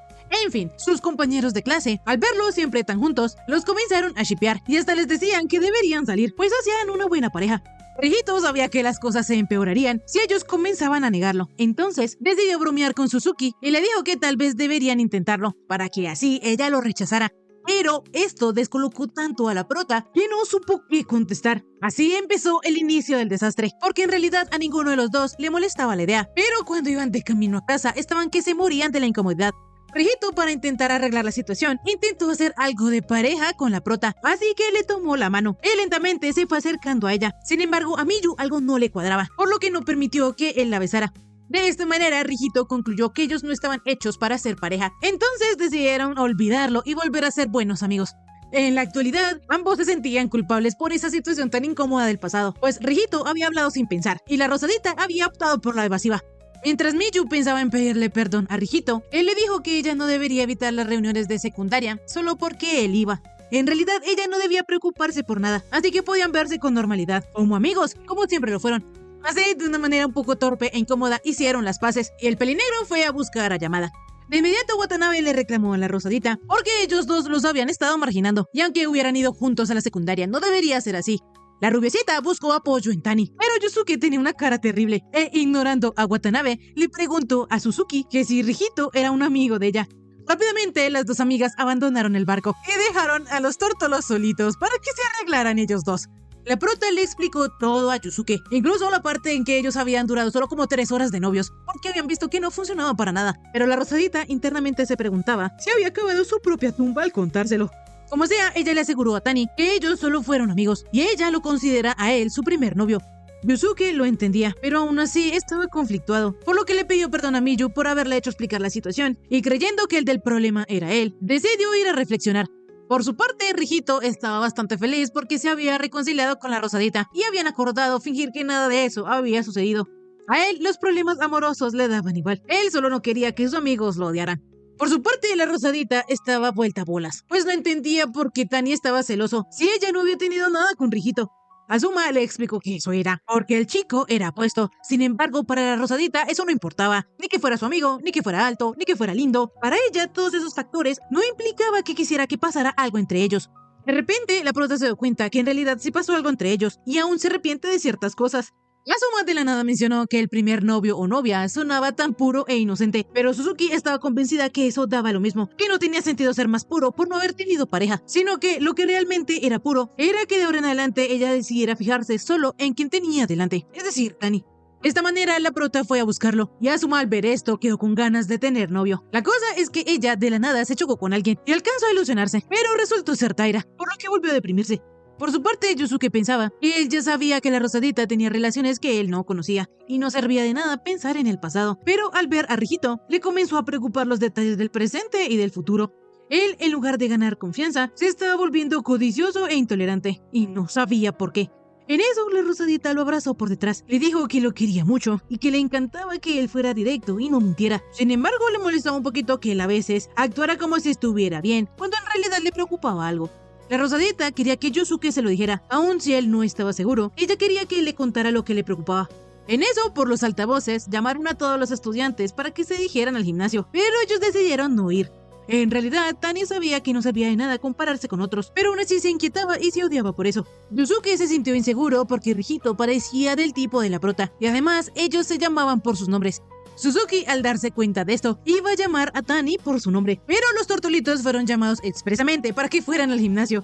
En fin, sus compañeros de clase, al verlos siempre tan juntos, los comenzaron a shippear y hasta les decían que deberían salir, pues hacían una buena pareja. Rijito sabía que las cosas se empeorarían si ellos comenzaban a negarlo. Entonces decidió bromear con Suzuki y le dijo que tal vez deberían intentarlo, para que así ella lo rechazara. Pero esto descolocó tanto a la prota que no supo qué contestar. Así empezó el inicio del desastre, porque en realidad a ninguno de los dos le molestaba la idea. Pero cuando iban de camino a casa, estaban que se morían de la incomodidad. Rijito, para intentar arreglar la situación, intentó hacer algo de pareja con la prota, así que le tomó la mano. Él lentamente se fue acercando a ella. Sin embargo, a Miyu algo no le cuadraba, por lo que no permitió que él la besara. De esta manera, Rijito concluyó que ellos no estaban hechos para ser pareja. Entonces decidieron olvidarlo y volver a ser buenos amigos. En la actualidad, ambos se sentían culpables por esa situación tan incómoda del pasado, pues Rijito había hablado sin pensar y la Rosadita había optado por la evasiva. Mientras Miyu pensaba en pedirle perdón a Rijito, él le dijo que ella no debería evitar las reuniones de secundaria solo porque él iba. En realidad, ella no debía preocuparse por nada, así que podían verse con normalidad, como amigos, como siempre lo fueron. Así, de una manera un poco torpe e incómoda, hicieron las paces y el pelinegro fue a buscar a Yamada. De inmediato Watanabe le reclamó a la Rosadita porque ellos dos los habían estado marginando, y aunque hubieran ido juntos a la secundaria, no debería ser así. La rubiecita buscó apoyo en Tani, pero Yusuke tenía una cara terrible e, ignorando a Watanabe, le preguntó a Suzuki que si Rijito era un amigo de ella. Rápidamente, las dos amigas abandonaron el barco y dejaron a los tórtolos solitos para que se arreglaran ellos dos. La prota le explicó todo a Yusuke, incluso la parte en que ellos habían durado solo como 3 horas de novios, porque habían visto que no funcionaba para nada. Pero la Rosadita internamente se preguntaba si había acabado su propia tumba al contárselo. Como sea, ella le aseguró a Tani que ellos solo fueron amigos, y ella lo considera a él su primer novio. Yusuke lo entendía, pero aún así estaba conflictuado, por lo que le pidió perdón a Miyu por haberle hecho explicar la situación, y creyendo que el del problema era él, decidió ir a reflexionar. Por su parte, Rijito estaba bastante feliz porque se había reconciliado con la Rosadita y habían acordado fingir que nada de eso había sucedido. A él los problemas amorosos le daban igual, él solo no quería que sus amigos lo odiaran. Por su parte, la Rosadita estaba vuelta a bolas, pues no entendía por qué Tani estaba celoso si ella no había tenido nada con Rijito. Azuma le explicó que eso era porque el chico era apuesto. Sin embargo, para la Rosadita eso no importaba, ni que fuera su amigo, ni que fuera alto, ni que fuera lindo. Para ella, todos esos factores no implicaba que quisiera que pasara algo entre ellos. De repente, la prota se dio cuenta que en realidad sí pasó algo entre ellos, y aún se arrepiente de ciertas cosas. Azuma de la nada mencionó que el primer novio o novia sonaba tan puro e inocente, pero Suzuki estaba convencida que eso daba lo mismo, que no tenía sentido ser más puro por no haber tenido pareja, sino que lo que realmente era puro era que de ahora en adelante ella decidiera fijarse solo en quien tenía delante, es decir, Tani. De esta manera, la prota fue a buscarlo, y Azuma al ver esto quedó con ganas de tener novio. La cosa es que ella de la nada se chocó con alguien y alcanzó a ilusionarse, pero resultó ser Taira, por lo que volvió a deprimirse. Por su parte, Yusuke pensaba que él ya sabía que la Rosadita tenía relaciones que él no conocía, y no servía de nada pensar en el pasado, pero al ver a Rijito, le comenzó a preocupar los detalles del presente y del futuro. Él, en lugar de ganar confianza, se estaba volviendo codicioso e intolerante, y no sabía por qué. En eso, la Rosadita lo abrazó por detrás, le dijo que lo quería mucho y que le encantaba que él fuera directo y no mintiera. Sin embargo, le molestaba un poquito que él a veces actuara como si estuviera bien, cuando en realidad le preocupaba algo. La Rosadita quería que Yusuke se lo dijera, aun si él no estaba seguro. Ella quería que él le contara lo que le preocupaba. En eso, por los altavoces, llamaron a todos los estudiantes para que se dirigieran al gimnasio, pero ellos decidieron no ir. En realidad, Tani sabía que no servía de nada compararse con otros, pero aún así se inquietaba y se odiaba por eso. Yusuke se sintió inseguro porque Rijito parecía del tipo de la prota, y además ellos se llamaban por sus nombres. Suzuki, al darse cuenta de esto, iba a llamar a Tani por su nombre, pero los tortolitos fueron llamados expresamente para que fueran al gimnasio.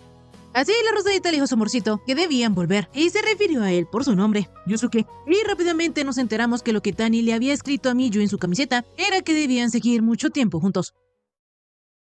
Así la Rosadita le dijo a su amorcito que debían volver, y se refirió a él por su nombre, Yusuke. Y rápidamente nos enteramos que lo que Tani le había escrito a Miyu en su camiseta era que debían seguir mucho tiempo juntos.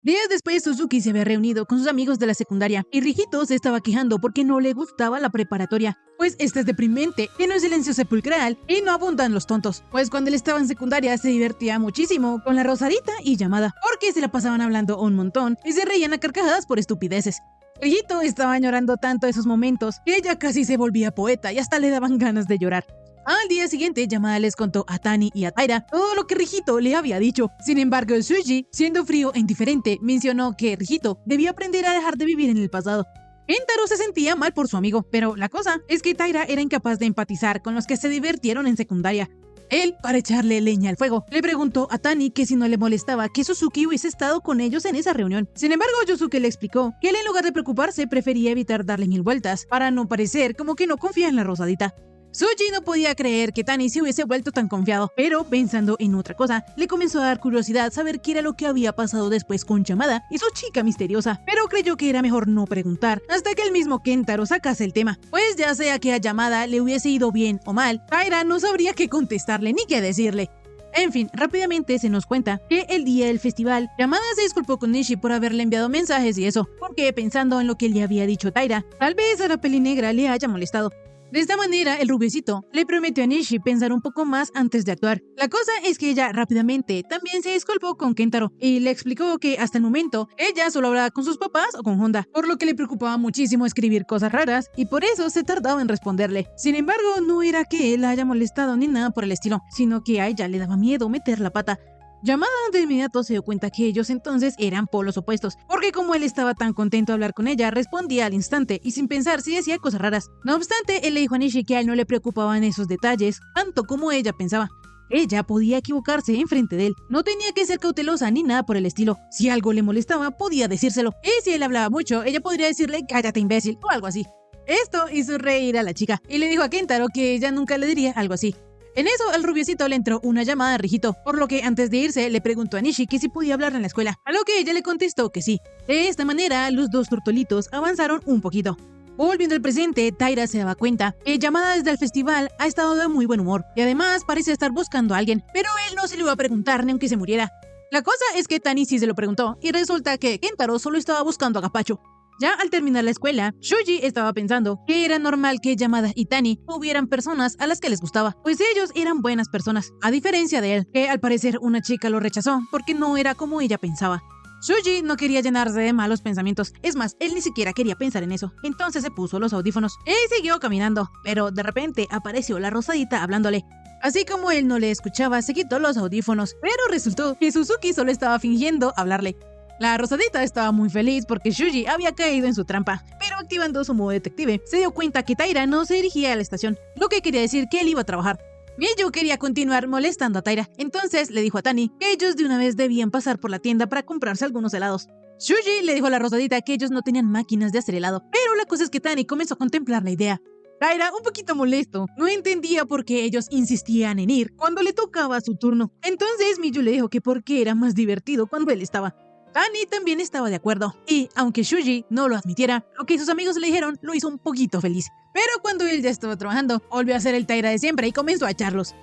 Días después, Suzuki se había reunido con sus amigos de la secundaria y Rijito se estaba quejando porque no le gustaba la preparatoria, pues esta es deprimente, tiene un silencio sepulcral y no abundan los tontos. Pues cuando él estaba en secundaria se divertía muchísimo con la Rosarita y Yamada, porque se la pasaban hablando un montón y se reían a carcajadas por estupideces. Rijito estaba añorando tanto esos momentos que ella casi se volvía poeta y hasta le daban ganas de llorar. Al día siguiente, Yamada les contó a Tani y a Taira todo lo que Rijito le había dicho. Sin embargo, Shuji, siendo frío e indiferente, mencionó que Rijito debía aprender a dejar de vivir en el pasado. Kentaro se sentía mal por su amigo, pero la cosa es que Taira era incapaz de empatizar con los que se divirtieron en secundaria. Él, para echarle leña al fuego, le preguntó a Tani que si no le molestaba que Suzuki hubiese estado con ellos en esa reunión. Sin embargo, Yosuke le explicó que él, en lugar de preocuparse, prefería evitar darle mil vueltas para no parecer como que no confía en la Rosadita. Suji no podía creer que Tani se hubiese vuelto tan confiado, pero pensando en otra cosa, le comenzó a dar curiosidad saber qué era lo que había pasado después con Yamada y su chica misteriosa, pero creyó que era mejor no preguntar hasta que el mismo Kentaro sacase el tema, pues ya sea que a Yamada le hubiese ido bien o mal, Taira no sabría qué contestarle ni qué decirle. En fin, rápidamente se nos cuenta que el día del festival, Yamada se disculpó con Nishi por haberle enviado mensajes y eso, porque pensando en lo que le había dicho Taira, tal vez a la pelinegra le haya molestado. De esta manera, el rubiecito le prometió a Nishi pensar un poco más antes de actuar. La cosa es que ella rápidamente también se disculpó con Kentaro y le explicó que hasta el momento ella solo hablaba con sus papás o con Honda, por lo que le preocupaba muchísimo escribir cosas raras y por eso se tardaba en responderle. Sin embargo, no era que él la haya molestado ni nada por el estilo, sino que a ella le daba miedo meter la pata. Yamada de inmediato se dio cuenta que ellos entonces eran polos opuestos, porque como él estaba tan contento de hablar con ella, respondía al instante y sin pensar si decía cosas raras. No obstante, él le dijo a Nishi que a él no le preocupaban esos detalles, tanto como ella pensaba. Ella podía equivocarse enfrente de él, no tenía que ser cautelosa ni nada por el estilo. Si algo le molestaba, podía decírselo, y si él hablaba mucho, ella podría decirle cállate imbécil o algo así. Esto hizo reír a la chica, y le dijo a Kentaro que ella nunca le diría algo así. En eso, al rubiecito le entró una llamada a Rijito, por lo que antes de irse le preguntó a Nishi que si podía hablar en la escuela, a lo que ella le contestó que sí. De esta manera, los dos tortolitos avanzaron un poquito. Volviendo al presente, Taira se daba cuenta que Yamada desde el festival ha estado de muy buen humor, y además parece estar buscando a alguien, pero él no se lo iba a preguntar ni aunque se muriera. La cosa es que Tani sí se lo preguntó, y resulta que Kentaro solo estaba buscando a Gapacho. Ya al terminar la escuela, Shuji estaba pensando que era normal que Yamada y Tani hubieran personas a las que les gustaba, pues ellos eran buenas personas, a diferencia de él, que al parecer una chica lo rechazó porque no era como ella pensaba. Shuji no quería llenarse de malos pensamientos, es más, él ni siquiera quería pensar en eso, entonces se puso los audífonos y siguió caminando, pero de repente apareció la Rosadita hablándole. Así como él no le escuchaba, se quitó los audífonos, pero resultó que Suzuki solo estaba fingiendo hablarle. La Rosadita estaba muy feliz porque Shuji había caído en su trampa, pero activando su modo detective, se dio cuenta que Taira no se dirigía a la estación, lo que quería decir que él iba a trabajar. Miyu quería continuar molestando a Taira, entonces le dijo a Tani que ellos de una vez debían pasar por la tienda para comprarse algunos helados. Shuji le dijo a la Rosadita que ellos no tenían máquinas de hacer helado, pero la cosa es que Tani comenzó a contemplar la idea. Taira, un poquito molesto, no entendía por qué ellos insistían en ir cuando le tocaba su turno. Entonces Miyu le dijo que porque era más divertido cuando él estaba. Tani también estaba de acuerdo, y aunque Shuji no lo admitiera, lo que sus amigos le dijeron lo hizo un poquito feliz. Pero cuando él ya estaba trabajando, volvió a ser el Taira de siempre y comenzó a echarlos.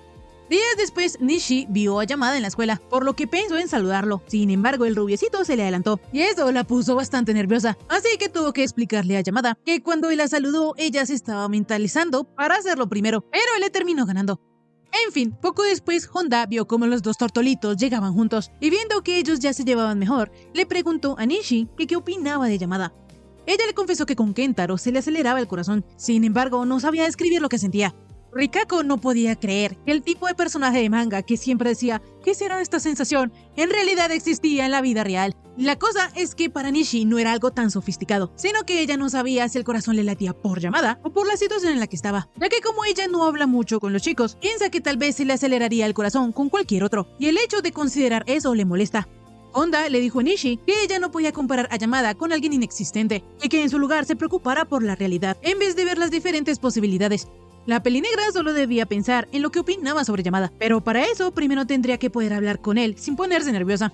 Días después, Nishi vio a Yamada en la escuela, por lo que pensó en saludarlo. Sin embargo, el rubiecito se le adelantó, y eso la puso bastante nerviosa, así que tuvo que explicarle a Yamada que cuando él la saludó, ella se estaba mentalizando para hacerlo primero, pero él le terminó ganando. En fin, poco después Honda vio cómo los dos tortolitos llegaban juntos, y viendo que ellos ya se llevaban mejor, le preguntó a Nishi que qué opinaba de Yamada. Ella le confesó que con Kentaro se le aceleraba el corazón, sin embargo no sabía describir lo que sentía. Rikako no podía creer que el tipo de personaje de manga que siempre decía ¿qué será esta sensación?, en realidad existía en la vida real. La cosa es que para Nishi no era algo tan sofisticado, sino que ella no sabía si el corazón le latía por Yamada o por la situación en la que estaba, ya que como ella no habla mucho con los chicos, piensa que tal vez se le aceleraría el corazón con cualquier otro, y el hecho de considerar eso le molesta. Honda le dijo a Nishi que ella no podía comparar a Yamada con alguien inexistente, y que en su lugar se preocupara por la realidad, en vez de ver las diferentes posibilidades. La pelinegra solo debía pensar en lo que opinaba sobre Yamada, pero para eso primero tendría que poder hablar con él sin ponerse nerviosa.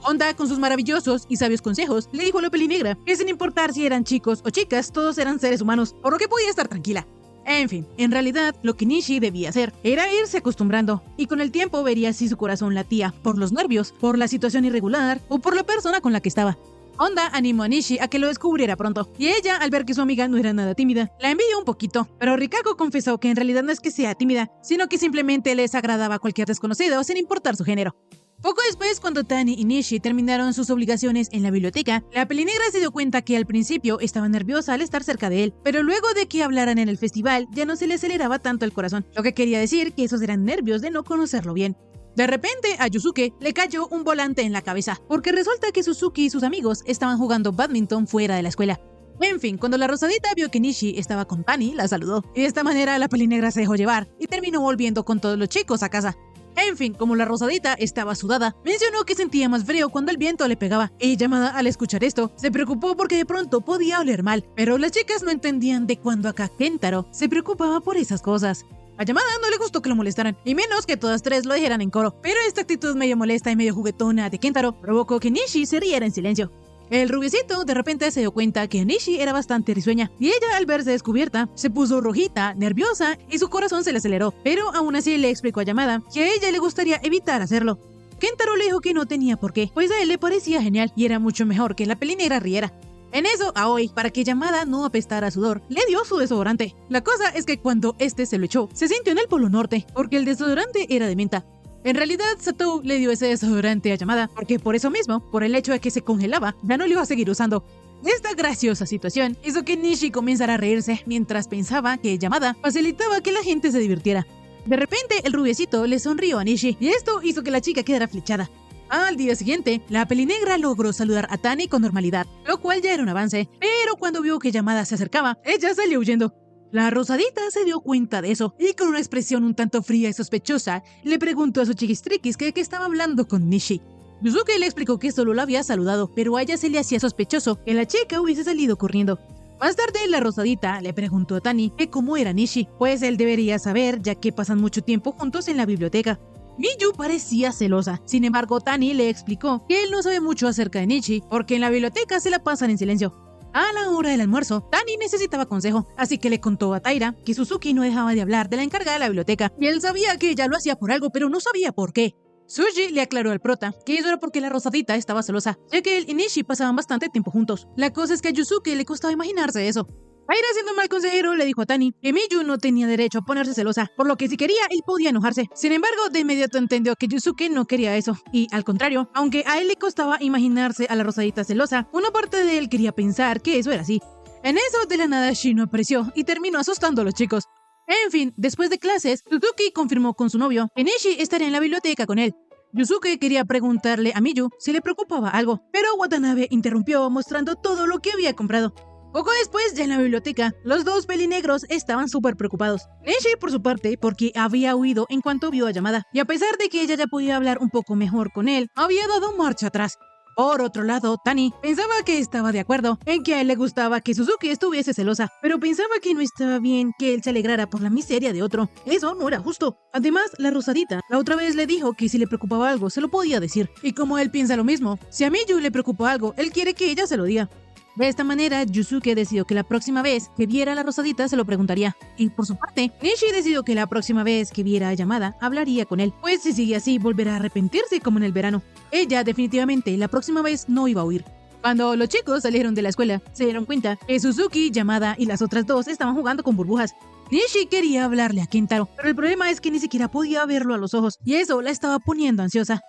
Honda, con sus maravillosos y sabios consejos, le dijo a la pelinegra que sin importar si eran chicos o chicas, todos eran seres humanos, por lo que podía estar tranquila. En fin, en realidad, lo que Nishi debía hacer era irse acostumbrando, y con el tiempo vería si su corazón latía por los nervios, por la situación irregular o por la persona con la que estaba. Honda animó a Nishi a que lo descubriera pronto, y ella, al ver que su amiga no era nada tímida, la envidió un poquito, pero Rikako confesó que en realidad no es que sea tímida, sino que simplemente les agradaba a cualquier desconocido sin importar su género. Poco después, cuando Tani y Nishi terminaron sus obligaciones en la biblioteca, la pelinegra se dio cuenta que al principio estaba nerviosa al estar cerca de él, pero luego de que hablaran en el festival ya no se le aceleraba tanto el corazón, lo que quería decir que esos eran nervios de no conocerlo bien. De repente, a Yusuke le cayó un volante en la cabeza, porque resulta que Suzuki y sus amigos estaban jugando badminton fuera de la escuela. En fin, cuando la rosadita vio que Nishi estaba con Tani, la saludó, y de esta manera la pelinegra se dejó llevar y terminó volviendo con todos los chicos a casa. En fin, como la rosadita estaba sudada, mencionó que sentía más frío cuando el viento le pegaba. Y Yamada, al escuchar esto, se preocupó porque de pronto podía oler mal, pero las chicas no entendían de cuándo acá Kentaro se preocupaba por esas cosas. A Yamada no le gustó que lo molestaran, y menos que todas tres lo dijeran en coro, pero esta actitud medio molesta y medio juguetona de Kentaro provocó que Nishi se riera en silencio. El rubiecito de repente se dio cuenta que Nishi era bastante risueña, y ella, al verse descubierta, se puso rojita, nerviosa, y su corazón se le aceleró, pero aún así le explicó a Yamada que a ella le gustaría evitar hacerlo. Kentaro le dijo que no tenía por qué, pues a él le parecía genial y era mucho mejor que la pelinegra riera. En eso, Aoi, para que Yamada no apestara a sudor, le dio su desodorante. La cosa es que cuando este se lo echó, se sintió en el Polo Norte, porque el desodorante era de menta. En realidad, Satou le dio ese desodorante a Yamada, porque por eso mismo, por el hecho de que se congelaba, ya no lo iba a seguir usando. Esta graciosa situación hizo que Nishi comenzara a reírse, mientras pensaba que Yamada facilitaba que la gente se divirtiera. De repente, el rubiecito le sonrió a Nishi, y esto hizo que la chica quedara flechada. Al día siguiente, la pelinegra logró saludar a Tani con normalidad, lo cual ya era un avance, pero cuando vio que Yamada se acercaba, ella salió huyendo. La rosadita se dio cuenta de eso y con una expresión un tanto fría y sospechosa le preguntó a su chiquistriquis que estaba hablando con Nishi. Yusuke le explicó que solo la había saludado, pero a ella se le hacía sospechoso que la chica hubiese salido corriendo. Más tarde, la rosadita le preguntó a Tani que cómo era Nishi, pues él debería saber ya que pasan mucho tiempo juntos en la biblioteca. Miyu parecía celosa, sin embargo Tani le explicó que él no sabe mucho acerca de Nishi porque en la biblioteca se la pasan en silencio. A la hora del almuerzo, Tani necesitaba consejo, así que le contó a Taira que Suzuki no dejaba de hablar de la encargada de la biblioteca, y él sabía que ella lo hacía por algo, pero no sabía por qué. Suji le aclaró al prota que eso era porque la rosadita estaba celosa, ya que él y Nishi pasaban bastante tiempo juntos. La cosa es que a Yusuke le costaba imaginarse eso. Taira, siendo un mal consejero, le dijo a Tani que Miyu no tenía derecho a ponerse celosa, por lo que si quería, él podía enojarse. Sin embargo, de inmediato entendió que Yusuke no quería eso, y al contrario, aunque a él le costaba imaginarse a la rosadita celosa, una parte de él quería pensar que eso era así. En eso, de la nada, Shino apareció y terminó asustando a los chicos. En fin, después de clases, Suzuki confirmó con su novio que Nishi estaría en la biblioteca con él. Yusuke quería preguntarle a Miyu si le preocupaba algo, pero Watanabe interrumpió mostrando todo lo que había comprado. Poco después, ya en la biblioteca, los dos pelinegros estaban súper preocupados. Nishi, por su parte, porque había huido en cuanto vio a Yamada, y a pesar de que ella ya podía hablar un poco mejor con él, había dado marcha atrás. Por otro lado, Tani pensaba que estaba de acuerdo en que a él le gustaba que Suzuki estuviese celosa, pero pensaba que no estaba bien que él se alegrara por la miseria de otro. Eso no era justo. Además, la rosadita la otra vez le dijo que si le preocupaba algo, se lo podía decir. Y como él piensa lo mismo, si a Miyu le preocupa algo, él quiere que ella se lo diga. De esta manera, Yusuke decidió que la próxima vez que viera a la rosadita se lo preguntaría. Y por su parte, Nishi decidió que la próxima vez que viera a Yamada hablaría con él, pues si sigue así volverá a arrepentirse como en el verano. Ella definitivamente la próxima vez no iba a huir. Cuando los chicos salieron de la escuela, se dieron cuenta que Suzuki, Yamada y las otras dos estaban jugando con burbujas. Nishi quería hablarle a Kentaro, pero el problema es que ni siquiera podía verlo a los ojos, y eso la estaba poniendo ansiosa.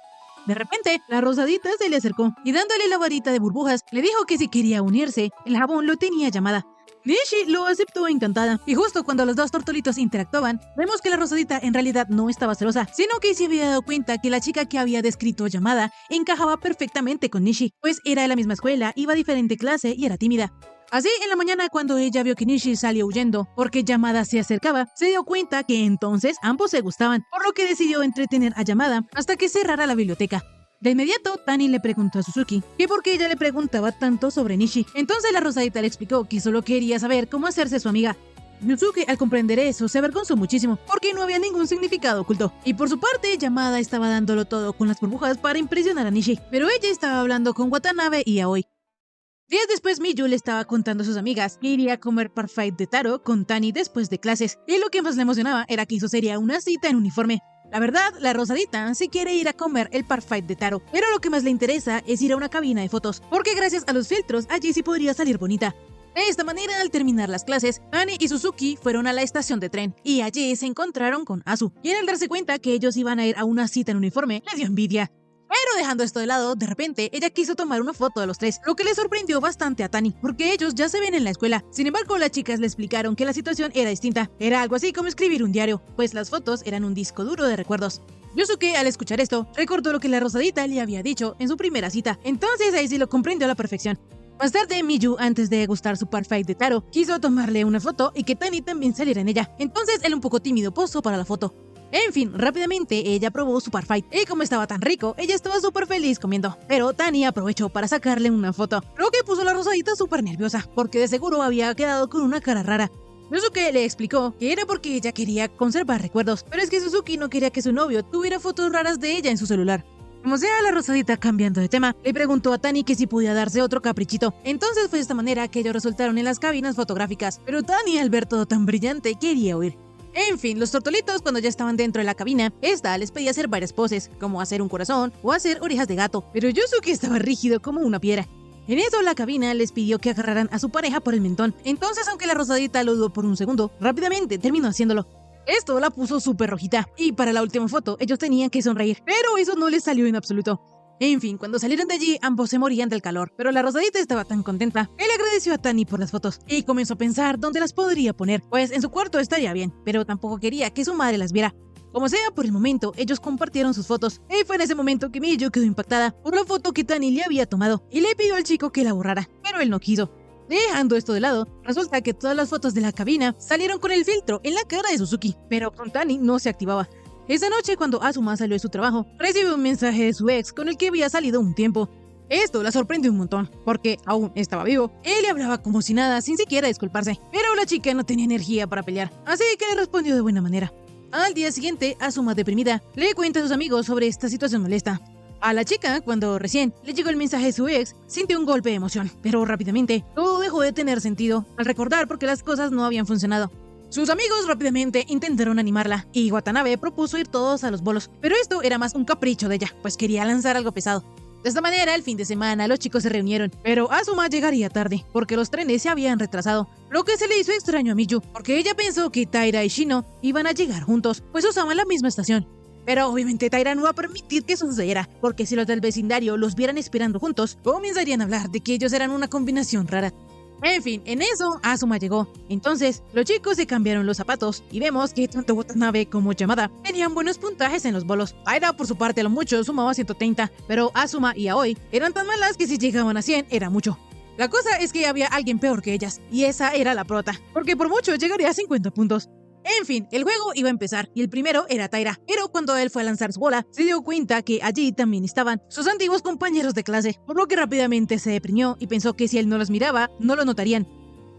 De repente, la rosadita se le acercó y dándole la varita de burbujas, le dijo que si quería unirse, el jabón lo tenía Yamada. Nishi lo aceptó encantada, y justo cuando los dos tortolitos interactuaban, vemos que la rosadita en realidad no estaba celosa, sino que se había dado cuenta que la chica que había descrito Yamada encajaba perfectamente con Nishi, pues era de la misma escuela, iba a diferente clase y era tímida. Así, en la mañana, cuando ella vio que Nishi salió huyendo porque Yamada se acercaba, se dio cuenta que entonces ambos se gustaban, por lo que decidió entretener a Yamada hasta que cerrara la biblioteca. De inmediato, Tani le preguntó a Suzuki que por qué ella le preguntaba tanto sobre Nishi. Entonces la rosadita le explicó que solo quería saber cómo hacerse su amiga. Yusuke, al comprender eso, se avergonzó muchísimo porque no había ningún significado oculto. Y por su parte, Yamada estaba dándolo todo con las burbujas para impresionar a Nishi, pero ella estaba hablando con Watanabe y Aoi. Días después, Miyu le estaba contando a sus amigas que iría a comer parfait de taro con Tani después de clases, y lo que más le emocionaba era que eso sería una cita en uniforme. La verdad, la rosadita sí quiere ir a comer el parfait de taro, pero lo que más le interesa es ir a una cabina de fotos, porque gracias a los filtros allí sí podría salir bonita. De esta manera, al terminar las clases, Tani y Suzuki fueron a la estación de tren, y allí se encontraron con Asu, quien al darse cuenta que ellos iban a ir a una cita en uniforme, le dio envidia. Pero dejando esto de lado, de repente, ella quiso tomar una foto de los tres, lo que le sorprendió bastante a Tani, porque ellos ya se ven en la escuela. Sin embargo, las chicas le explicaron que la situación era distinta. Era algo así como escribir un diario, pues las fotos eran un disco duro de recuerdos. Yosuke, al escuchar esto, recordó lo que la rosadita le había dicho en su primera cita, entonces ahí sí lo comprendió a la perfección. Más tarde, Miyu, antes de degustar su parfait de taro, quiso tomarle una foto y que Tani también saliera en ella. Entonces, él un poco tímido posó para la foto. En fin, rápidamente ella probó su parfait, y como estaba tan rico, ella estaba súper feliz comiendo. Pero Tani aprovechó para sacarle una foto, lo que puso a la rosadita súper nerviosa, porque de seguro había quedado con una cara rara. Yosuke le explicó que era porque ella quería conservar recuerdos, pero es que Suzuki no quería que su novio tuviera fotos raras de ella en su celular. Como sea, la rosadita, cambiando de tema, le preguntó a Tani que si podía darse otro caprichito. Entonces fue de esta manera que ellos resultaron en las cabinas fotográficas, pero Tani, al ver todo tan brillante, quería huir. En fin, los tortolitos, cuando ya estaban dentro de la cabina, esta les pedía hacer varias poses, como hacer un corazón o hacer orejas de gato, pero Yosuke estaba rígido como una piedra. En eso, la cabina les pidió que agarraran a su pareja por el mentón. Entonces, aunque la rosadita lo dudó por un segundo, rápidamente terminó haciéndolo. Esto la puso súper rojita, y para la última foto ellos tenían que sonreír, pero eso no les salió en absoluto. En fin, cuando salieron de allí, ambos se morían del calor, pero la rosadita estaba tan contenta que le agradeció a Tani por las fotos, y comenzó a pensar dónde las podría poner, pues en su cuarto estaría bien, pero tampoco quería que su madre las viera. Como sea, por el momento, ellos compartieron sus fotos, y fue en ese momento que Miyu quedó impactada por la foto que Tani le había tomado, y le pidió al chico que la borrara, pero él no quiso. Dejando esto de lado, resulta que todas las fotos de la cabina salieron con el filtro en la cara de Suzuki, pero con Tani no se activaba. Esa noche, cuando Asuma salió de su trabajo, recibió un mensaje de su ex con el que había salido un tiempo. Esto la sorprendió un montón, porque aún estaba vivo. Él le hablaba como si nada, sin siquiera disculparse, pero la chica no tenía energía para pelear, así que le respondió de buena manera. Al día siguiente, Asuma, deprimida, le cuenta a sus amigos sobre esta situación molesta. A la chica, cuando recién le llegó el mensaje de su ex, sintió un golpe de emoción, pero rápidamente todo dejó de tener sentido al recordar por qué las cosas no habían funcionado. Sus amigos rápidamente intentaron animarla, y Watanabe propuso ir todos a los bolos, pero esto era más un capricho de ella, pues quería lanzar algo pesado. De esta manera, el fin de semana, los chicos se reunieron, pero Asuma llegaría tarde, porque los trenes se habían retrasado, lo que se le hizo extraño a Miyu, porque ella pensó que Taira y Shino iban a llegar juntos, pues usaban la misma estación. Pero obviamente Taira no va a permitir que eso sucediera, porque si los del vecindario los vieran esperando juntos, comenzarían a hablar de que ellos eran una combinación rara. En fin, en eso, Asuma llegó. Entonces, los chicos se cambiaron los zapatos y vemos que tanto Watanabe como Yamada tenían buenos puntajes en los bolos. Taira, por su parte, a lo mucho sumaba 130, pero Asuma y Aoi eran tan malas que si llegaban a 100 era mucho. La cosa es que había alguien peor que ellas, y esa era la prota, porque por mucho llegaría a 50 puntos. En fin, el juego iba a empezar, y el primero era Taira, pero cuando él fue a lanzar su bola, se dio cuenta que allí también estaban sus antiguos compañeros de clase, por lo que rápidamente se deprimió y pensó que si él no los miraba, no lo notarían.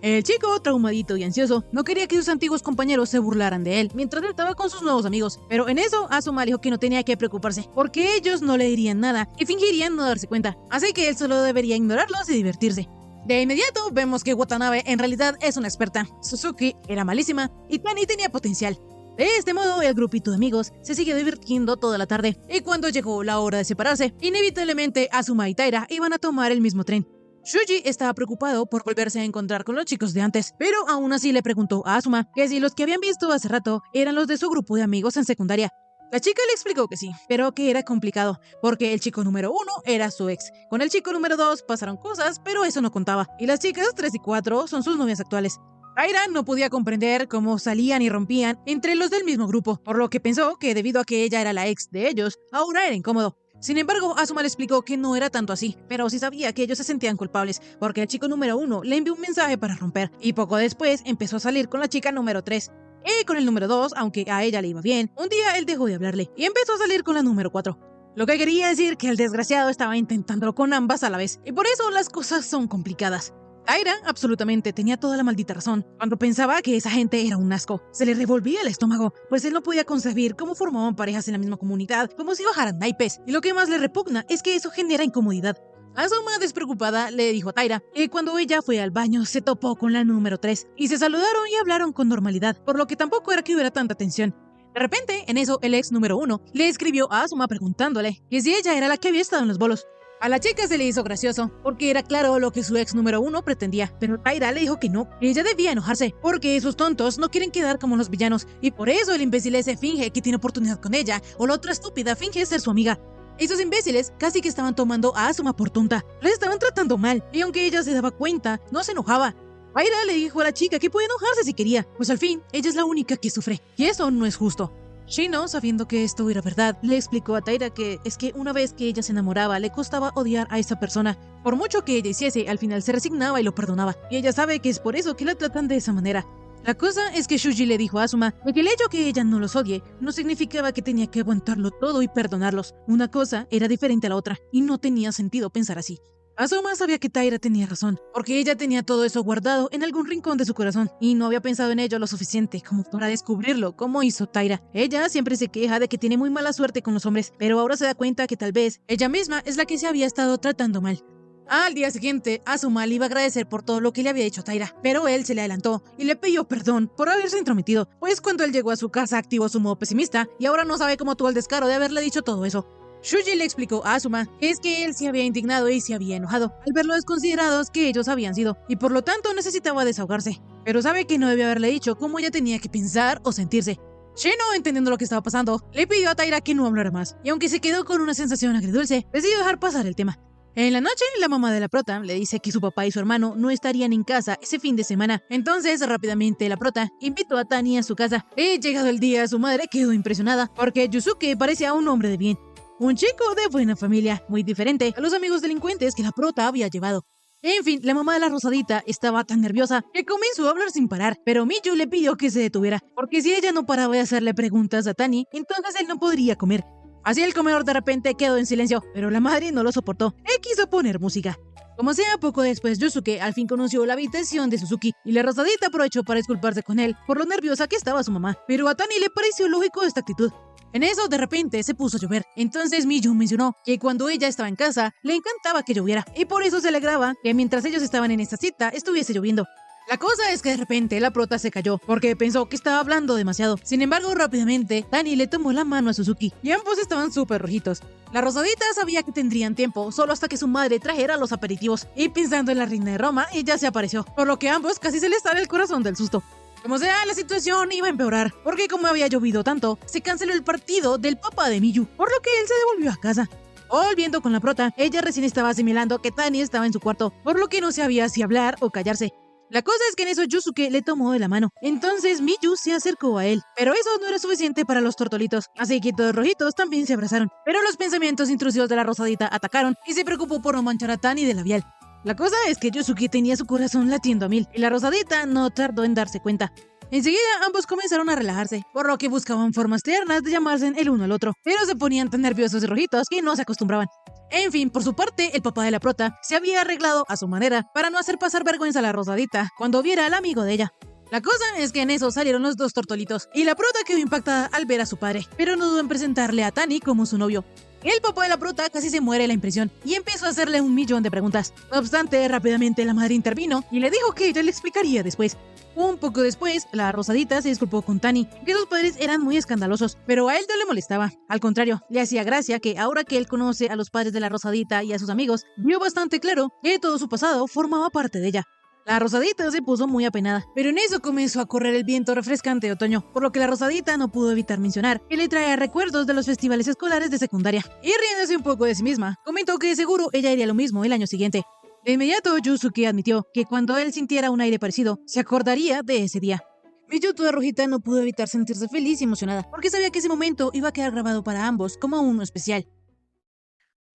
El chico, traumadito y ansioso, no quería que sus antiguos compañeros se burlaran de él, mientras él estaba con sus nuevos amigos, pero en eso Asuma dijo que no tenía que preocuparse, porque ellos no le dirían nada y fingirían no darse cuenta, así que él solo debería ignorarlos y divertirse. De inmediato vemos que Watanabe en realidad es una experta, Suzuki era malísima y Tani tenía potencial. De este modo, el grupito de amigos se siguió divirtiendo toda la tarde, y cuando llegó la hora de separarse, inevitablemente Asuma y Taira iban a tomar el mismo tren. Shuji estaba preocupado por volverse a encontrar con los chicos de antes, pero aún así le preguntó a Asuma que si los que habían visto hace rato eran los de su grupo de amigos en secundaria. La chica le explicó que sí, pero que era complicado, porque el chico número 1 era su ex. Con el chico número 2 pasaron cosas, pero eso no contaba, y las chicas 3 y 4 son sus novias actuales. Taira no podía comprender cómo salían y rompían entre los del mismo grupo, por lo que pensó que debido a que ella era la ex de ellos, ahora era incómodo. Sin embargo, Asuma le explicó que no era tanto así, pero sí sabía que ellos se sentían culpables, porque el chico número 1 le envió un mensaje para romper, y poco después empezó a salir con la chica número 3. Y con el número 2, aunque a ella le iba bien, un día él dejó de hablarle y empezó a salir con la número 4. Lo que quería decir que el desgraciado estaba intentándolo con ambas a la vez, y por eso las cosas son complicadas. Taira absolutamente tenía toda la maldita razón cuando pensaba que esa gente era un asco. Se le revolvía el estómago, pues él no podía concebir cómo formaban parejas en la misma comunidad, como si bajaran naipes, y lo que más le repugna es que eso genera incomodidad. Asuma, despreocupada, le dijo a Taira que cuando ella fue al baño se topó con la número 3 y se saludaron y hablaron con normalidad, por lo que tampoco era que hubiera tanta tensión. De repente, en eso, el ex número 1 le escribió a Asuma preguntándole que si ella era la que había estado en los bolos. A la chica se le hizo gracioso, porque era claro lo que su ex número 1 pretendía, pero Taira le dijo que no, que ella debía enojarse, porque esos tontos no quieren quedar como los villanos, y por eso el imbécil ese finge que tiene oportunidad con ella, o la otra estúpida finge ser su amiga. Esos imbéciles casi que estaban tomando a Asuma por tonta, la estaban tratando mal, y aunque ella se daba cuenta, no se enojaba. Taira le dijo a la chica que puede enojarse si quería, pues al fin, ella es la única que sufre, y eso no es justo. Shino, sabiendo que esto era verdad, le explicó a Taira que es que una vez que ella se enamoraba, le costaba odiar a esa persona. Por mucho que ella hiciese, al final se resignaba y lo perdonaba. Y ella sabe que es por eso que la tratan de esa manera. La cosa es que Shuji le dijo a Asuma que el hecho que ella no los odie no significaba que tenía que aguantarlo todo y perdonarlos. Una cosa era diferente a la otra, y no tenía sentido pensar así. Asuma sabía que Taira tenía razón, porque ella tenía todo eso guardado en algún rincón de su corazón, y no había pensado en ello lo suficiente como para descubrirlo, como hizo Taira. Ella siempre se queja de que tiene muy mala suerte con los hombres, pero ahora se da cuenta que tal vez ella misma es la que se había estado tratando mal. Al día siguiente, Asuma le iba a agradecer por todo lo que le había dicho Taira, pero él se le adelantó y le pidió perdón por haberse intrometido, pues cuando él llegó a su casa activó su modo pesimista y ahora no sabe cómo tuvo el descaro de haberle dicho todo eso. Shuji le explicó a Asuma que es que él se había indignado y se había enojado al ver lo desconsiderados que ellos habían sido, y por lo tanto necesitaba desahogarse, pero sabe que no debía haberle dicho cómo ella tenía que pensar o sentirse. Shino, entendiendo lo que estaba pasando, le pidió a Taira que no hablara más, y aunque se quedó con una sensación agridulce, decidió dejar pasar el tema. En la noche, la mamá de la prota le dice que su papá y su hermano no estarían en casa ese fin de semana. Entonces, rápidamente, la prota invitó a Tani a su casa. Y llegado el día, su madre quedó impresionada, porque Yusuke parecía un hombre de bien. Un chico de buena familia, muy diferente a los amigos delincuentes que la prota había llevado. En fin, la mamá de la rosadita estaba tan nerviosa que comenzó a hablar sin parar, pero Miyu le pidió que se detuviera, porque si ella no paraba de hacerle preguntas a Tani, entonces él no podría comer. Así el comedor de repente quedó en silencio, pero la madre no lo soportó y quiso poner música. Como sea, poco después Yusuke al fin conoció la habitación de Suzuki y la rosadita aprovechó para disculparse con él por lo nerviosa que estaba su mamá, pero a Tani le pareció lógico esta actitud. En eso, de repente, se puso a llover. Entonces Miyu mencionó que cuando ella estaba en casa, le encantaba que lloviera, y por eso se alegraba que mientras ellos estaban en esta cita, estuviese lloviendo. La cosa es que de repente la prota se cayó, porque pensó que estaba hablando demasiado. Sin embargo, rápidamente, Tani le tomó la mano a Suzuki, y ambos estaban súper rojitos. La rosadita sabía que tendrían tiempo, solo hasta que su madre trajera los aperitivos, y pensando en la reina de Roma, ella se apareció, por lo que a ambos casi se les sale el corazón del susto. Como sea, la situación iba a empeorar, porque como había llovido tanto, se canceló el partido del papá de Miyu, por lo que él se devolvió a casa. Volviendo con la prota, ella recién estaba asimilando que Tani estaba en su cuarto, por lo que no sabía si hablar o callarse. La cosa es que en eso Yusuke le tomó de la mano, entonces Miyu se acercó a él, pero eso no era suficiente para los tortolitos, así que todos rojitos también se abrazaron, pero los pensamientos intrusivos de la rosadita atacaron y se preocupó por no manchar a Tani de labial. La cosa es que Yusuke tenía su corazón latiendo a 1000 y la rosadita no tardó en darse cuenta. Enseguida ambos comenzaron a relajarse, por lo que buscaban formas tiernas de llamarse el uno al otro, pero se ponían tan nerviosos y rojitos que no se acostumbraban. En fin, por su parte, el papá de la prota se había arreglado a su manera para no hacer pasar vergüenza a la rosadita cuando viera al amigo de ella. La cosa es que en eso salieron los dos tortolitos y la prota quedó impactada al ver a su padre, pero no dudó en presentarle a Tani como su novio. El papá de la prota casi se muere de la impresión y empezó a hacerle 1.000.000 de preguntas. No obstante, rápidamente la madre intervino y le dijo que ella le explicaría después. Un poco después, la rosadita se disculpó con Tani, que sus padres eran muy escandalosos, pero a él no le molestaba. Al contrario, le hacía gracia que ahora que él conoce a los padres de la rosadita y a sus amigos, vio bastante claro que todo su pasado formaba parte de ella. La rosadita se puso muy apenada, pero en eso comenzó a correr el viento refrescante de otoño, por lo que la rosadita no pudo evitar mencionar que le traía recuerdos de los festivales escolares de secundaria. Y riéndose un poco de sí misma, comentó que seguro ella haría lo mismo el año siguiente. De inmediato, Yusuke admitió que cuando él sintiera un aire parecido, se acordaría de ese día. Miyu, toda rojita, no pudo evitar sentirse feliz y emocionada, porque sabía que ese momento iba a quedar grabado para ambos como uno especial.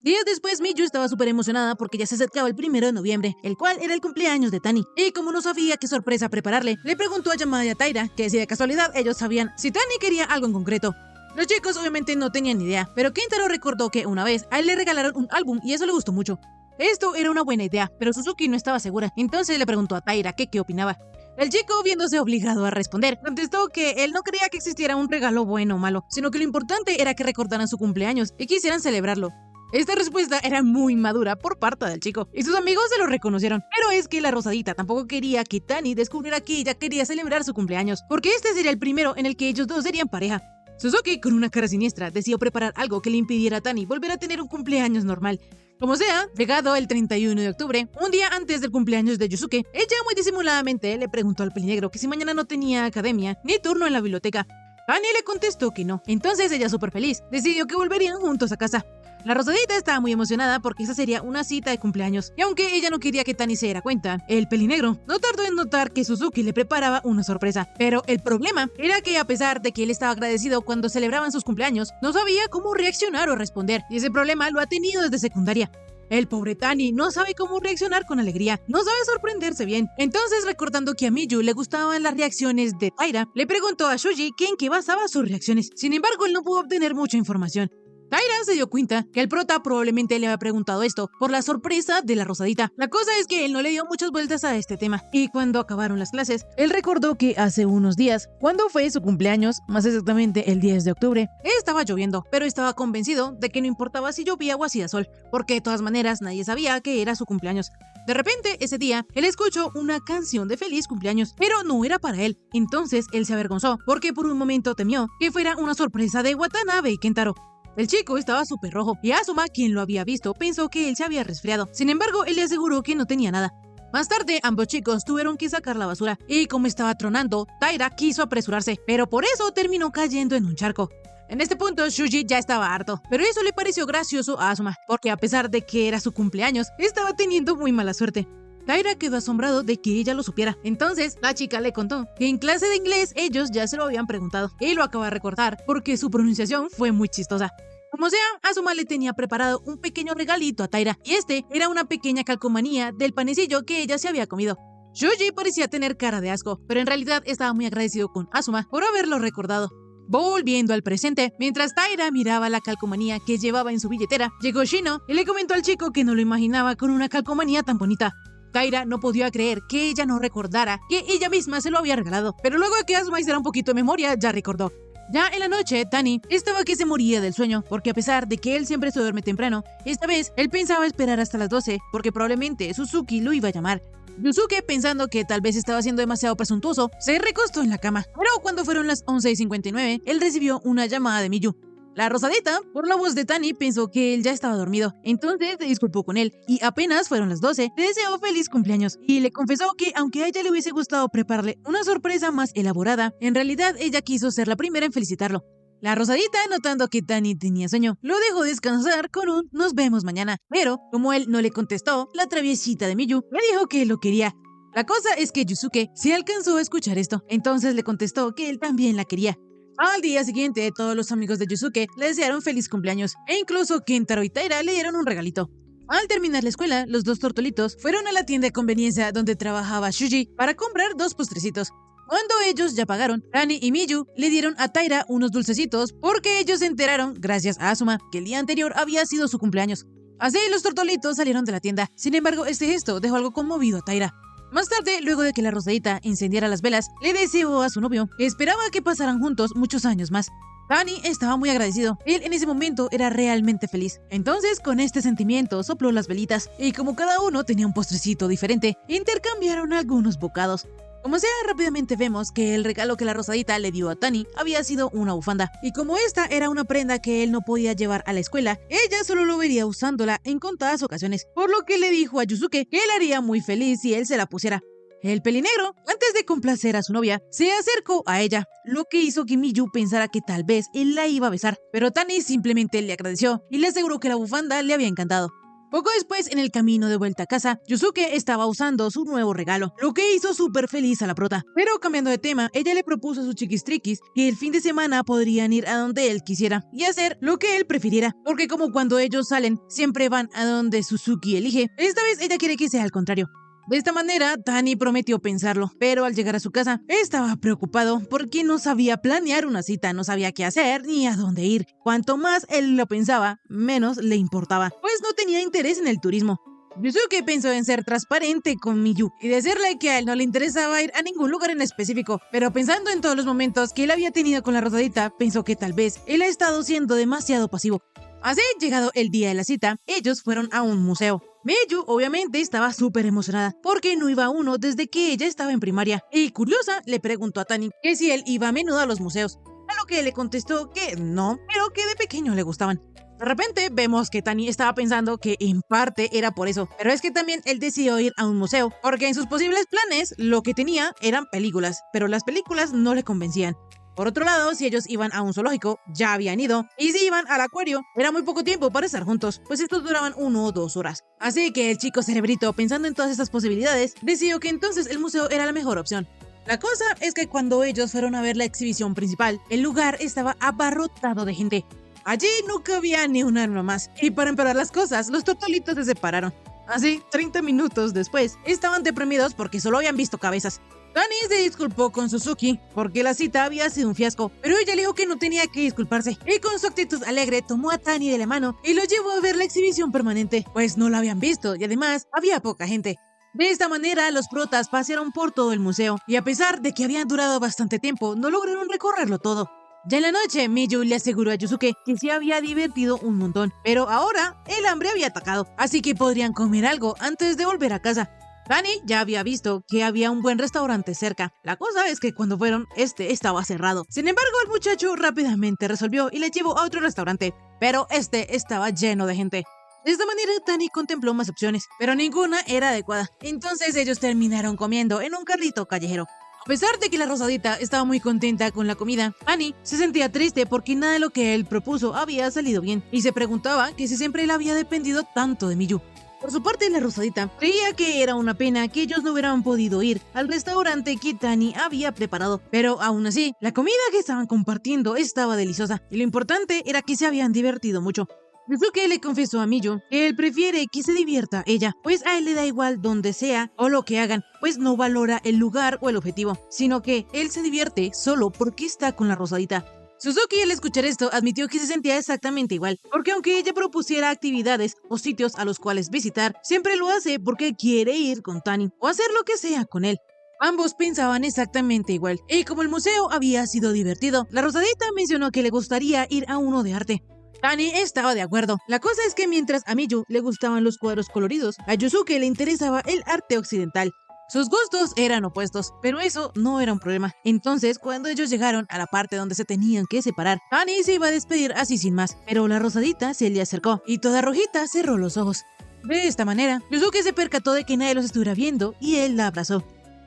Días después, Miyu estaba súper emocionada porque ya se acercaba el 1 de noviembre, el cual era el cumpleaños de Tani. Y como no sabía qué sorpresa prepararle, le preguntó a Yamada y a Taira que si de casualidad ellos sabían si Tani quería algo en concreto. Los chicos obviamente no tenían ni idea, pero Kentaro recordó que una vez a él le regalaron un álbum y eso le gustó mucho. Esto era una buena idea, pero Suzuki no estaba segura, entonces le preguntó a Taira qué opinaba. El chico, viéndose obligado a responder, contestó que él no creía que existiera un regalo bueno o malo, sino que lo importante era que recordaran su cumpleaños y quisieran celebrarlo. Esta respuesta era muy madura por parte del chico, y sus amigos se lo reconocieron. Pero es que la rosadita tampoco quería que Tani descubriera que ella quería celebrar su cumpleaños, porque este sería el primero en el que ellos dos serían pareja. Suzuki, con una cara siniestra, decidió preparar algo que le impidiera a Tani volver a tener un cumpleaños normal. Como sea, llegado el 31 de octubre, un día antes del cumpleaños de Yusuke, ella muy disimuladamente le preguntó al pelinegro que si mañana no tenía academia ni turno en la biblioteca. Tani le contestó que no. Entonces ella, súper feliz, decidió que volverían juntos a casa. La rosadita estaba muy emocionada porque esa sería una cita de cumpleaños, y aunque ella no quería que Tani se diera cuenta, el pelinegro no tardó en notar que Suzuki le preparaba una sorpresa. Pero el problema era que, a pesar de que él estaba agradecido cuando celebraban sus cumpleaños, no sabía cómo reaccionar o responder, y ese problema lo ha tenido desde secundaria. El pobre Tani no sabe cómo reaccionar con alegría, no sabe sorprenderse bien. Entonces, recordando que a Miyu le gustaban las reacciones de Taira, le preguntó a Shuji que en qué basaba sus reacciones. Sin embargo, él no pudo obtener mucha información. Taira se dio cuenta que el prota probablemente le había preguntado esto por la sorpresa de la rosadita. La cosa es que él no le dio muchas vueltas a este tema, y cuando acabaron las clases, él recordó que hace unos días, cuando fue su cumpleaños, más exactamente el 10 de octubre, estaba lloviendo, pero estaba convencido de que no importaba si llovía o hacía sol, porque de todas maneras nadie sabía que era su cumpleaños. De repente, ese día, él escuchó una canción de feliz cumpleaños, pero no era para él. Entonces, él se avergonzó, porque por un momento temió que fuera una sorpresa de Watanabe y Kentaro. El chico estaba súper rojo, y Asuma, quien lo había visto, pensó que él se había resfriado. Sin embargo, él le aseguró que no tenía nada. Más tarde, ambos chicos tuvieron que sacar la basura, y como estaba tronando, Taira quiso apresurarse, pero por eso terminó cayendo en un charco. En este punto, Shuji ya estaba harto, pero eso le pareció gracioso a Asuma, porque a pesar de que era su cumpleaños, estaba teniendo muy mala suerte. Taira quedó asombrado de que ella lo supiera. Entonces, la chica le contó que en clase de inglés ellos ya se lo habían preguntado. Y lo acaba de recordar porque su pronunciación fue muy chistosa. Como sea, Asuma le tenía preparado un pequeño regalito a Taira, y este era una pequeña calcomanía del panecillo que ella se había comido. Shuji parecía tener cara de asco, pero en realidad estaba muy agradecido con Asuma por haberlo recordado. Volviendo al presente, mientras Taira miraba la calcomanía que llevaba en su billetera, llegó Shino y le comentó al chico que no lo imaginaba con una calcomanía tan bonita. Taira no podía creer que ella no recordara que ella misma se lo había regalado, pero luego de que Asuma hiciera un poquito de memoria, ya recordó. Ya en la noche, Tani estaba que se moría del sueño, porque a pesar de que él siempre se duerme temprano, esta vez él pensaba esperar hasta las 12, porque probablemente Suzuki lo iba a llamar. Yusuke, pensando que tal vez estaba siendo demasiado presuntuoso, se recostó en la cama. Pero cuando fueron las 11:59, él recibió una llamada de Miyu. La rosadita, por la voz de Tani, pensó que él ya estaba dormido. Entonces se disculpó con él, y apenas fueron las 12, le deseó feliz cumpleaños. Y le confesó que aunque a ella le hubiese gustado prepararle una sorpresa más elaborada, en realidad ella quiso ser la primera en felicitarlo. La rosadita, notando que Tani tenía sueño, lo dejó descansar con un "nos vemos mañana". Pero, como él no le contestó, la traviesita de Miyu le dijo que lo quería. La cosa es que Yusuke se alcanzó a escuchar esto, entonces le contestó que él también la quería. Al día siguiente, todos los amigos de Yusuke le desearon feliz cumpleaños, e incluso Kentaro y Taira le dieron un regalito. Al terminar la escuela, los dos tortolitos fueron a la tienda de conveniencia donde trabajaba Shuji para comprar 2 postrecitos. Cuando ellos ya pagaron, Tani y Miyu le dieron a Taira unos dulcecitos porque ellos se enteraron, gracias a Asuma, que el día anterior había sido su cumpleaños. Así los tortolitos salieron de la tienda. Sin embargo, este gesto dejó algo conmovido a Taira. Más tarde, luego de que la rosadita encendiera las velas, le deseó a su novio que esperaba que pasaran juntos muchos años más. Tani estaba muy agradecido. Él en ese momento era realmente feliz. Entonces, con este sentimiento, sopló las velitas, y como cada uno tenía un postrecito diferente, intercambiaron algunos bocados. Como sea, rápidamente vemos que el regalo que la rosadita le dio a Tani había sido una bufanda, y como esta era una prenda que él no podía llevar a la escuela, ella solo lo vería usándola en contadas ocasiones, por lo que le dijo a Yusuke que él haría muy feliz si él se la pusiera. El pelinegro, antes de complacer a su novia, se acercó a ella, lo que hizo que Miyu pensara que tal vez él la iba a besar, pero Tani simplemente le agradeció y le aseguró que la bufanda le había encantado. Poco después, en el camino de vuelta a casa, Yusuke estaba usando su nuevo regalo, lo que hizo súper feliz a la prota. Pero cambiando de tema, ella le propuso a sus chiquistriquis que el fin de semana podrían ir a donde él quisiera y hacer lo que él prefiriera, porque como cuando ellos salen, siempre van a donde Suzuki elige, esta vez ella quiere que sea al contrario. De esta manera, Tani prometió pensarlo, pero al llegar a su casa, estaba preocupado porque no sabía planear una cita, no sabía qué hacer ni a dónde ir. Cuanto más él lo pensaba, menos le importaba, pues no tenía interés en el turismo. Yusuke pensó en ser transparente con Miyu y decirle que a él no le interesaba ir a ningún lugar en específico, pero pensando en todos los momentos que él había tenido con la rosadita, pensó que tal vez él ha estado siendo demasiado pasivo. Así, llegado el día de la cita, ellos fueron a un museo. Miyu obviamente estaba súper emocionada porque no iba a uno desde que ella estaba en primaria y curiosa le preguntó a Tani que si él iba a menudo a los museos, a lo que le contestó que no, pero que de pequeño le gustaban. De repente vemos que Tani estaba pensando que en parte era por eso, pero es que también él decidió ir a un museo, porque en sus posibles planes lo que tenía eran películas, pero las películas no le convencían. Por otro lado, si ellos iban a un zoológico, ya habían ido, y si iban al acuario, era muy poco tiempo para estar juntos, pues estos duraban 1 o 2 horas. Así que el chico cerebrito, pensando en todas estas posibilidades, decidió que entonces el museo era la mejor opción. La cosa es que cuando ellos fueron a ver la exhibición principal, el lugar estaba abarrotado de gente. Allí no cabía ni un alma más, y para empeorar las cosas, los tortolitos se separaron. Así, 30 minutos después, estaban deprimidos porque solo habían visto cabezas. Tani se disculpó con Suzuki porque la cita había sido un fiasco, pero ella le dijo que no tenía que disculparse, y con su actitud alegre tomó a Tani de la mano y lo llevó a ver la exhibición permanente, pues no la habían visto y además había poca gente. De esta manera, los protas pasearon por todo el museo, y a pesar de que habían durado bastante tiempo, no lograron recorrerlo todo. Ya en la noche, Miyu le aseguró a Yusuke que se había divertido un montón, pero ahora el hambre había atacado, así que podrían comer algo antes de volver a casa. Tani ya había visto que había un buen restaurante cerca. La cosa es que cuando fueron, este estaba cerrado. Sin embargo, el muchacho rápidamente resolvió y le llevó a otro restaurante, pero este estaba lleno de gente. De esta manera, Tani contempló más opciones, pero ninguna era adecuada. Entonces ellos terminaron comiendo en un carrito callejero. A pesar de que la rosadita estaba muy contenta con la comida, Annie se sentía triste porque nada de lo que él propuso había salido bien, y se preguntaba que si siempre él había dependido tanto de Miyu. Por su parte, la rosadita creía que era una pena que ellos no hubieran podido ir al restaurante que Tani había preparado, pero aún así, la comida que estaban compartiendo estaba deliciosa, y lo importante era que se habían divertido mucho. Yusuke le confesó a Miyu que él prefiere que se divierta ella, pues a él le da igual donde sea o lo que hagan, pues no valora el lugar o el objetivo, sino que él se divierte solo porque está con la rosadita. Suzuki, al escuchar esto, admitió que se sentía exactamente igual, porque aunque ella propusiera actividades o sitios a los cuales visitar, siempre lo hace porque quiere ir con Tani o hacer lo que sea con él. Ambos pensaban exactamente igual, y como el museo había sido divertido, la rosadita mencionó que le gustaría ir a uno de arte. Tani estaba de acuerdo. La cosa es que mientras a Miyu le gustaban los cuadros coloridos, a Yusuke le interesaba el arte occidental. Sus gustos eran opuestos, pero eso no era un problema. Entonces, cuando ellos llegaron a la parte donde se tenían que separar, Tani se iba a despedir así sin más, pero la rosadita se le acercó y toda rojita cerró los ojos. De esta manera, Yusuke se percató de que nadie los estuviera viendo y él la abrazó.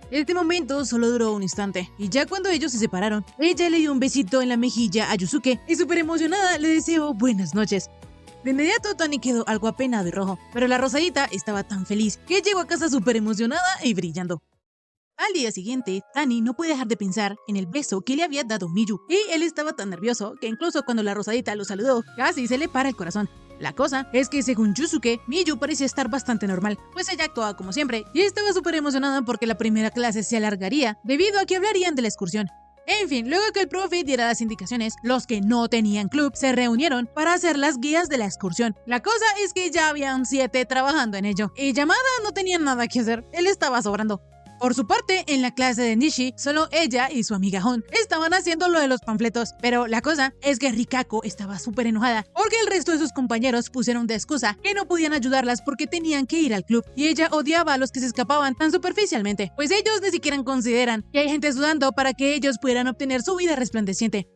Este momento solo duró un instante, y ya cuando ellos se separaron, ella le dio un besito en la mejilla a Yusuke y súper emocionada le deseó buenas noches. De inmediato Tani quedó algo apenado y rojo, pero la rosadita estaba tan feliz que llegó a casa súper emocionada y brillando. Al día siguiente, Tani no puede dejar de pensar en el beso que le había dado Miyu, y él estaba tan nervioso que incluso cuando la rosadita lo saludó, casi se le para el corazón. La cosa es que según Yusuke, Miyu parecía estar bastante normal, pues ella actuaba como siempre, y estaba súper emocionada porque la primera clase se alargaría debido a que hablarían de la excursión. En fin, luego que el profe diera las indicaciones, los que no tenían club se reunieron para hacer las guías de la excursión. La cosa es que ya habían 7 trabajando en ello, y Yamada no tenía nada que hacer, él estaba sobrando. Por su parte, en la clase de Nishi, solo ella y su amiga Hon estaban haciendo lo de los panfletos, pero la cosa es que Rikako estaba súper enojada porque el resto de sus compañeros pusieron de excusa que no podían ayudarlas porque tenían que ir al club, y ella odiaba a los que se escapaban tan superficialmente, pues ellos ni siquiera consideran que hay gente sudando para que ellos pudieran obtener su vida resplandeciente.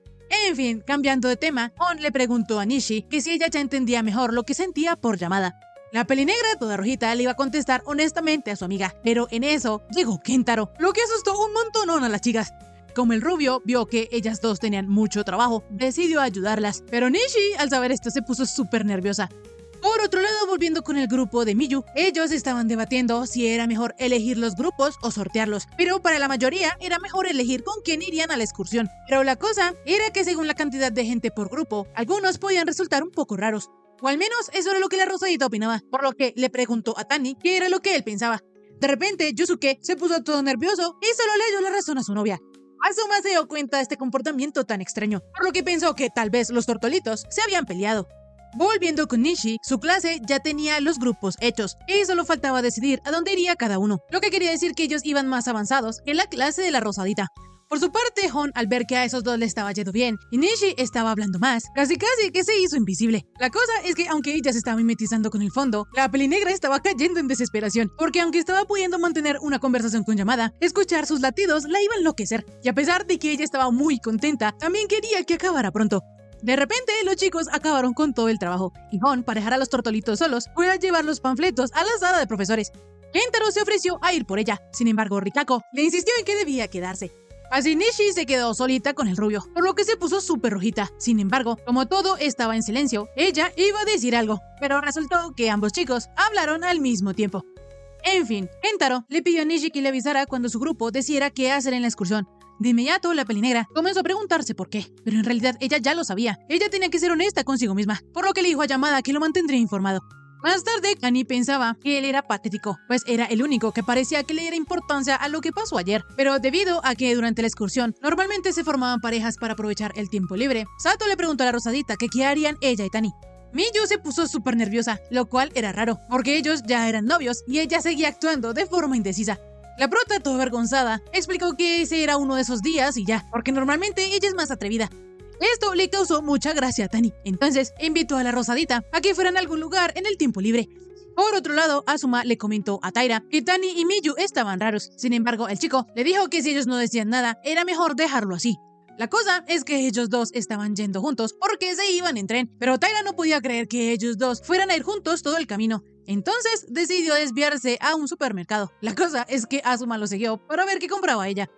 En fin, cambiando de tema, Hon le preguntó a Nishi que si ella ya entendía mejor lo que sentía por Yamada. La pelinegra, toda rojita, le iba a contestar honestamente a su amiga, pero en eso llegó Kentaro, lo que asustó un montonón a las chicas. Como el rubio vio que ellas dos tenían mucho trabajo, decidió ayudarlas, pero Nishi, al saber esto, se puso súper nerviosa. Por otro lado, volviendo con el grupo de Miyu, ellos estaban debatiendo si era mejor elegir los grupos o sortearlos, pero para la mayoría era mejor elegir con quién irían a la excursión. Pero la cosa era que según la cantidad de gente por grupo, algunos podían resultar un poco raros. O al menos eso era lo que la rosadita opinaba, por lo que le preguntó a Tani qué era lo que él pensaba. De repente, Yusuke se puso todo nervioso y solo le dio la razón a su novia. Asuma se dio cuenta de este comportamiento tan extraño, por lo que pensó que tal vez los tortolitos se habían peleado. Volviendo con Nishi, su clase ya tenía los grupos hechos y solo faltaba decidir a dónde iría cada uno, lo que quería decir que ellos iban más avanzados que la clase de la rosadita. Por su parte, Hon, al ver que a esos dos le estaba yendo bien y Nishi estaba hablando más, casi que se hizo invisible. La cosa es que aunque ella se estaba mimetizando con el fondo, la pelinegra estaba cayendo en desesperación, porque aunque estaba pudiendo mantener una conversación con Yamada, escuchar sus latidos la iba a enloquecer, y a pesar de que ella estaba muy contenta, también quería que acabara pronto. De repente, los chicos acabaron con todo el trabajo, y Hon, para dejar a los tortolitos solos, fue a llevar los panfletos a la sala de profesores. Kentaro se ofreció a ir por ella, sin embargo, Rikako le insistió en que debía quedarse. Así Nishi se quedó solita con el rubio, por lo que se puso súper rojita. Sin embargo, como todo estaba en silencio, ella iba a decir algo, pero resultó que ambos chicos hablaron al mismo tiempo. En fin, Kentaro le pidió a Nishi que le avisara cuando su grupo decidiera qué hacer en la excursión. De inmediato, la pelinegra comenzó a preguntarse por qué, pero en realidad ella ya lo sabía. Ella tenía que ser honesta consigo misma, por lo que le dijo a Yamada que lo mantendría informado. Más tarde, Kani pensaba que él era patético, pues era el único que parecía que le diera importancia a lo que pasó ayer. Pero debido a que durante la excursión normalmente se formaban parejas para aprovechar el tiempo libre, Sato le preguntó a la rosadita que qué harían ella y Tani. Miyu se puso súper nerviosa, lo cual era raro, porque ellos ya eran novios y ella seguía actuando de forma indecisa. La prota, toda avergonzada, explicó que ese era uno de esos días y ya, porque normalmente ella es más atrevida. Esto le causó mucha gracia a Tani, entonces invitó a la rosadita a que fueran a algún lugar en el tiempo libre. Por otro lado, Asuma le comentó a Taira que Tani y Miyu estaban raros. Sin embargo, el chico le dijo que si ellos no decían nada, era mejor dejarlo así. La cosa es que ellos dos estaban yendo juntos porque se iban en tren, pero Taira no podía creer que ellos dos fueran a ir juntos todo el camino. Entonces decidió desviarse a un supermercado. La cosa es que Asuma lo siguió para ver qué compraba ella.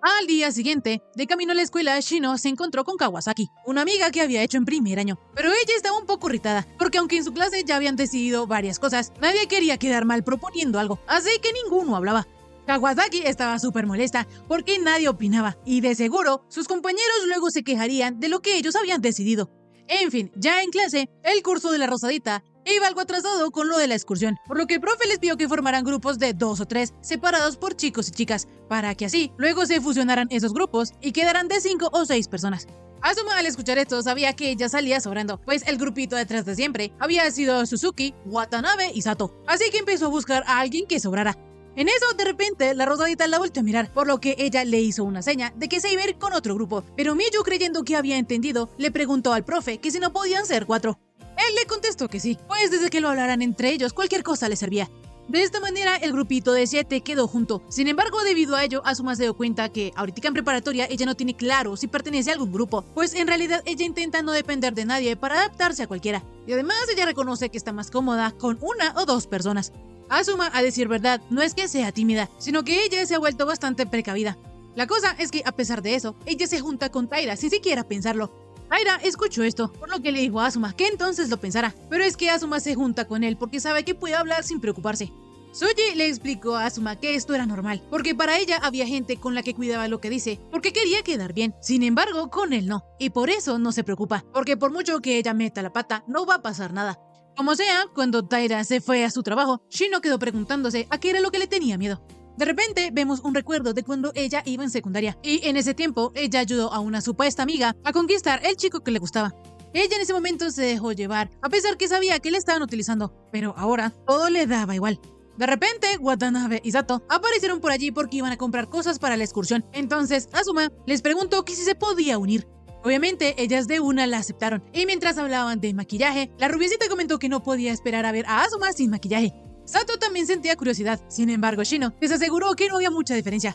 Al día siguiente, de camino a la escuela, Shino se encontró con Kawasaki, una amiga que había hecho en primer año. Pero ella estaba un poco irritada, porque aunque en su clase ya habían decidido varias cosas, nadie quería quedar mal proponiendo algo, así que ninguno hablaba. Kawasaki estaba súper molesta porque nadie opinaba, y de seguro sus compañeros luego se quejarían de lo que ellos habían decidido. En fin, ya en clase, el curso de la rosadita iba algo atrasado con lo de la excursión, por lo que el profe les pidió que formaran grupos de 2 o 3 separados por chicos y chicas, para que así luego se fusionaran esos grupos y quedaran de 5 o 6 personas. Asuma al escuchar esto sabía que ella salía sobrando, pues el grupito detrás de siempre había sido Suzuki, Watanabe y Sato, así que empezó a buscar a alguien que sobrara. En eso, de repente, la rosadita la volteó a mirar, por lo que ella le hizo una seña de que se iba a ir con otro grupo, pero Miyu, creyendo que había entendido, le preguntó al profe que si no podían ser 4. Él le contestó que sí, pues desde que lo hablaran entre ellos, cualquier cosa le servía. De esta manera, el grupito de 7 quedó junto. Sin embargo, debido a ello, Asuma se dio cuenta que ahorita en preparatoria ella no tiene claro si pertenece a algún grupo, pues en realidad ella intenta no depender de nadie para adaptarse a cualquiera. Y además ella reconoce que está más cómoda con 1 o 2 personas. Asuma, a decir verdad, no es que sea tímida, sino que ella se ha vuelto bastante precavida. La cosa es que, a pesar de eso, ella se junta con Taira sin siquiera pensarlo. Taira escuchó esto, por lo que le dijo a Asuma que entonces lo pensara, pero es que Asuma se junta con él porque sabe que puede hablar sin preocuparse. Suji le explicó a Asuma que esto era normal, porque para ella había gente con la que cuidaba lo que dice, porque quería quedar bien. Sin embargo, con él no, y por eso no se preocupa, porque por mucho que ella meta la pata, no va a pasar nada. Como sea, cuando Taira se fue a su trabajo, Shino quedó preguntándose a qué era lo que le tenía miedo. De repente vemos un recuerdo de cuando ella iba en secundaria, y en ese tiempo ella ayudó a una supuesta amiga a conquistar el chico que le gustaba. Ella en ese momento se dejó llevar, a pesar que sabía que le estaban utilizando, pero ahora todo le daba igual. De repente, Watanabe y Sato aparecieron por allí porque iban a comprar cosas para la excursión. Entonces, Asuma les preguntó que si se podía unir. Obviamente, ellas de una la aceptaron, y mientras hablaban de maquillaje, la rubiecita comentó que no podía esperar a ver a Asuma sin maquillaje. Sato también sentía curiosidad, sin embargo Shino les aseguró que no había mucha diferencia.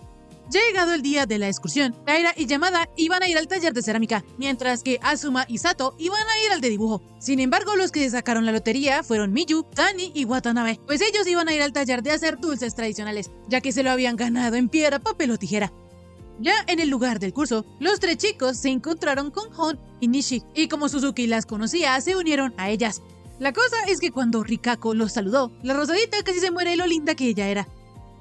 Llegado el día de la excursión, Taira y Yamada iban a ir al taller de cerámica, mientras que Asuma y Sato iban a ir al de dibujo. Sin embargo, los que sacaron la lotería fueron Miyu, Tani y Watanabe, pues ellos iban a ir al taller de hacer dulces tradicionales, ya que se lo habían ganado en piedra, papel o tijera. Ya en el lugar del curso, los 3 chicos se encontraron con Hon y Nishi, y como Suzuki las conocía, se unieron a ellas. La cosa es que cuando Rikako los saludó, la rosadita casi se muere de lo linda que ella era.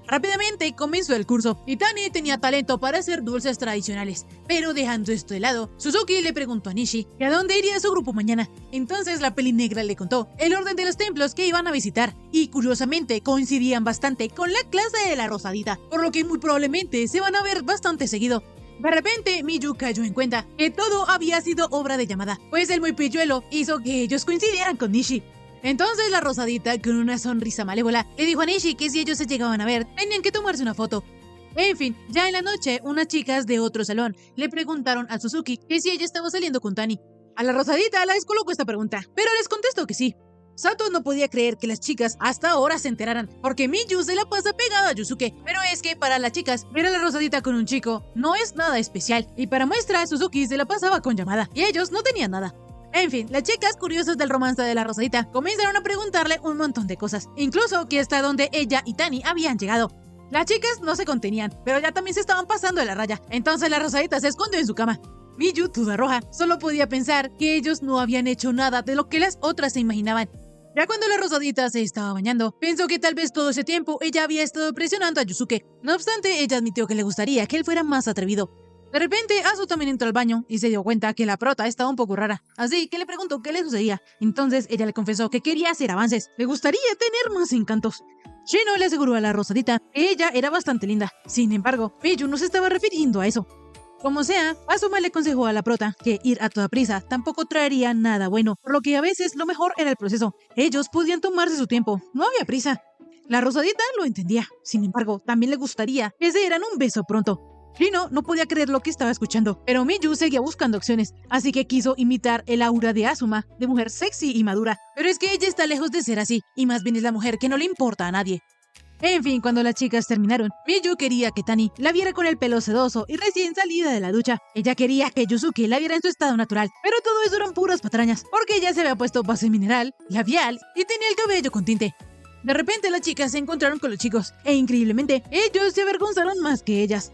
Rápidamente comenzó el curso, y Tani tenía talento para hacer dulces tradicionales, pero dejando esto de lado, Suzuki le preguntó a Nishi que a dónde iría su grupo mañana. Entonces la pelinegra le contó el orden de los templos que iban a visitar, y curiosamente coincidían bastante con la clase de la rosadita, por lo que muy probablemente se van a ver bastante seguido. De repente, Miyu cayó en cuenta que todo había sido obra de Yamada, pues el muy pilluelo hizo que ellos coincidieran con Nishi. Entonces la rosadita, con una sonrisa malévola, le dijo a Nishi que si ellos se llegaban a ver, tenían que tomarse una foto. En fin, ya en la noche, unas chicas de otro salón le preguntaron a Suzuki que si ella estaba saliendo con Tani. A la rosadita la descolocó esta pregunta, pero les contestó que sí. Sato no podía creer que las chicas hasta ahora se enteraran, porque Miyu se la pasa pegada a Yusuke. Pero es que para las chicas, ver a la rosadita con un chico no es nada especial, y para muestra, Suzuki se la pasaba con Yamada, y ellos no tenían nada. En fin, las chicas curiosas del romance de la rosadita comenzaron a preguntarle un montón de cosas, incluso que hasta donde ella y Tani habían llegado. Las chicas no se contenían, pero ya también se estaban pasando de la raya, entonces la rosadita se escondió en su cama. Miyu, toda roja, solo podía pensar que ellos no habían hecho nada de lo que las otras se imaginaban. Ya cuando la rosadita se estaba bañando, pensó que tal vez todo ese tiempo ella había estado presionando a Yusuke. No obstante, ella admitió que le gustaría que él fuera más atrevido. De repente, Asu también entró al baño y se dio cuenta que la prota estaba un poco rara, así que le preguntó qué le sucedía. Entonces ella le confesó que quería hacer avances, le gustaría tener más encantos. Shino le aseguró a la rosadita que ella era bastante linda. Sin embargo, Miyu no se estaba refiriendo a eso. Como sea, Asuma le aconsejó a la prota que ir a toda prisa tampoco traería nada bueno, por lo que a veces lo mejor era el proceso. Ellos podían tomarse su tiempo, no había prisa. La rosadita lo entendía, sin embargo, también le gustaría que se dieran un beso pronto. Shino no podía creer lo que estaba escuchando, pero Miyu seguía buscando opciones, así que quiso imitar el aura de Asuma, de mujer sexy y madura. Pero es que ella está lejos de ser así, y más bien es la mujer que no le importa a nadie. En fin, cuando las chicas terminaron, Miyu quería que Tani la viera con el pelo sedoso y recién salida de la ducha. Ella quería que Yusuke la viera en su estado natural, pero todo eso eran puras patrañas, porque ella se había puesto base mineral, labial y tenía el cabello con tinte. De repente las chicas se encontraron con los chicos, e increíblemente, ellos se avergonzaron más que ellas.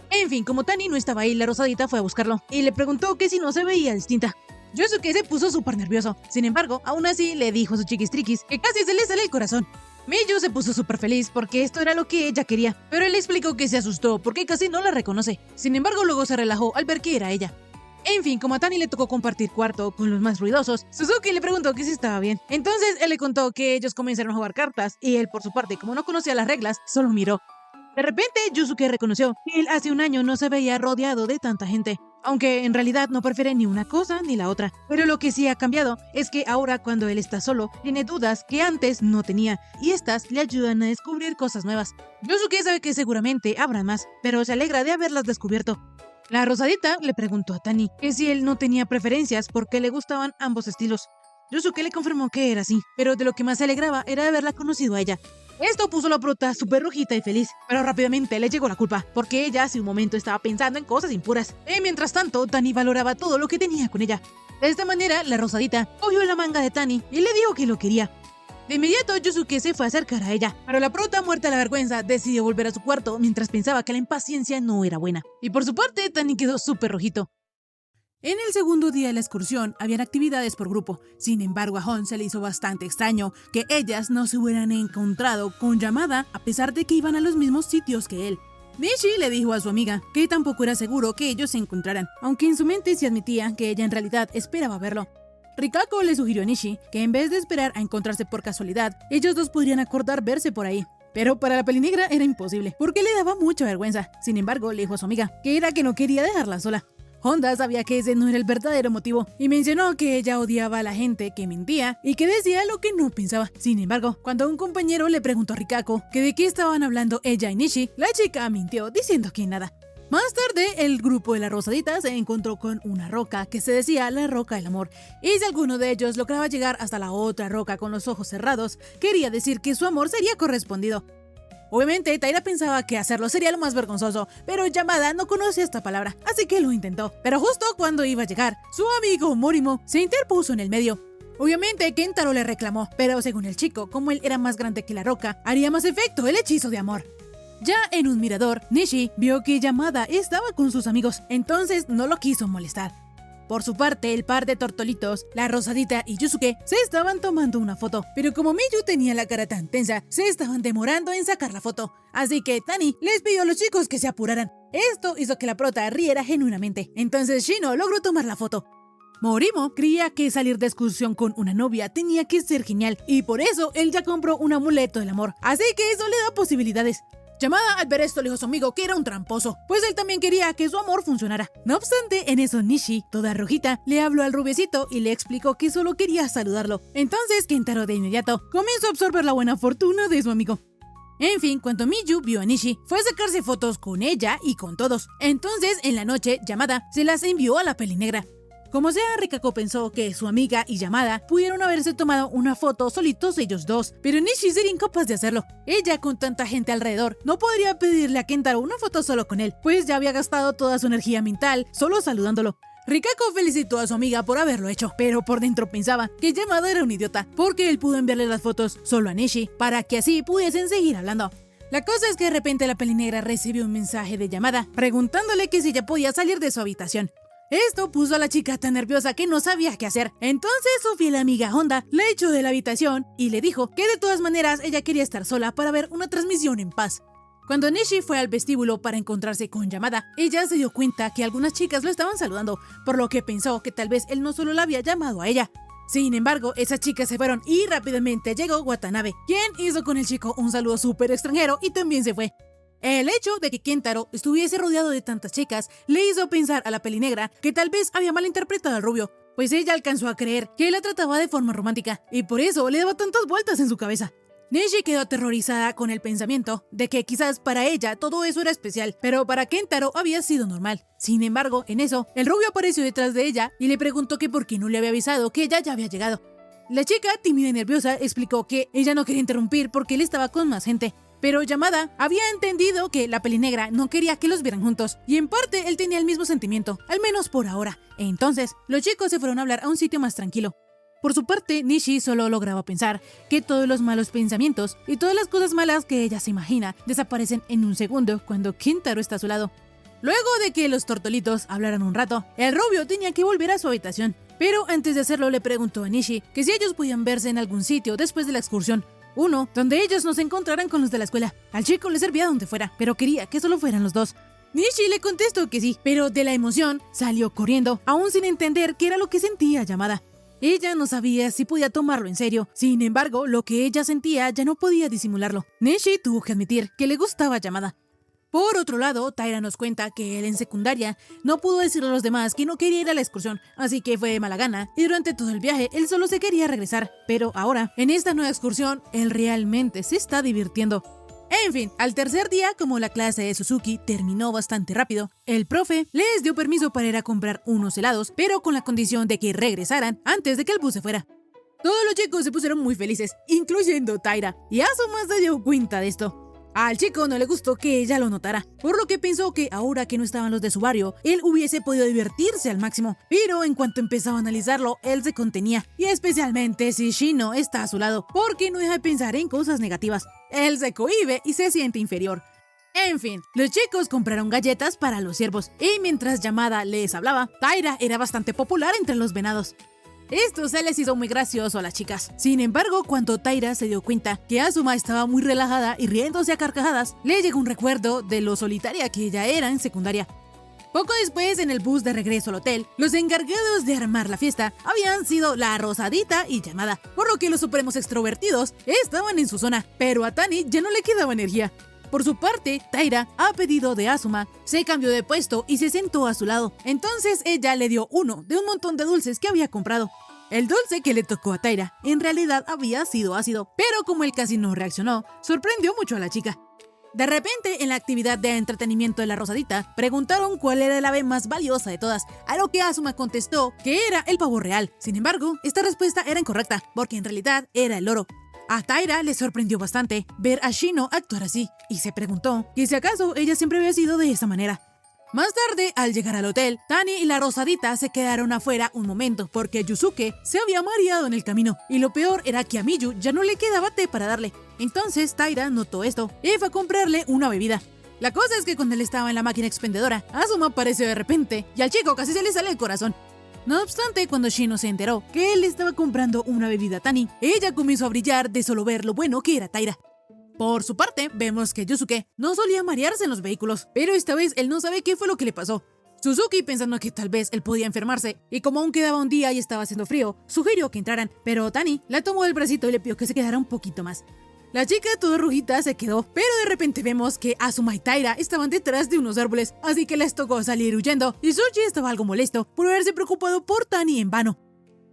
En fin, como Tani no estaba ahí, la rosadita fue a buscarlo, y le preguntó que si no se veía distinta. Yusuke se puso súper nervioso, sin embargo, aún así le dijo a su chiquistriquis que casi se le sale el corazón. Miyu se puso súper feliz porque esto era lo que ella quería, pero él le explicó que se asustó porque casi no la reconoce. Sin embargo, luego se relajó al ver que era ella. En fin, como a Tani le tocó compartir cuarto con los más ruidosos, Suzuki le preguntó que si estaba bien. Entonces él le contó que ellos comenzaron a jugar cartas y él, por su parte, como no conocía las reglas, solo miró. De repente, Yusuke reconoció que él hace un año no se veía rodeado de tanta gente, aunque en realidad no prefiere ni una cosa ni la otra. Pero lo que sí ha cambiado es que ahora cuando él está solo, tiene dudas que antes no tenía, y estas le ayudan a descubrir cosas nuevas. Yusuke sabe que seguramente habrá más, pero se alegra de haberlas descubierto. La rosadita le preguntó a Tani que si él no tenía preferencias porque le gustaban ambos estilos. Yusuke le confirmó que era así, pero de lo que más se alegraba era haberla conocido a ella. Esto puso a la prota súper rojita y feliz, pero rápidamente le llegó la culpa, porque ella hace un momento estaba pensando en cosas impuras. Y mientras tanto, Tani valoraba todo lo que tenía con ella. De esta manera, la rosadita cogió la manga de Tani y le dijo que lo quería. De inmediato, Yusuke se fue a acercar a ella, pero la prota, muerta de la vergüenza, decidió volver a su cuarto mientras pensaba que la impaciencia no era buena. Y por su parte, Tani quedó súper rojito. En el segundo día de la excursión habían actividades por grupo. Sin embargo, a Hon se le hizo bastante extraño que ellas no se hubieran encontrado con Yamada a pesar de que iban a los mismos sitios que él. Nishi le dijo a su amiga que tampoco era seguro que ellos se encontraran, aunque en su mente se admitía que ella en realidad esperaba verlo. Rikako le sugirió a Nishi que en vez de esperar a encontrarse por casualidad, ellos dos podrían acordar verse por ahí. Pero para la pelinegra era imposible, porque le daba mucha vergüenza. Sin embargo, le dijo a su amiga que era que no quería dejarla sola. Honda sabía que ese no era el verdadero motivo y mencionó que ella odiaba a la gente que mentía y que decía lo que no pensaba. Sin embargo, cuando un compañero le preguntó a Rikako que de qué estaban hablando ella y Nishi, la chica mintió diciendo que nada. Más tarde, el grupo de la rosadita se encontró con una roca que se decía la roca del amor, y si alguno de ellos lograba llegar hasta la otra roca con los ojos cerrados, quería decir que su amor sería correspondido. Obviamente, Taira pensaba que hacerlo sería lo más vergonzoso, pero Yamada no conocía esta palabra, así que lo intentó. Pero justo cuando iba a llegar, su amigo Morimo se interpuso en el medio. Obviamente, Kentaro le reclamó, pero según el chico, como él era más grande que la roca, haría más efecto el hechizo de amor. Ya en un mirador, Nishi vio que Yamada estaba con sus amigos, entonces no lo quiso molestar. Por su parte, el par de tortolitos, la rosadita y Yusuke, se estaban tomando una foto, pero como Miyu tenía la cara tan tensa, se estaban demorando en sacar la foto. Así que Tani les pidió a los chicos que se apuraran. Esto hizo que la prota riera genuinamente, entonces Shino logró tomar la foto. Morimo creía que salir de excursión con una novia tenía que ser genial, y por eso él ya compró un amuleto del amor, así que eso le da posibilidades. Yamada al ver esto le dijo a su amigo que era un tramposo, pues él también quería que su amor funcionara. No obstante, en eso Nishi, toda rojita, le habló al rubiecito y le explicó que solo quería saludarlo. Entonces Kentaro de inmediato comenzó a absorber la buena fortuna de su amigo. En fin, cuando Miyu vio a Nishi, fue a sacarse fotos con ella y con todos. Entonces, en la noche, Yamada se las envió a la Pelinegra. Como sea, Rikako pensó que su amiga y Yamada pudieron haberse tomado una foto solitos ellos dos, pero Nishi sería incapaz de hacerlo. Ella, con tanta gente alrededor, no podría pedirle a Kentaro una foto solo con él, pues ya había gastado toda su energía mental solo saludándolo. Rikako felicitó a su amiga por haberlo hecho, pero por dentro pensaba que Yamada era un idiota, porque él pudo enviarle las fotos solo a Nishi, para que así pudiesen seguir hablando. La cosa es que de repente la Pelinegra recibió un mensaje de Yamada, preguntándole que si ella podía salir de su habitación. Esto puso a la chica tan nerviosa que no sabía qué hacer. Entonces su fiel amiga Honda la echó de la habitación y le dijo que de todas maneras ella quería estar sola para ver una transmisión en paz. Cuando Nishi fue al vestíbulo para encontrarse con Yamada, ella se dio cuenta que algunas chicas lo estaban saludando, por lo que pensó que tal vez él no solo la había llamado a ella. Sin embargo, esas chicas se fueron y rápidamente llegó Watanabe, quien hizo con el chico un saludo súper extranjero y también se fue. El hecho de que Kentaro estuviese rodeado de tantas chicas le hizo pensar a la Pelinegra que tal vez había malinterpretado al rubio, pues ella alcanzó a creer que él la trataba de forma romántica y por eso le daba tantas vueltas en su cabeza. Nishi quedó aterrorizada con el pensamiento de que quizás para ella todo eso era especial, pero para Kentaro había sido normal. Sin embargo, en eso, el rubio apareció detrás de ella y le preguntó que por qué no le había avisado que ella ya había llegado. La chica, tímida y nerviosa, explicó que ella no quería interrumpir porque él estaba con más gente. Pero Yamada había entendido que la Pelinegra no quería que los vieran juntos, y en parte él tenía el mismo sentimiento, al menos por ahora. Entonces, los chicos se fueron a hablar a un sitio más tranquilo. Por su parte, Nishi solo lograba pensar que todos los malos pensamientos y todas las cosas malas que ella se imagina desaparecen en un segundo cuando Kentaro está a su lado. Luego de que los tortolitos hablaran un rato, el rubio tenía que volver a su habitación. Pero antes de hacerlo le preguntó a Nishi que si ellos podían verse en algún sitio después de la excursión. Uno, donde ellos no se encontraran con los de la escuela. Al chico le servía donde fuera, pero quería que solo fueran los dos. Nishi le contestó que sí, pero de la emoción salió corriendo, aún sin entender qué era lo que sentía Yamada. Ella no sabía si podía tomarlo en serio, sin embargo, lo que ella sentía ya no podía disimularlo. Nishi tuvo que admitir que le gustaba Yamada. Por otro lado, Taira nos cuenta que él en secundaria no pudo decirle a los demás que no quería ir a la excursión, así que fue de mala gana, y durante todo el viaje él solo se quería regresar. Pero ahora, en esta nueva excursión, él realmente se está divirtiendo. En fin, al tercer día, como la clase de Suzuki terminó bastante rápido, el profe les dio permiso para ir a comprar unos helados, pero con la condición de que regresaran antes de que el bus se fuera. Todos los chicos se pusieron muy felices, incluyendo Taira, y Asuma se dio cuenta de esto. Al chico no le gustó que ella lo notara, por lo que pensó que ahora que no estaban los de su barrio, él hubiese podido divertirse al máximo. Pero en cuanto empezó a analizarlo, él se contenía, y especialmente si Shino está a su lado, porque no deja de pensar en cosas negativas. Él se cohíbe y se siente inferior. En fin, los chicos compraron galletas para los ciervos, y mientras Yamada les hablaba, Taira era bastante popular entre los venados. Esto se les hizo muy gracioso a las chicas. Sin embargo, cuando Taira se dio cuenta que Asuma estaba muy relajada y riéndose a carcajadas, le llegó un recuerdo de lo solitaria que ella era en secundaria. Poco después, en el bus de regreso al hotel, los encargados de armar la fiesta habían sido la Rosadita y Yamada, por lo que los supremos extrovertidos estaban en su zona, pero a Tani ya no le quedaba energía. Por su parte, Taira, a pedido de Asuma, se cambió de puesto y se sentó a su lado. Entonces ella le dio uno de un montón de dulces que había comprado. El dulce que le tocó a Taira en realidad había sido ácido, pero como él casi no reaccionó, sorprendió mucho a la chica. De repente, en la actividad de entretenimiento de la Rosadita, preguntaron cuál era el ave más valiosa de todas, a lo que Asuma contestó que era el pavo real. Sin embargo, esta respuesta era incorrecta, porque en realidad era el loro. A Taira le sorprendió bastante ver a Shino actuar así, y se preguntó que si acaso ella siempre había sido de esa manera. Más tarde, al llegar al hotel, Tani y la Rosadita se quedaron afuera un momento porque Yusuke se había mareado en el camino, y lo peor era que a Miyu ya no le quedaba té para darle. Entonces Taira notó esto y fue a comprarle una bebida. La cosa es que cuando él estaba en la máquina expendedora, Asuma apareció de repente y al chico casi se le sale el corazón. No obstante, cuando Shino se enteró que él estaba comprando una bebida a Tani, ella comenzó a brillar de solo ver lo bueno que era Taira. Por su parte, vemos que Yusuke no solía marearse en los vehículos, pero esta vez él no sabe qué fue lo que le pasó. Suzuki, pensando que tal vez él podía enfermarse, y como aún quedaba un día y estaba haciendo frío, sugirió que entraran, pero Tani la tomó del bracito y le pidió que se quedara un poquito más. La chica toda rojita se quedó, pero de repente vemos que Asuma y Taira estaban detrás de unos árboles, así que les tocó salir huyendo, y Sushi estaba algo molesto por haberse preocupado por Tani en vano.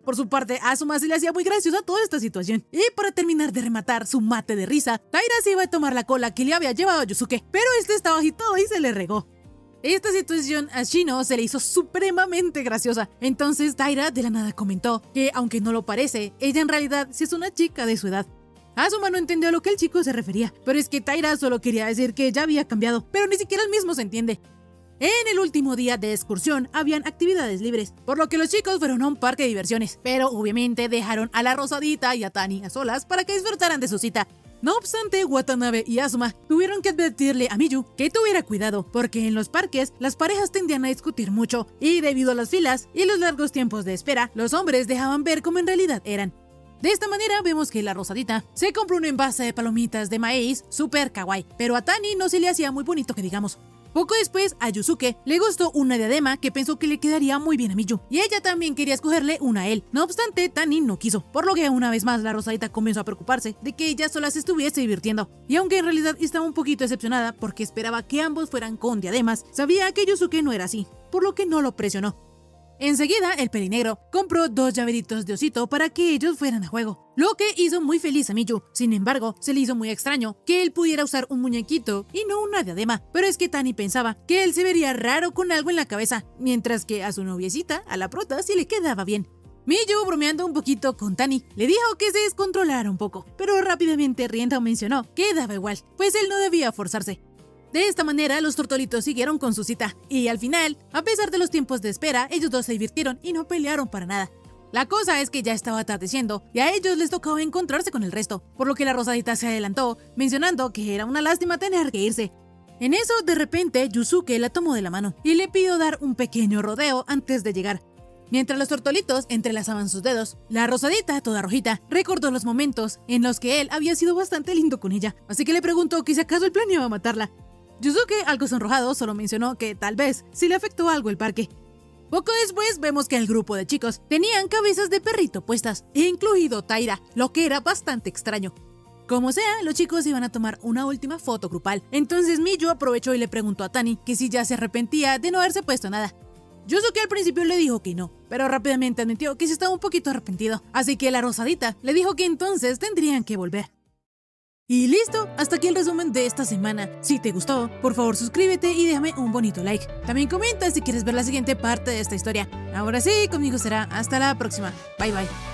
Por su parte, Asuma se le hacía muy graciosa toda esta situación. Y para terminar de rematar su mate de risa, Taira se iba a tomar la cola que le había llevado a Yusuke, pero este estaba agitado y se le regó. Esta situación a Shino se le hizo supremamente graciosa. Entonces Taira de la nada comentó que, aunque no lo parece, ella en realidad sí es una chica de su edad. Asuma no entendió a lo que el chico se refería, pero es que Taira solo quería decir que ya había cambiado, pero ni siquiera él mismo se entiende. En el último día de excursión habían actividades libres, por lo que los chicos fueron a un parque de diversiones, pero obviamente dejaron a la Rosadita y a Tani a solas para que disfrutaran de su cita. No obstante, Watanabe y Asuma tuvieron que advertirle a Miyu que tuviera cuidado, porque en los parques las parejas tendían a discutir mucho, y debido a las filas y los largos tiempos de espera, los hombres dejaban ver cómo en realidad eran. De esta manera vemos que la Rosadita se compró un envase de palomitas de maíz super kawaii, pero a Tani no se le hacía muy bonito que digamos. Poco después, a Yusuke le gustó una diadema que pensó que le quedaría muy bien a Miyu, y ella también quería escogerle una a él. No obstante, Tani no quiso, por lo que una vez más la Rosadita comenzó a preocuparse de que ella sola se estuviese divirtiendo. Y aunque en realidad estaba un poquito decepcionada porque esperaba que ambos fueran con diademas, sabía que Yusuke no era así, por lo que no lo presionó. Enseguida, el pelinegro compró 2 llaveritos de osito para que ellos fueran a juego, lo que hizo muy feliz a Miyu. Sin embargo, se le hizo muy extraño que él pudiera usar un muñequito y no una diadema, pero es que Tani pensaba que él se vería raro con algo en la cabeza, mientras que a su noviecita, a la prota, sí le quedaba bien. Miyu, bromeando un poquito con Tani, le dijo que se descontrolara un poco, pero rápidamente riendo mencionó que daba igual, pues él no debía forzarse. De esta manera, los tortolitos siguieron con su cita, y al final, a pesar de los tiempos de espera, ellos dos se divirtieron y no pelearon para nada. La cosa es que ya estaba atardeciendo, y a ellos les tocaba encontrarse con el resto, por lo que la Rosadita se adelantó, mencionando que era una lástima tener que irse. En eso, de repente, Yusuke la tomó de la mano, y le pidió dar un pequeño rodeo antes de llegar. Mientras los tortolitos entrelazaban sus dedos, la Rosadita, toda rojita, recordó los momentos en los que él había sido bastante lindo con ella, así que le preguntó que si acaso él planeaba matarla. Yusuke, algo sonrojado, solo mencionó que tal vez sí le afectó algo el parque. Poco después vemos que el grupo de chicos tenían cabezas de perrito puestas, incluido Taira, lo que era bastante extraño. Como sea, los chicos iban a tomar una última foto grupal, entonces Miyu aprovechó y le preguntó a Tani que si ya se arrepentía de no haberse puesto nada. Yusuke al principio le dijo que no, pero rápidamente admitió que sí estaba un poquito arrepentido, así que la Rosadita le dijo que entonces tendrían que volver. Y listo, hasta aquí el resumen de esta semana. Si te gustó, por favor suscríbete y déjame un bonito like. También comenta si quieres ver la siguiente parte de esta historia. Ahora sí, conmigo será hasta la próxima. Bye bye.